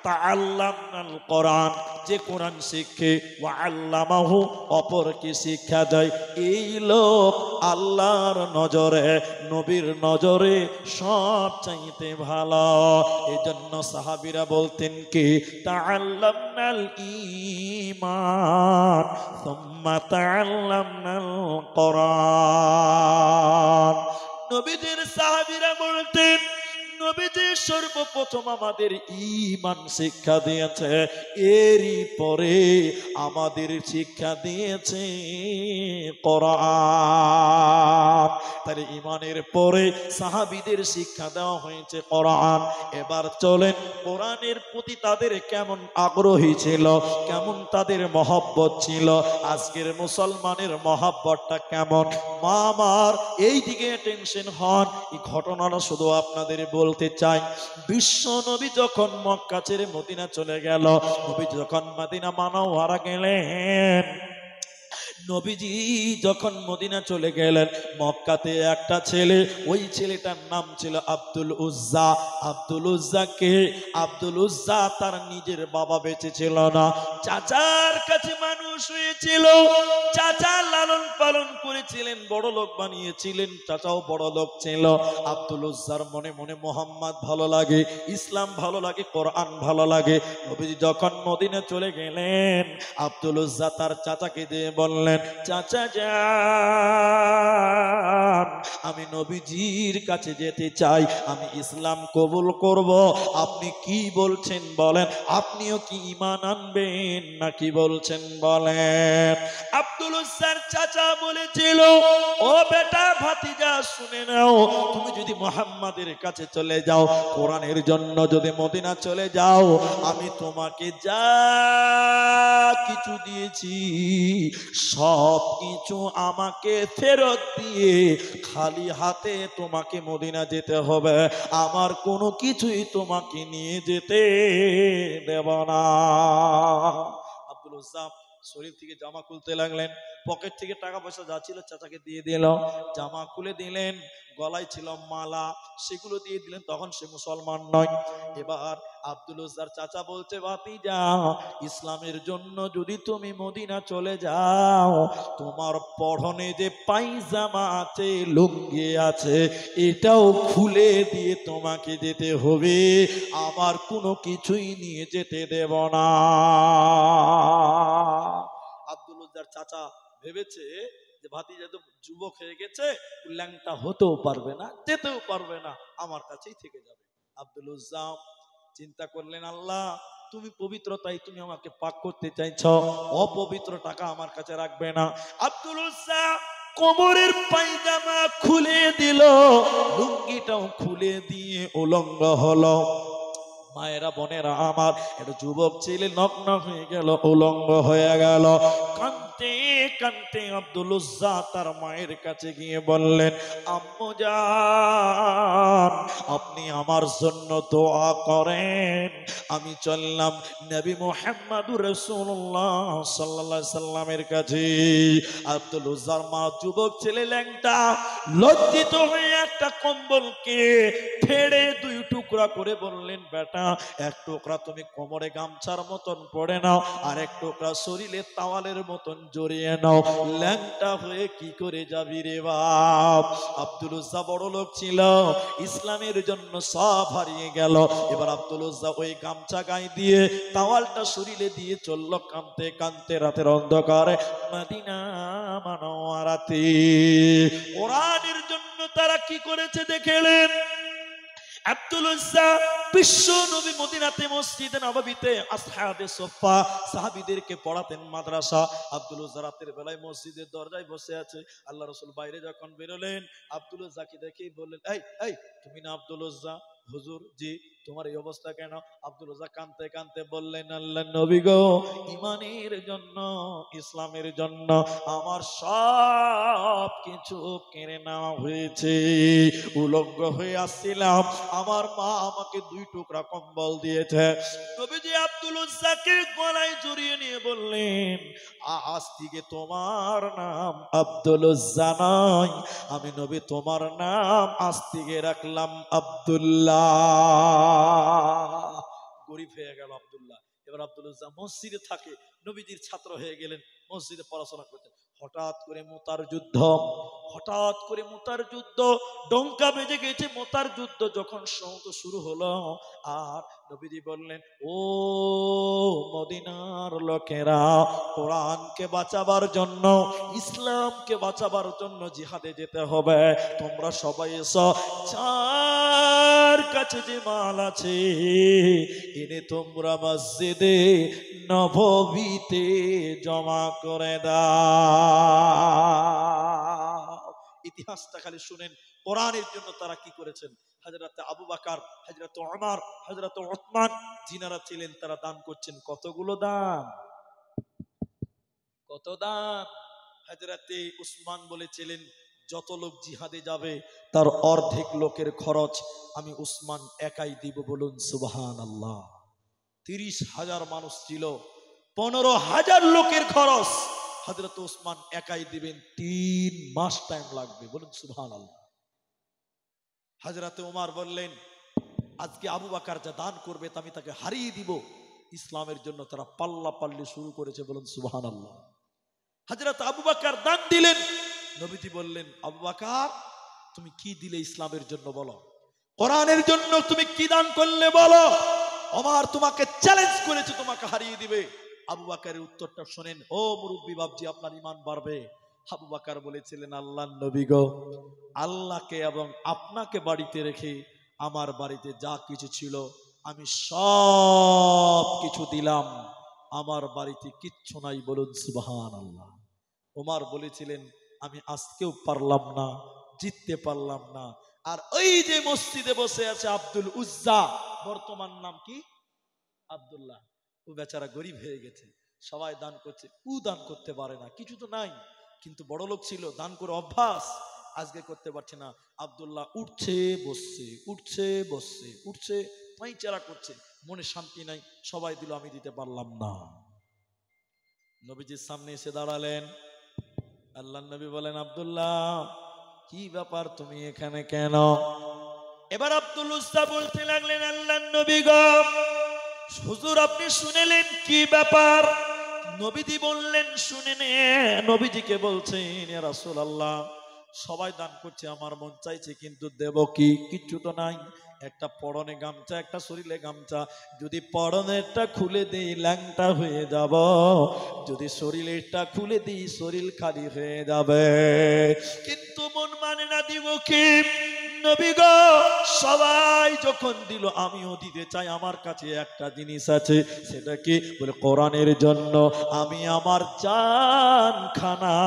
তাআল্লামাল কুরআন, যে কোরআন শিখে, ওয়া আল্লামাহু, অপরকে শিক্ষা দেয়, এই লোক আল্লাহর নজরে, নবীর নজরে সবচাইতে ভালো। এজন্য সাহাবীরা বলতেন কি, তাআল্লামনাল ঈমান সুম্মা তাআল্লামনাল কুরআন। নবীজির সাহাবীরা বলতেন, নবীজি সর্বপ্রথম আমাদের ঈমান শিক্ষা দিয়েছে, এরই পরে আমাদের শিক্ষা দিয়েছে কোরআন। তাহলে ঈমানের পরে সাহাবীদের শিক্ষা দেওয়া হয়েছে কোরআন। এবার চলেন, কোরআনের প্রতি তাদের কেমন আগ্রহী ছিল, কেমন তাদের মহব্বত ছিল, আজকের মুসলমানের মহব্বতটা কেমন। মা আমার এই দিকে টেনশন হন, এই ঘটনাটা শুধু আপনাদের বলতে চাই। বিশ্ব নবী যখন মক্কা ছেড়ে মদিনা চলে গেল, নবী যখন মদিনা মানওয়ারা গেলেন, নবীজি যখন মদিনা চলে গেলেন, মক্কাতে একটা ছেলে, ওই ছেলেটার নাম ছিল আব্দুল উজ্জা। আব্দুল উজ্জা কে? আব্দুল উজ্জা তার নিজের বাবা বেঁচে ছিল না, চাচার কাছে মানুষ হয়েছিল, চাচা লালন পালন করেছিলেন, বড় লোক বানিয়েছিলেন, চাচাও বড় লোক ছিল। আব্দুল উজ্জার মনে মনে মোহাম্মদ ভালো লাগে, ইসলাম ভালো লাগে, কোরআন ভালো লাগে। নবীজি যখন মদিনা চলে গেলেন, আব্দুল উজ্জা তার চাচাকে দিয়ে বললেন, চাচা যান, আমি নবীজির কাছে যেতে চাই, আমি ইসলাম কবুল করব, আপনি কি বলছেন বলেন, আপনিও কি ঈমান আনবেন নাকি বলছেন বলেন? আব্দুল উজ্জার চাচা বলেছিল, ও বেটা ভাতিজা শুনে নাও, তুমি যদি মুহাম্মাদের কাছে চলে যাও, কোরআনের জন্য যদি মদিনা চলে যাও, আমি তোমাকে যা কিছু দিয়েছি সব কিছু আমাকে ফেরত দিয়ে খালি হাতে তোমাকে মদিনা যেতে হবে, আমার কোনো কিছুই তোমাকে নিয়ে যেতে দেব না। আব্দুল উজ্জা শরীর থেকে জামা খুলতে লাগলেন, পকেট থেকে টাকা পয়সা যা ছিল চাচাকে দিয়ে দিল, জামা খুলে দিলেন, গলায় ছিল মালা, সেগুলো দিয়ে দিলেন, তখন সে মুসলমান নয়। এবার আব্দুল উজ্জার চাচা বলছে, ভাতিজা, ইসলামের জন্য যদি তুমি মদিনা চলে যাও, তোমার পরনে যে পায়জামা আছে, লুঙ্গি আছে, এটাও খুলে দিয়ে তোমাকে যেতে হবে, আমার কোনো কিছুই নিয়ে যেতে দেব না। আব্দুল উজ্জার চাচা ভেবেছে যে ভাতিজা তো যুবক হয়ে গেছে, ল্যাংটা হতেও পারবে না, যেতেও পারবে না, আমার কাছেই থেকে যাবে। আব্দুল উজ্জা চিন্তা করলেন, আল্লাহ তুমি পবিত্র, তাই তুমি আমাকে পাক করতে চাইছ, অপবিত্র টাকা আমার কাছে রাখবে না। আব্দুল উজ্জা কোমরের পায়জামা খুলে দিল, লুঙ্গিটাও খুলে দিয়ে উলঙ্গ হলো। মায়েরা বোনেরা আমার, একটা যুবক ছেলে নগ্ন হয়ে গেল, উলঙ্গ হয়ে গেল। কাঁদতে কাঁদতে আব্দুল উজ্জা তার মায়ের কাছে গিয়ে বললেন, আম্মু জান, আপনি আমার জন্য দোয়া করেন, আমি চললাম নবী মুহাম্মদুর রাসূলুল্লাহ সাল্লাল্লাহু আলাইহি সাল্লামের কাছে। আব্দুল উজ্জার মা, যুবক ছেলে ল্যাংটা, লজ্জিত হয়ে একটা কম্বলকে ফেড়ে দুই টুকরা করে বললেন, বেটা, এক টুকরা তুমি কোমরে গামছার মতন পড়ে নাও, আর এক টুকরা শরীরে তাওয়ালের মতন জড়িয়ে নাও, ল্যাংটা হয়ে কি করে যাবি রে বাপ। আব্দুল উজ্জা বড় লোক ছিল, ইসলামের জন্য সব হারিয়ে গেল। এবার আব্দুল উজ্জা ওই গামছা গায়ে দিয়ে, তাওয়ালটা শরীরে দিয়ে চলল কাঁদতে কাঁদতে রাতের অন্ধকারে মদিনা মুনাওয়ারাতে। কোরআনের জন্য তারা কি করেছে দেখলেন। আব্দুল উজ্জা বিশ্ব নবী মদিনাতে মসজিদে নববীতে আসহাবে সুফফা সাহাবীদেরকে পড়াতেন মাদ্রাসা। আব্দুল উজ্জা রাতের বেলায় মসজিদের দরজায় বসে আছে। আল্লাহ রাসূল বাইরে যখন বেরোলেন, আব্দুল উজ্জাকে দেখেই বললেন, এই এই তুমি না আব্দুল উজ্জা? হুজুর, জি। তোমার এই অবস্থা কেন? আব্দুল উজ্জা কাঁদতে কাঁদতে বললেন, আল্লাহর নবী গো, ঈমানের জন্য, ইসলামের জন্য আমার সব কিছু কেড়ে নেওয়া হয়েছে। উলঙ্গ হয়ে আসছিলাম, আমার মা আমাকে দুই টুকরা কম্বল দিয়েছে। নবীজি আব্দুল উজ্জাকে গলায় জড়িয়ে নিয়ে বললেন, আজ থেকে তোমার নাম আব্দুল উজ্জা নয়, আমি নবী তোমার নাম আজ থেকে রাখলাম আব্দুল্লাহ। গরিব হয়ে গেল আব্দুল্লাহ। এবার আব্দুল উজ্জা মসজিদে থাকে, নবীজির ছাত্র হয়ে গেলেন, মসজিদে পড়াশোনা করতেন। হঠাৎ করে মুতার যুদ্ধ, হঠাৎ করে মুতার যুদ্ধ, ডঙ্কা বেজে গেছে। মুতার যুদ্ধ যখন শুরু হলো, আর নবীজি বললেন, ও মদিনার লোকেরা, কোরআনকে বাঁচাবার জন্য, ইসলামকে বাঁচাবার জন্য জিহাদে যেতে হবে, তোমরা সবাই এসো, যার কাছে যে মাল আছে এনে তোমরা মসজিদে নববীতে জমা করে দাও। ইতিহাসটা খালি শুনেন, কোরআনের জন্য তারা কি করেছেন। হযরত আবু বকর, হযরত ওমর, হযরত উসমান, যিনারা ছিলেন তারা দান করছেন। কতগুলো দান, কত দান। হযরত উসমান বলেছিলেন, যত লোক জিহাদে যাবে তার অর্ধেক লোকের খরচ আমি উসমান একাই দিব। বলুন সুবহানাল্লাহ। 30,000 মানুষ ছিল, 15,000 লোকের খরচ হযরত উসমান একাই দিবেন। 3 মাস টাইম লাগবে। বলুন সুবহানাল্লাহ। হযরত ওমর বললেন, আজকে আবু বকর যা দান করবে তা আমি তাকে হারিয়ে দিব। ইসলামের জন্য তারা পাল্লা পাল্লি শুরু করেছে। বলুন সুবহানাল্লাহ। হযরত আবু বকর দান দিলেন। নবীজি বললেন, আবু বকর তুমি কি দিলে ইসলামের জন্য বলো, কোরআনের জন্য তুমি কি দান করলে বলো, ওমর তোমাকে চ্যালেঞ্জ করেছে, তোমাকে হারিয়ে দিবে। আবু বকরের উত্তরটা শুনেন, ও মুরব্বি বাপজি, আপনার ঈমান বাড়বে। আবু বকর বলেছিলেন, আল্লাহর নবী গো, আল্লাহকে এবং আপনাকে বাড়িতে রেখে আমার বাড়িতে যা কিছু ছিল আমি সব কিছু দিলাম, আমার বাড়িতে কিচ্ছু নাই। বলুন সুবহানাল্লাহ। ওমর বলেছিলেন, আমি আজকেও পারলাম না, জিততে পারলাম না। আর ওই যে মসজিদে বসে আছে আব্দুল উজ্জা, বর্তমান নাম কি আব্দুল্লাহ, ও বেচারা গরিব হয়ে গেছে, সবাই দান করছে, ও দান করতে পারে না, কিছু তো নাই, কিন্তু বড় লোক ছিল, দান করে অভ্যাস, আজকে করতে পারছে না। আব্দুল্লাহ উঠছে বসছে, উঠছে বসছে, উঠছে পায়চারা করছে, মনে শান্তি নাই, সবাই দিল, আমি দিতে পারলাম না। নবীজির সামনে এসে দাঁড়ালেন। আল্লাহর নবী বলেন, আব্দুল্লাহ কি ব্যাপার তুমি এখানে কেন? এবার আব্দুল উজ্জা বলতে লাগলেন, আল্লাহর নবী গো, হুজুর আপনি শুনেলেন কি ব্যাপার? নবীজি বললেন শুনে নে। নবীজিকে বলছেন, ইয়া রাসূলুল্লাহ, সবাই দান করছে, আমার মন চাইছে, কিন্তু দেব কি? কিচ্ছু তো নাই। একটা পরনে গামছা, একটা শরীরে গামছা। যদি পরনেরটা খুলে দিই ল্যাংটা হয়ে যাব, যদি শরীরেরটা খুলে দিই শরীর খালি হয়ে যাবে। কিন্তু মন মানে না, দিব কি? নবী গো, সবাই যখন দিল আমিও দিতে চাই। আমার কাছে একটা জিনিস আছে, সেটা কি? বলে কোরআনের জন্য আমি আমার জান খানা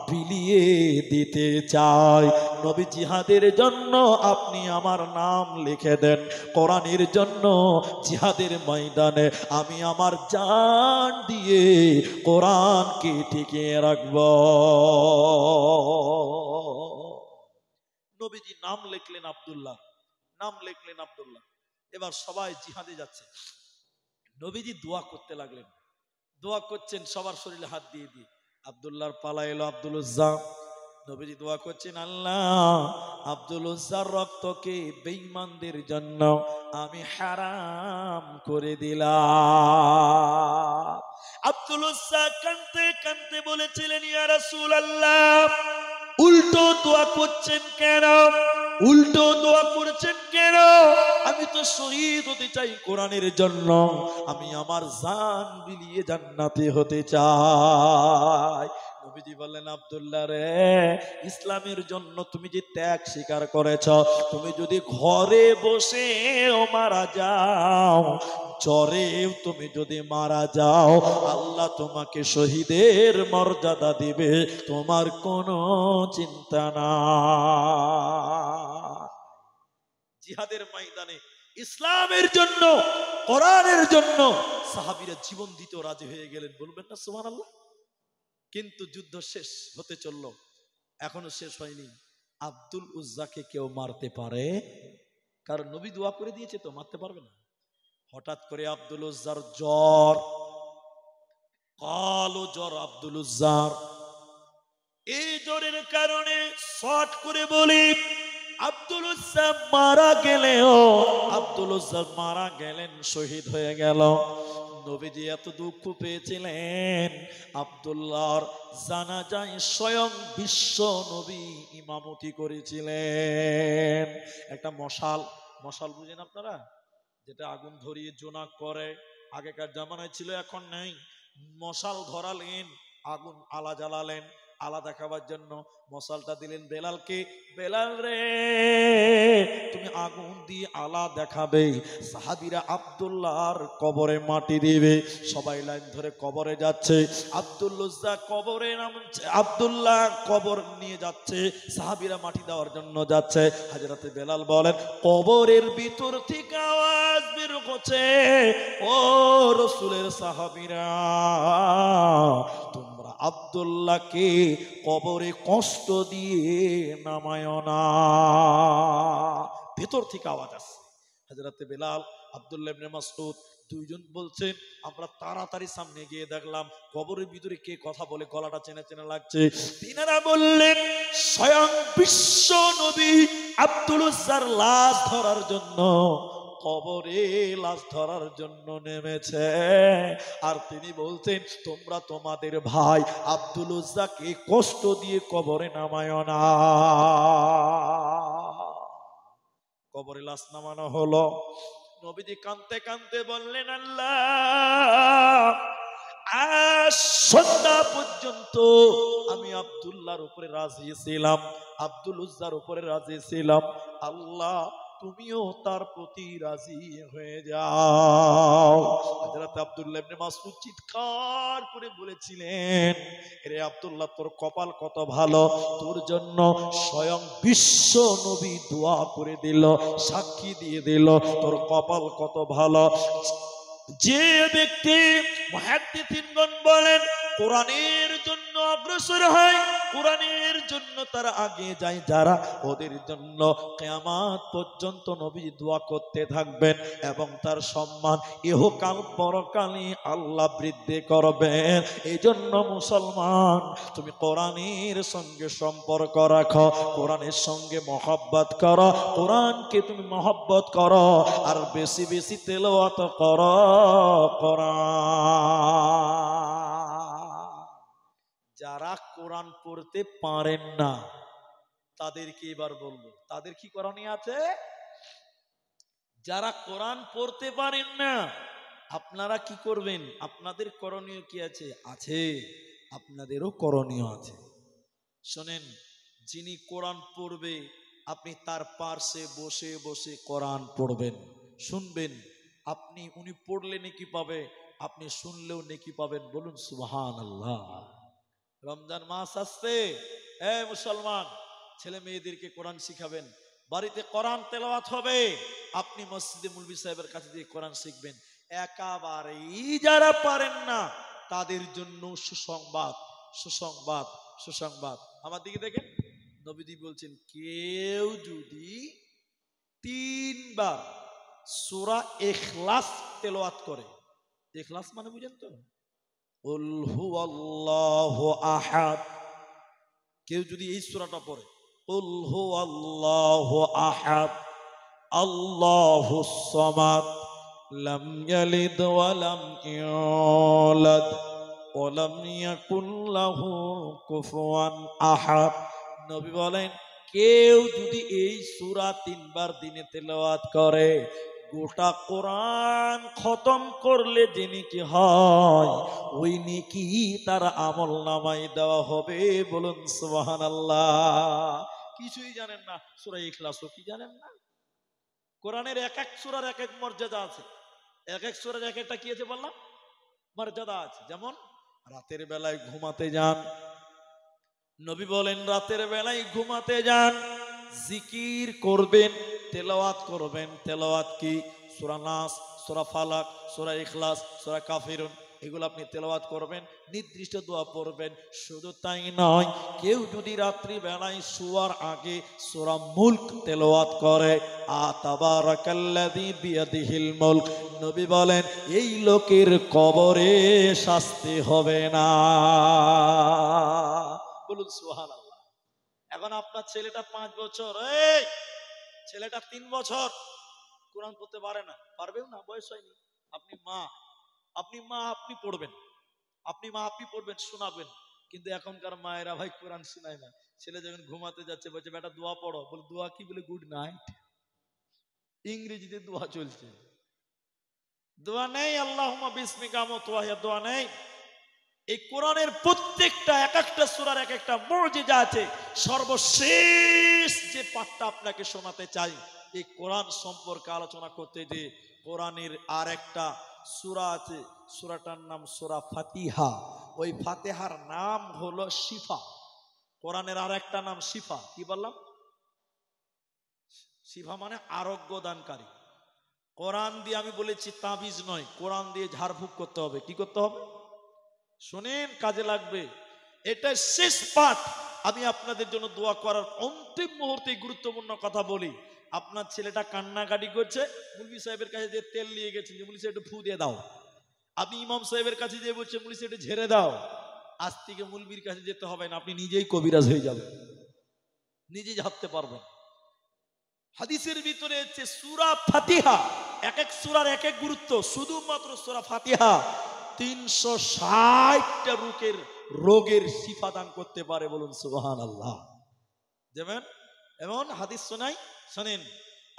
বিলিয়ে দিতে চাই। নবী জিহাদের জন্য আপনি আমার নাম লিখে দেন। কোরআনের জন্য জিহাদের ময়দানে আমি আমার জান দিয়ে কোরআনকে টিকিয়ে রাখব। নবীজি নাম লিখলেন আব্দুল্লাহ, নাম লিখলেন আব্দুল্লাহ। এবার সবাই জিহাদে যাচ্ছে। নবীজি দোয়া করতে লাগলেন, দোয়া করছেন সবার শরীরে হাত দিয়ে দিয়ে। আব্দুল্লাহর পালা এলো, আব্দুল উজ্জা। নবীজি দোয়া করছেন, আল্লাহ আব্দুল উজ্জার রক্তকে বেঈমানদের জন্য আমি হারাম করে দিলাম। আব্দুল উজ্জা কাঁদতে কাঁদতে বলেছিলেন, ইয়া রাসূলুল্লাহ, উল্টো দোয়া করছেন কেন? উল্টো দোয়া করছেন কেন? আমি তো শহীদ হতে চাই কোরআনের জন্য, আমি আমার জান বিলিয়ে জান্নাতে হতে চাই। নবীজি বললেন, আব্দুল্লাহ রে, ইসলামের জন্য তুমি যে ত্যাগ স্বীকার করেছ, তুমি যদি ঘরে বসে মারা যাও, জ্বরেও তুমি যদি মারা যাও, আল্লাহ তোমাকে শহীদের মর্যাদা দিবে, তোমার কোনো চিন্তা না। জিহাদের ময়দানে ইসলামের জন্য, কোরআনের জন্য সাহাবীরা জীবন দিতে রাজি হয়ে গেলেন। বলবেন না সুবহানাল্লাহ? কিন্তু যুদ্ধ শেষ হতে চলল, এখনো শেষ হয়নি। আব্দুল উজ্জাকে কেউ মারতে পারে? কারণ নবী দোয়া করে দিয়েছে, তো মারতে পারবে না। হঠাৎ করে আব্দুল উজ্জার জ্বর, কালো জ্বর আব্দুল উজ্জার। এই জ্বরের কারণে শর্ট করে বলি, আব্দুল উজ্জা মারা গেলেও, আব্দুল উজ্জা মারা গেলেন, শহীদ হয়ে গেল। নবীজি এত দুঃখ পেয়েছিলেন, আব্দুল্লাহর জানাজায় স্বয়ং বিশ্ব নবী ইমামতি করেছিলেন। একটা মশাল, মশাল বুঝেন আপনারা? যেটা আগুন ধরিয়ে জোনাক করে, আগেকার জামানায় ছিল, এখন নেই। মশাল ধরালেন, আগুন আলা জ্বালালেন, আলা দেখাবার জন্য মশালটা দিলেন বেলালকে। বেলাল রে, তুমি আগুন দিয়ে আলা দেখাবে। সাহাবীরা আব্দুল্লাহর কবরে মাটি দিবে। সবাই লাইন ধরে কবরে যাচ্ছে। আব্দুল উজ্জা কবরে নামছে, আব্দুল্লাহ কবর নিয়ে যাচ্ছে, সাহাবীরা মাটি দেওয়ার জন্য যাচ্ছে। হযরতে বেলাল বলেন, কবরের ভিতর থেকে আওয়াজ বের হচ্ছে, ও রাসূলের সাহাবীরা, তোমরা আব্দুল্লাহকে কবরে কষ্ট দিয়ে নামায় না। ভেতর থেকে আওয়াজ আসছে। হযরতে বেলাল, আব্দুল্লাহ ইবনে মাসউদ দুইজন বলছেন, আমরা তাড়াতাড়ি সামনে গিয়ে দেখলাম কবরের ভিতরে কে কথা বলে, গলাটা চেনা চেনা লাগছে। তিনারা বললেন, স্বয়ং বিশ্ব নবী আব্দুল উজ্জার লাশ ধরার জন্য কবরে লাশ ধরার জন্য নেমেছে। আর তিনি বলতেন, তোমরা তোমাদের ভাই আব্দুল উজ্জাকে কষ্ট দিয়ে কবরে নামায় না। কবরে লাশ নামানো হলো। নবীজি কাঁদতে কাঁদতে বললেন, আল্লাহ, আজ সন্ধ্যা পর্যন্ত আমি আব্দুল্লাহর উপরে রাজি ছিলাম, আব্দুল উজ্জার উপরে রাজি ছিলাম। আল্লাহ, তুমিও তার প্রতি রাজি হয়ে যাও। হযরত আব্দুল্লাহ ইবনে মাসউদ চিৎকার করে বলেছিলেন, রে আব্দুল্লাহ, তোর কপাল কত ভালো, তোর জন্য স্বয়ং বিশ্ব নবী দোয়া করে দিল, সাক্ষী দিয়ে দিল, তোর কপাল কত ভালো। যে ব্যক্তি, মুহাদ্দিসিনগণ বলেন, কোরআনের জন্য অগ্রসর হয়, কোরআনের জন্য তারা আগে যায় যারা, ওদের জন্য কিয়ামত পর্যন্ত নবী দোয়া করতে থাকবেন এবং তার সম্মান ইহকাল পরকালে আল্লাহ বৃদ্ধি করবেন। এই জন্য মুসলমান, তুমি কোরআনের সঙ্গে সম্পর্ক রাখো, কোরআনের সঙ্গে মহব্বত করো, কোরআনকে তুমি মহব্বত করো, আর বেশি বেশি তেলাওয়াত করো কোরআন। যারা কোরআন পড়তে পারেন না তাদেরকে এবার বলবো, তাদের কি করণীয় আছে? যারা কোরআন পড়তে পারেন না আপনারা কি করবেন? আপনাদের করণীয় কি আছে? আছে, আপনাদেরও করণীয় আছে। শোনেন, যিনি কোরআন পড়বে আপনি তার পার্শ্বে বসে বসে কোরআন পড়বেন, শুনবেন। আপনি, উনি পড়লে নেকি পাবে, আপনি শুনলেও নেকি পাবেন। বলুন সুবহানাল্লাহ। রমজান মাস আসছে, মুসলমান ছেলে মেয়েদেরকে কোরআন শিখাবেন, বাড়িতে কোরআন তেলাওয়াত হবে, আপনি মসজিদে মুলবি সাহেবের কাছে দিয়ে কোরআন শিখবেন। একেবারেই যারা পারেন না তাদের জন্য সুসংবাদ, সুসংবাদ, সুসংবাদ। আমার দিকে দেখেন, নবীজি বলছেন কেউ যদি 3 বার সূরা ইখলাস তেলাওয়াত করে, ইখলাস মানে বুঝেন তো? কুল হুয়াল্লাহু আহাদ, কেউ যদি এই সূরাটা পড়ে, কুল হুয়াল্লাহু আহাদ আল্লাহুস সামাদ লাম ইয়ালিদ ওয়া লাম ইউলাদ ওয়া লাম ইয়াকুল লাহু কুফুয়ান আহাদ। নবী বলেন কেউ যদি এই সূরা 3 বার দিনে তেলাওয়াত করে, গোটা কোরআন খতম করলে যে নেকি হয়, ওই নেকি তার আমল নামায় দেওয়া হবে। বলুন সুবহানাল্লাহ। কিছুই জানেন না, সূরা ইখলাসও কি জানেন না? কোরআনের এক এক সূরার এক এক মর্যাদা আছে, এক এক সূরার এক একটা কি আছে বললাম, মর্যাদা আছে। যেমন রাতের বেলায় ঘুমাতে যান, নবী বলেন রাতের বেলায় ঘুমাতে যান, জিকির করবেন, তেলাওয়াত করবেন। তেলাওয়াত কি? সূরা নাস, সূরা ফালাক, সূরা ইখলাস, সূরা কাফিরুন, এগুলো আপনি তেলাওয়াত করবেন, নির্দিষ্ট দোয়া পড়বেন। শুধু তাই নয়, কেউ যদি রাত্রি বেলায় শোয়ার আগে সূরা মুলক তেলাওয়াত করে, আতাবারাকাল্লাযী বিয়াদিহিল মুলক, নবী বলেন এই লোকের কবরে শাস্তি হবে না। বলুন সুবহানাল্লাহ। এখন আপনার ছেলেটা 5 বছর, এই ছেলেটা 3 বছর, কোরআন পড়তে পারে না, পারবেও না, বয়স হয়নি। আপনি মা, আপনি পড়বেন, আপনি পড়বেন, শোনাবেন। কিন্তু এখনকার মায়েরা ভাই কোরআন শোনায় না। ছেলে যখন ঘুমাতে যাচ্ছে বলছে বেটা দোয়া পড়ো, বলে দোয়া কি? বলে গুড নাইট। ইংরেজিতে দোয়া চলছে, দোয়া নেই। আল্লাহুম্মা বিসমিকা মুতওয়াহিয়া, দোয়া নেই। এই কোরআনের প্রত্যেকটা এক একটা সূরার এক একটা মুজিজা আছে। সর্বশেষ যে পাঠটা আপনাকে শোনাতে চাই, এই কোরআন সম্পর্কে আলোচনা করতে যে কোরআনের আর একটা সূরা আছে, সূরাটার নাম সূরা ফাতিহা। ওই ফাতিহার নাম হলো শিফা। কোরআনের আর একটা নাম শিফা। কি বললাম? শিফা মানে আরোগ্য দানকারী। কোরআন দিয়ে, আমি বলেছি তাবিজ নয়, কোরআন দিয়ে ঝাড়ফুঁক করতে হবে। কি করতে হবে? শোনেন, কাজে লাগবে। এটা শেষ পাঠ। আমি আপনাদের জন্য দোয়া করার অন্তিম মুহূর্তে গুরুত্বপূর্ণ কথা বলি। আপনার ছেলেটা কান্নাকাটি করছে, মুলবি সাহেবের কাছে যে তেল নিয়ে গেছেন, যে মুলবি সাহেব একটু ফু দিয়ে দাও। আপনি ইমাম সাহেবের কাছে যে বলছে মুলবি সাহেব একটু ঝেড়ে দাও। আজ থেকে মুলবির কাছে যেতে হবে না, আপনি নিজেই কবিরাজ হয়ে যাবেন, নিজেই ঝাপতে পারবেন। হাদিসের ভিতরে হচ্ছে সূরা ফাতিহা, এক এক সূরার এক এক গুরুত্ব। শুধুমাত্র সূরা ফাতিহা 360টা রোগের শিফা দান করতে পারে। বলুন সুবহানাল্লাহ। যেমন এমন হাদিস শোনাই, শোনেন।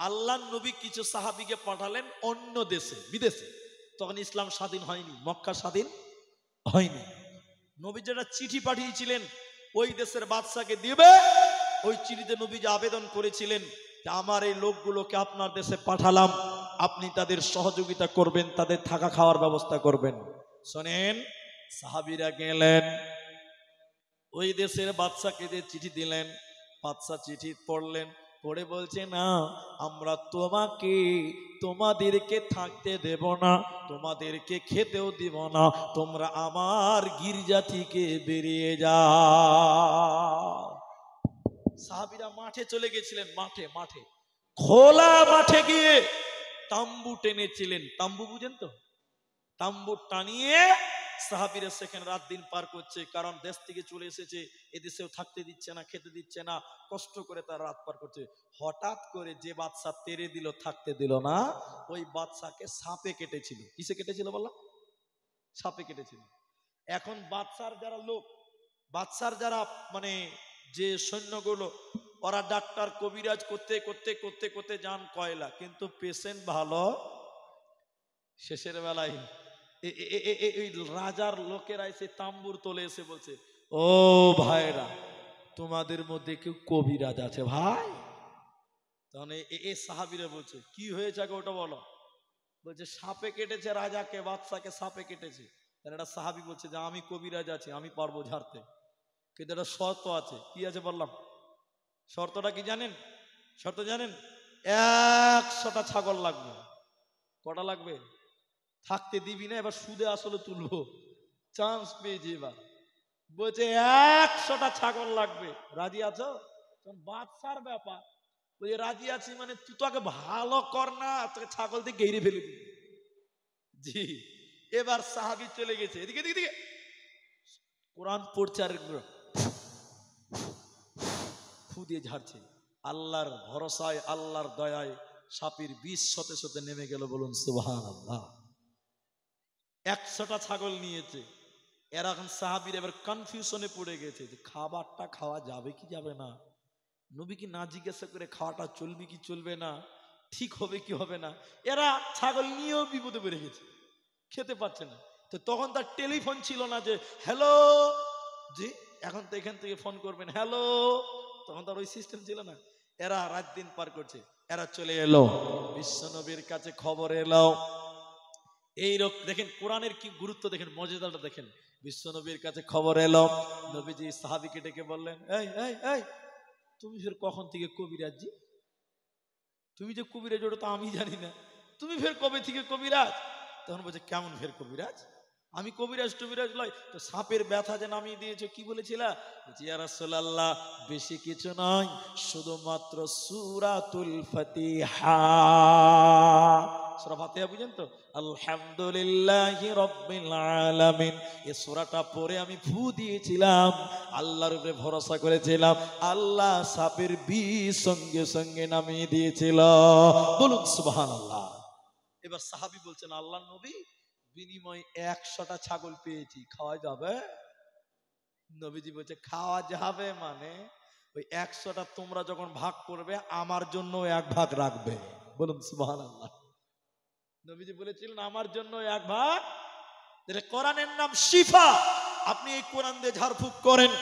আল্লাহর নবী কিছু সাহাবীকে পাঠালেন অন্য দেশে, বিদেশে। তখন ইসলাম স্বাধীন হয়নি, মক্কা স্বাধীন হয়নি। নবী যেটা চিঠি পাঠিয়েছিলেন ওই দেশের বাদশাকে দিবে, ওই চিঠিতে নবী যে আবেদন করেছিলেন যে আমার এই লোকগুলোকে আপনার দেশে পাঠালাম, আপনি তাদের সহযোগিতা করবেন, তাদের থাকা খাওয়ার ব্যবস্থা করবেন। শোনেন, সাহাবীরা গেলেন, ওই দেশের বাদশাকে যে চিঠি দিলেন, বাদশা চিঠি পড়লেন, পড়ে বলছে না, আমরা তোমাদেরকে থাকতে দেব না, তোমাদেরকে খেতেও দিব না, তোমরা আমার গির্জা থেকে বেরিয়ে যাও। সাহাবীরা মাঠে চলে গেছিলেন, মাঠে খোলা মাঠে গিয়ে তাম্বু টেনেছিলেন। তাম্বু বুঝেন তো? তাম্বু টানিয়ে সাহাবীরা সেখানে রাত দিন পার করছে, কারণ দেশ থেকে চলে এসেছে, এদেশেও থাকতে দিচ্ছে না, খেতে দিচ্ছে না, কষ্ট করে তারা রাত পার করছে। হঠাৎ করে যে বাদশা তেরে দিল, থাকতে দিল না, ওই বাদশাকে সাপে কেটেছিল। কিসে কেটেছিল বললাম? সাপে কেটেছিল। এখন বাদশার যারা মানে যে সৈন্যগুলো, ওরা ডাক্তার কবিরাজ করতে করতে করতে করতে যান কয়লা, কিন্তু পেশেন্ট ভালো। শেষের বেলায় এই রাজার লোকেরা এসে তাম্বুর তোলে এসে বলছে, ও ভাইরা, তোমাদের মধ্যে কেউ কবিরাজ আছে ভাই? তখন এই সাহাবীরা বলছে, কি হয়েছে আগে ওটা বলো। বলছে সাপে কেটেছে রাজাকে, বাদশাকে সাপে কেটেছে। একটা সাহাবী বলছে যে আমি কবিরাজ আছি, আমি পারবো ঝাড়তে, কিন্তু একটা শর্ত আছে। কি আছে বললাম? শর্তটা কি জানেন? শর্ত জানেন? 100টা ছাগল লাগবে। কটা লাগবে? থাকতে দিবি না, এবার সুদে আসলে তুলবো, চান্স পেয়েছি এবার। বলছে 100টা ছাগল লাগবে, রাজি আছো? বাদশার ব্যাপার, বলছে রাজি আছি মানে তুই তো আগে ভালো কর না, তোকে ছাগল দিয়ে গেড়ে ফেলে দিবি। জি। এবার সাহাবী চলে গেছে, এদিকে এদিকে এদিকে কোরআন পড়ছে আর ফু দিয়ে ঝাড়ছে। আল্লাহর ভরসায়, আল্লাহর দয়ায় সাপের বিষ সতে সতে নেমে গেল। বলুন সুবহানাল্লাহ। 100টা ছাগল নিয়েছে। এরা এখন সাহাবীর এবার কনফিউশনে পড়ে গেছে যে খাবারটা খাওয়া যাবে কি যাবে না, নবী কি না জিজ্ঞাসা করে খাওয়াটা চলবে কি চলবে না, ঠিক হবে কি হবে না। এরা ছাগল নিয়েও বিপদে পড়ে গেছে, খেতে পারছে না। তো তখন তার টেলিফোন ছিল না যে হ্যালো জি, এখন তো এখান থেকে ফোন করবেন হ্যালো, তখন তার ওই সিস্টেম ছিল না। এরা রাত দিন পার করছে, এরা চলে এলো বিশ্বনবীর কাছে, খবর এলো। দেখেন কোরআনের কি গুরুত্ব, দেখেন মর্যাদাটা দেখেন। বিশ্বনবীর কাছে খবর এলো, নবীজি সাহাবীকে ডেকে বললেন, এই এই এই তুমি ফের কখন থেকে কবিরাজ জি? তুমি যে কবিরাজ ওটা তো আমি জানি না, তুমি ফের কবে থেকে কবিরাজ? তখন বলছে কেমন ফের কবিরাজ? আমি কবিরাজ টবিরাজ লয় তো, সাপের ব্যথা যে নামিয়ে দিয়েছো কি বলেছিলা? ইয়া রাসূলুল্লাহ, বেশি কিছু নয়, শুধুমাত্র সূরাতুল ফাতিহা। সূরা ফাতিহা বুঝেন তো? আলহামদুলিল্লাহি রাব্বিল আলামিন, এই সূরাটা পড়ে আমি ফু দিয়েছিলাম, আল্লাহর উপরে ভরসা করেছিলাম, আল্লাহ সাপের বিষ সঙ্গে সঙ্গে নামিয়ে দিয়েছিল। বলুন সুবহানাল্লাহ। এবার সাহাবী বলছেন, আল্লাহর নবী, বিনিময় 100টা ছাগল পেয়েছি, খাওয়া যাবে? নবীজি বলছে খাওয়া যাবে মানে ওই 100টা তোমরা যখন ভাগ করবে আমার জন্য 1 ভাগ রাখবে। বলুন সুবহানাল্লাহ। নবীজি বলেছিলেন আমার জন্য 1 ভাগ। কোরআনের নাম শিফা। আপনি এই কোরআন দিয়ে ঝাড়ফুঁক করেন,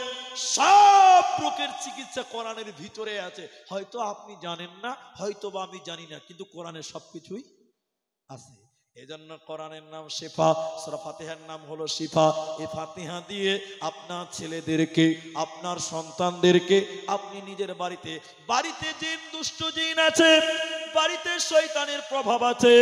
সব রোগের চিকিৎসা কোরআনের ভিতরে আছে। হয়তো আপনি জানেন না, হয়তো বা আমি জানি না, কিন্তু কোরআনের সবকিছুই আছে। এজন্য কোরআনের নাম শিফা, সূরা ফাতিহার নাম হলো শিফা। এই ফাতিহা দিয়ে আপনার ছেলেদেরকে, আপনার সন্তানদেরকে, আপনি নিজের বাড়িতে জিন, দুষ্ট জিন আছে, বাড়িতে শয়তানের প্রভাব আছে,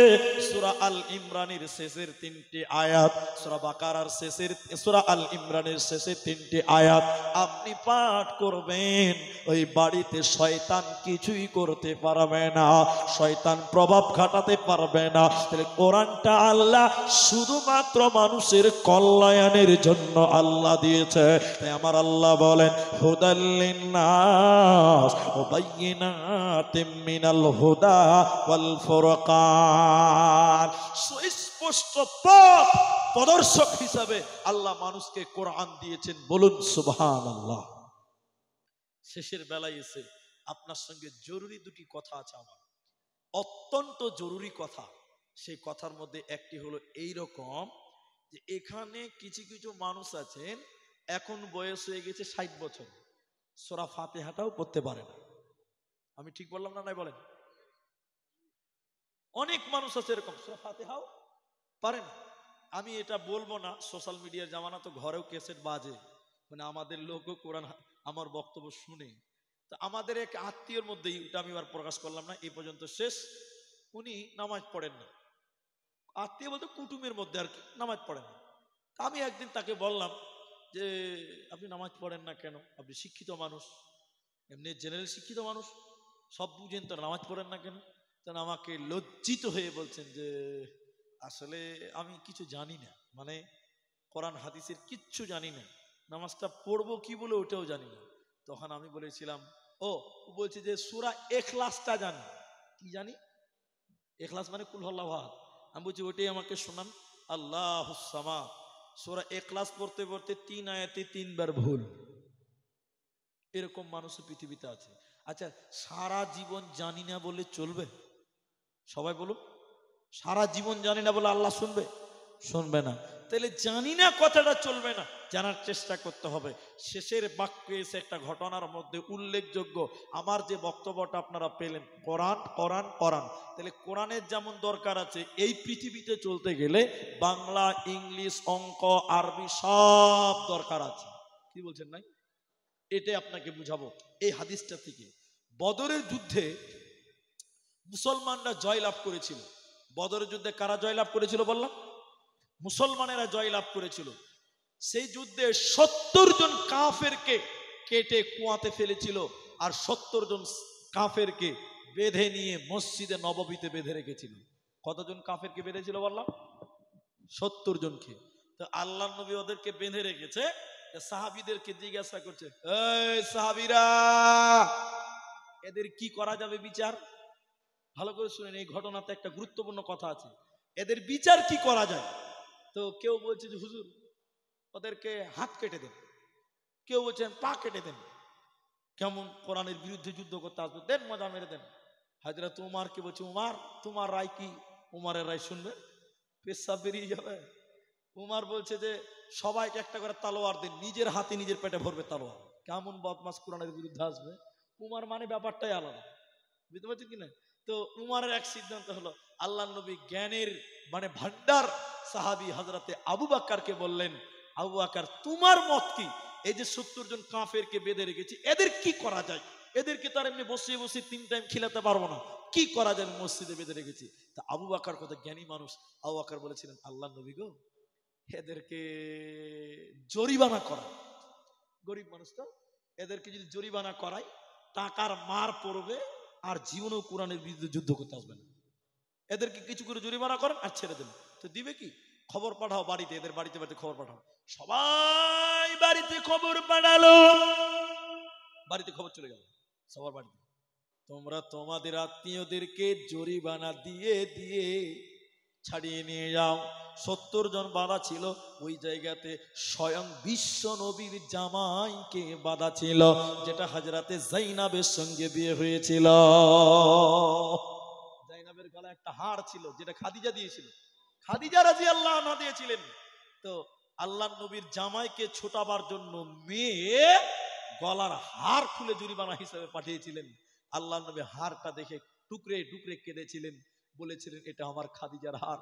সূরা আল ইমরানের শেষের 3টি আয়াত, সূরা বাকারার শেষের, সূরা আল ইমরানের শেষের 3টি আয়াত আপনি পাঠ করবেন, ওই বাড়িতে শয়তান কিছুই করতে পারবে না, শয়তান প্রভাব খাটাতে পারবে না। তাহলে কোরআনটা আল্লাহ শুধুমাত্র মানুষের কল্যাণের জন্য আল্লাহ দিয়েছে। তাই আমার আল্লাহ বলেন, হুদাল লিন্নাস ওয়া বাইয়িনাতিম মিনাল হুদা ওয়াল ফুরকান, সুস্পষ্ট পথ প্রদর্শক হিসাবে আল্লাহ মানুষকে কোরআন দিয়েছেন। বলুন সুবহানাল্লাহ। শেষের বেলায় এসে আপনার সঙ্গে জরুরি 2টি কথা আছে আমার, অত্যন্ত জরুরি কথা। সেই কথার মধ্যে একটি হলো এই রকম যে এখানে কিছু কিছু মানুষ আছেন, এখন বয়স হয়ে গেছে 60 বছর, সূরা ফাতিহাটাও পড়তে পারে না। আমি ঠিক বললাম না নাই বলেন? অনেক মানুষ আছে এরকম, সূরা ফাতিহাও পারে না। আমি এটা বলবো না, সোশ্যাল মিডিয়ার জামানা তো, ঘরেও ক্যাসেট বাজে, মানে আমাদের লোকও কোরআন আমার বক্তব্য শুনে, তো আমাদের এক আত্মীয়র মধ্যেই, ওটা আমি আর প্রকাশ করলাম না, এই পর্যন্ত শেষ। উনি নামাজ পড়েন না, আত্মীয় বলতে কুটুমের মধ্যে আর কি, নামাজ পড়েন না। আমি একদিন তাকে বললাম যে আপনি নামাজ পড়েন না কেন, আপনি শিক্ষিত মানুষ, এমনি জেনারেল শিক্ষিত মানুষ, সব বুঝেন, তো নামাজ পড়েন না কেন? তখন আমাকে লজ্জিত হয়ে বলছেন যে আসলে আমি কিছু জানি না, মানে কোরআন হাদিসের কিচ্ছু জানি না, নামাজটা পড়বো কি বলে ওটাও জানি না। তখন আমি বলেছিলাম, ও বলছে যে সূরা ইখলাসটা জানি। কি জানি? ইখলাস মানে কুল হুয়াল্লাহু আহাদ। আমি বলছি ওইটাই আমাকে শোনান। আল্লাহুস সামাদ, সূরা ইখলাস পড়তে পড়তে 3 আয়াতে 3 বার ভুল। এরকম মানুষ পৃথিবীতে আছে। আচ্ছা, সারা জীবন জানি না বলে চলবে? সবাই বলুন, সারা জীবন জানি না বলে আল্লাহ শুনবে? শুনবে না। তাহলে জানি না কথাটা চলবে না, জানার চেষ্টা করতে হবে। শেষের বাক্যে এসে একটা ঘটনার মধ্যে উল্লেখযোগ্য, আমার যে বক্তব্যটা আপনারা পেলেন, কোরআন কোরআন কোরআন। তাহলে কোরআনের যেমন দরকার আছে, এই পৃথিবীতে চলতে গেলে বাংলা, ইংলিশ, অঙ্ক, আরবি সব দরকার আছে। কি বলছেন নাই? এটাই আপনাকে বুঝাবো এই হাদিসটা থেকে। বদরের যুদ্ধে মুসলমানরা জয়লাভ করেছিল। বদরের যুদ্ধে কারা জয়লাভ করেছিল বললাম? মুসলমানেরা জয়লাভ করেছিল। সেই যুদ্ধে 70 জন কাফেরকে কেটে কুয়াতে ফেলেছিল, আর 70 জন কাফেরকে বেঁধে নিয়ে মসজিদে নববীতে বেঁধে রেখেছিল। কতজন কাফেরকে বেঁধেছিল বললাম? 70 জনকে। তো আল্লাহ নবী ওদেরকে বেঁধে রেখেছে, সাহাবীদেরকে জিজ্ঞাসা করছে, এই সাহাবীরা, এদের কি করা যাবে বিচার? ভালো করে শুনেন, এই ঘটনাতে একটা গুরুত্বপূর্ণ কথা আছে। এদের বিচার কি করা যায়? তো কেউ বলছে যে হুজুর ওদেরকে হাত কেটে দেন, কেউ বলছেন পা কেটে দেন। কেমন কোরআনের বিরুদ্ধে যুদ্ধ করতে আসবে, দেন মজা মেরে দেন। হযরত উমারকে বলছে, উমার তোমার রায় কি? উমারের রায় শুনবে, পেশাব বেরিয়ে যাবে। উমার বলছে যে সবাইকে একটা করে তালোয়ার দিন, নিজের হাতে নিজের পেটে ভরবে তালোয়ার। কেমন বদমাস কোরআনের বিরুদ্ধে আসবে। উমার মানে ব্যাপারটাই আলাদা, বুঝতে পারছেন কিনা? তো উমারের এক সিদ্ধান্ত হলো, আল্লাহ নবী জ্ঞানের মানে ভান্ডার সাহাবী হযরতে আবু বকরকে বললেন, আবু বকর তোমার মত কি? এই যে 70 জন কাফেরকে বেঁধে রেখেছি, এদের কি করা যায়? এদেরকে তার এমনি বসিয়ে বসিয়ে 3 টাইম খিলাতে পারবো না, কি করা যায়? মসজিদে বেঁধে রেখেছি। তা আবু বকর কত জ্ঞানী মানুষ, আবু বকর বলেছিলেন, আল্লাহ নবী গো, এদেরকে জরিমানা করা, গরিব মানুষ তো, এদেরকে যদি জরিমানা করাই টাকার মার পড়বে, আর জীবনেও কোরআনের বিরুদ্ধে যুদ্ধ করতে আসবে না। এদেরকে কিছু করে জরিমানা করেন আর ছেড়ে দেন। তো দিবে কি? খবর পাঠাও বাড়িতে, এদের বাড়িতে বাড়িতে খবর পাঠাও। সবাই বাড়িতে খবর পাঠালো, বাড়িতে খবর চলে গেল সবার বাড়িতে, তোমরা তোমাদের আত্মীয়দেরকে জরিমানা দিয়ে দিয়ে ছাড়িয়ে নিয়ে যাও। 70 জন বাঁধা ছিল, ওই জায়গাতে স্বয়ং বিশ্ব নবীর জামাইকে বাঁধা ছিল, যেটা হযরতে যায়েনাবের সঙ্গে বিয়ে হয়েছিল। যায়েনাবের গলায় একটা হার ছিল, যেটা খাদিজা দিয়েছিল, খাদিজা রাদিয়াল্লাহু আনহা দিয়েছিলেন। তো আল্লাহর নবীর জামাইকে ছোটাবার জন্য মেয়ে গলার হার খুলে জরিমানা হিসেবে পাঠিয়েছিলেন। আল্লাহর নবী হারটা দেখে টুকরে টুকরে কেঁদেছিলেন, বলেছিলেন এটা আমার খাদিজার হার,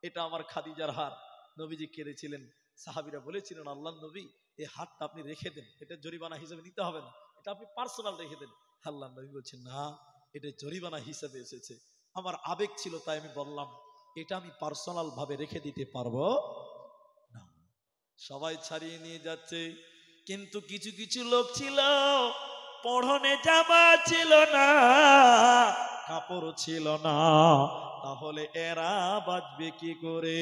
এটা আমার খাদিজার হার। নবীজি কেঁদেছিলেন। সাহাবীরা বলেছিলেন, আল্লাহর নবী এই হারটা আপনি রেখে দেন, এটা জরিমানা হিসেবে নিতে হবে না, এটা আপনি পার্সোনাল রেখে দেন। আল্লাহর নবী বলছেন, না, এটা জরিমানা হিসেবে এসেছে, আমার আবেগ ছিল তাই আমি বললাম, এটা আমি পার্সোনাল ভাবে রেখে দিতে পারবো না। সবাই ছাড়িয়ে নিয়ে যাচ্ছে, কিন্তু কিছু কিছু লোক ছিল, পরনে জামা ছিল না, কাপড় ছিল না, তাহলে এরা বাঁচবে কি করে?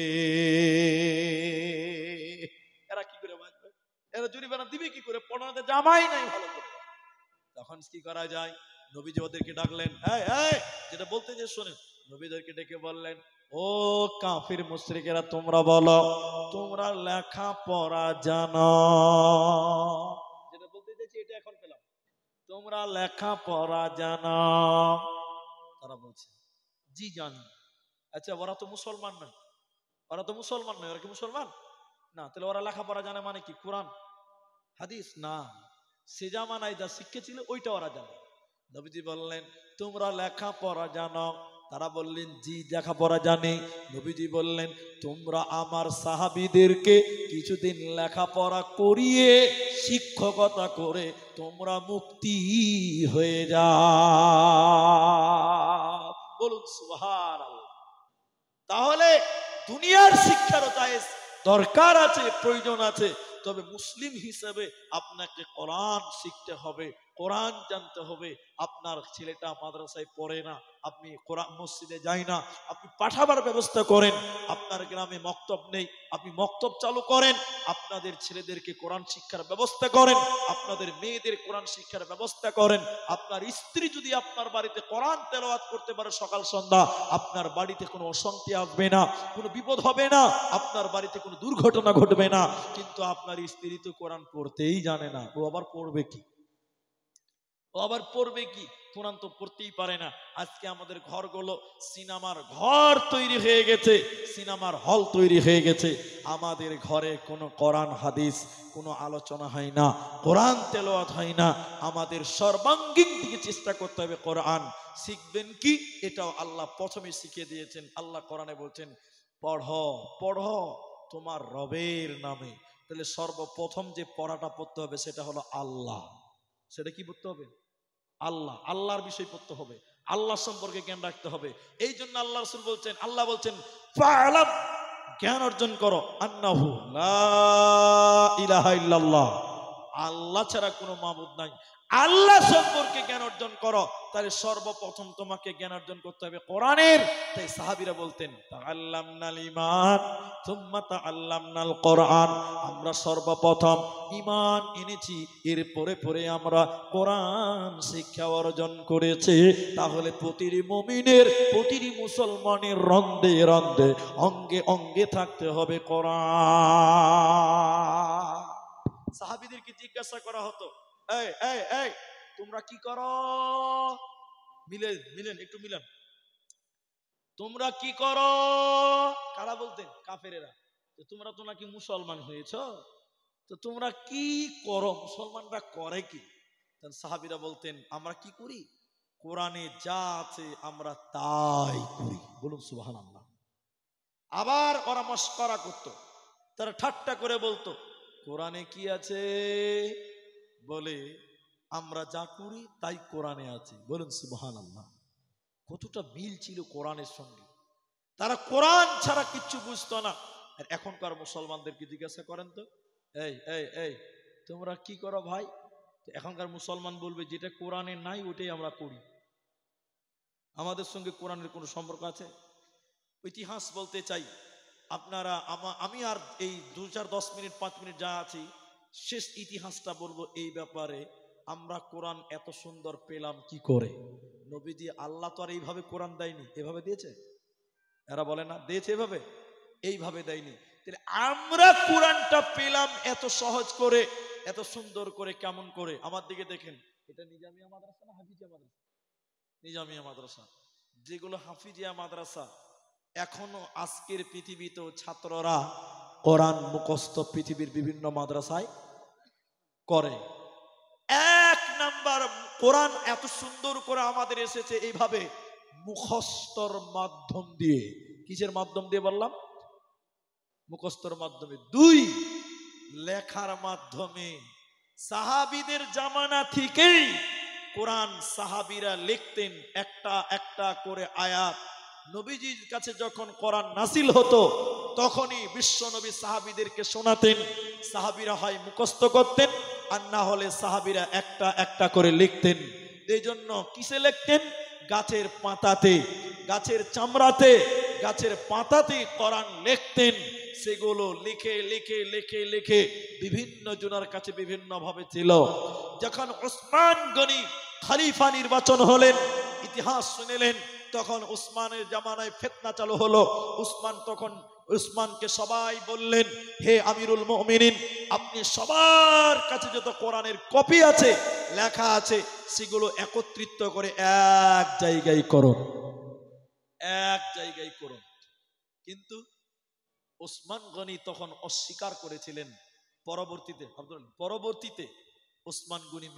এরা কি করে বাঁচবে? এরা জরিমানা দিবে কি করে? পরনে জামাই নাই ভালো করে। তখন কি করা যায়? নবীজি ওদেরকে ডাকলেন, এই যেটা বলতে যে শোনেন। নবীদেরকে ডেকে বললেন, ও কাফির মুশরিকেরা, তোমরা বলো তোমরা লেখা পড়া জানো? যেটা বলতে চাইছি এটা এখন পেলাম, তোমরা লেখা পড়া জানো? তারা বলছে জি জানি। আচ্ছা, ওরা তো মুসলমান নয়, ওরা তো মুসলমান নয়, ওরা কি মুসলমান না? তাহলে ওরা লেখাপড়া জানে মানে কি? কোরআন হাদিস না, সে জামানায় যা শিক্ষা ছিল ওইটা ওরা জানে। নবীজি বললেন, তোমরা লেখাপড়া জানো, তারা বললেন জি লেখাপড়া জানে। নবীজি বললেন তোমরা আমার সাহাবীদেরকে কিছুদিন লেখাপড়া করিয়ে শিক্ষকতা করে তোমরা মুক্তি হয়ে যাও। বলুন সুবহানাল্লাহ। তাহলে দুনিয়ার শিক্ষারও জায়েজ দরকার আছে, প্রয়োজন আছে, তবে মুসলিম হিসেবে আপনাকে কোরআন শিখতে হবে, কোরআন জানতে হবে। আপনার ছেলেটা মাদ্রাসায় পড়ে না, আপনি কোরআন মসজিদে যাই না, আপনি পাঠাবার ব্যবস্থা করেন। আপনার গ্রামে মক্তব নেই, আপনি মক্তব চালু করেন। আপনাদের ছেলেদেরকে কোরআন শিক্ষার ব্যবস্থা করেন, আপনাদের মেয়েদের কোরআন শিক্ষার ব্যবস্থা করেন। আপনার স্ত্রী যদি আপনার বাড়িতে কোরআন তেলাওয়াত করতে পারে সকাল সন্ধ্যা, আপনার বাড়িতে কোনো অশান্তি আসবে না, কোনো বিপদ হবে না, আপনার বাড়িতে কোনো দুর্ঘটনা ঘটবে না। কিন্তু আপনার স্ত্রী তো কোরআন পড়তেই জানে না, ও আবার পড়বে কি? কোরআন তো পড়তেই পারে না। আজকে আমাদের ঘরগুলো সিনেমার ঘর তৈরি হয়ে গেছে, সিনেমার হল তৈরি হয়ে গেছে। আমাদের ঘরে কোনো কোরআন হাদিস কোনো আলোচনা হয় না, কোরআন তেলাওয়াত হয় না। আমাদের সর্বাঙ্গীন দিকে চেষ্টা করতে হবে। কোরআন শিখবেন কি, এটাও আল্লাহ প্রথমে শিখিয়ে দিয়েছেন। আল্লাহ কোরআনে বলছেন পড়ো পড়ো তোমার রবের নামে। তাহলে সর্বপ্রথম যে পড়াটা পড়তে হবে সেটা হলো আল্লাহ। সেটা কি পড়তে হবে? আল্লাহ, আল্লাহর বিষয় পড়তে হবে, আল্লাহ সম্পর্কে জ্ঞান রাখতে হবে। এই জন্য আল্লাহ রাসূল বলছেন, আল্লাহ বলছেন ফা'লাম, জ্ঞান অর্জন করো, আন্নাহু লা ইলাহা ইল্লাল্লাহ, আল্লাহ ছাড়া কোনো মাবুদ নাই। আল্লাহ সম্পর্কে জ্ঞান অর্জন করো। তাহলে সর্বপ্রথম তোমাকে জ্ঞান অর্জন করতে হবে কোরআনের। তাই সাহাবীরা বলতেন তাআল্লামনাল ঈমান সুম্মা তাআল্লামনাল কোরআন, আমরা সর্বপ্রথম ঈমান এনেছি, এরপরে পরে আমরা কোরআন শিক্ষা অর্জন করেছি। তাহলে প্রতিটি মুমিনের, প্রতিটি মুসলমানের রন্ধে রন্ধে অঙ্গে অঙ্গে থাকতে হবে কোরআন। সাহাবীদেরকে জিজ্ঞাসা করা হতো, এই এই এই তোমরা কি করো? মিলেন একটু মিলেন, তোমরা কি করো? কারা বলতেন? কাফেরেরা। তোমরা তো নাকি মুসলমান হয়েছো, তো তোমরা কি করো? মুসলমানরা করে কি? সাহাবীরা বলতেন আমরা কি করি? কোরআনে যা আছে আমরা তাই করি। বলুন সুবহানাল্লাহ। আবার ওরা মশকরা করতো, তারা ঠাট্টা করে বলতো কোরআনে কি আছে? বলে আমরা যা করি তাই কোরআনে আছে। বলুন সুবহানাল্লাহ। কতটা মিল ছিল কোরআনের সঙ্গে। তারা কোরআন ছাড়া কিচ্ছু বুঝতো না। আর এখনকার মুসলমানদেরকে জিজ্ঞাসা করেন তো, এই এই এই তোমরা কি করো ভাই? এখনকার মুসলমান বলবে যেটা কোরআনে নাই ওটাই আমরা করি। আমাদের সঙ্গে কোরআনের কোনো সম্পর্ক আছে? ইতিহাস বলতে চাই আপনারা, আমি আর এই 2-4-10 মিনিট 5 মিনিট যা আছি শেষ ইতিহাসটা বলবো এই ব্যাপারে। আমরা কোরআন এত সুন্দর পেলাম কি করে? নবীজি, আল্লাহ তো আর এইভাবে কোরআন দেয়নি, এভাবে দিয়েছে? এরা বলে না দিয়েছে এভাবে? এইভাবে দেয়নি। তাহলে আমরা কোরআনটা পেলাম এত সহজ করে, এত সুন্দর করে, কেমন করে? আমার দিকে দেখেন, এটা নিজামিয়া মাদ্রাসা না হাফিজিয়া মাদ্রাসা? নিজামিয়া মাদ্রাসা। যেগুলো হাফিজিয়া মাদ্রাসা, এখনো আজকের পৃথিবীতেও ছাত্ররা কোরআন মুখস্থ পৃথিবীর বিভিন্ন মাদ্রাসায় করে। এক নাম্বার, কোরআন এত সুন্দর করে আমাদের এসেছে এইভাবে মুখস্থর মাধ্যম দিয়ে। কিসের মাধ্যম দিয়ে বললাম? মুখস্থর মাধ্যমে। 2, লেখার মাধ্যমে। সাহাবীদের জামানা থেকেই কোরআন সাহাবীরা লিখতেন একটা একটা করে আয়াত। নবীজির কাছে যখন কোরআন নাসিল হতো তখনই বিশ্ব নবী সাহাবীদেরকে শোনাতেন। সাহাবীরা হয় মুখস্থ করতেন আর না হলে সাহাবীরা একটা একটা করে লিখতেন। এই জন্য কিসে লিখতেন? গাছের পাতাতে, গাছের চামড়াতে, গাছের পাতাতে কোরআন লিখতেন। সেগুলো লিখে লিখে লিখে লিখে বিভিন্ন জনের কাছে বিভিন্ন ভাবে ছিল। যখন উসমান গনি খলিফা নির্বাচন হলেন, ইতিহাস শুনলেন, তখন উসমানের জামানায় ফিতনা চালু হলো। উসমানকে সবাই বললেন, হে আমিরুল মুমিনিন, আপনি সবার কাছে যত কোরআনের কপি আছে, লেখা আছে, সেগুলো একত্রিত করে এক জায়গায় করুন, এক জায়গায় করুন। কিন্তু উসমান গনি তখন অস্বীকার করেছিলেন। পরবর্তীতে উসমান গনি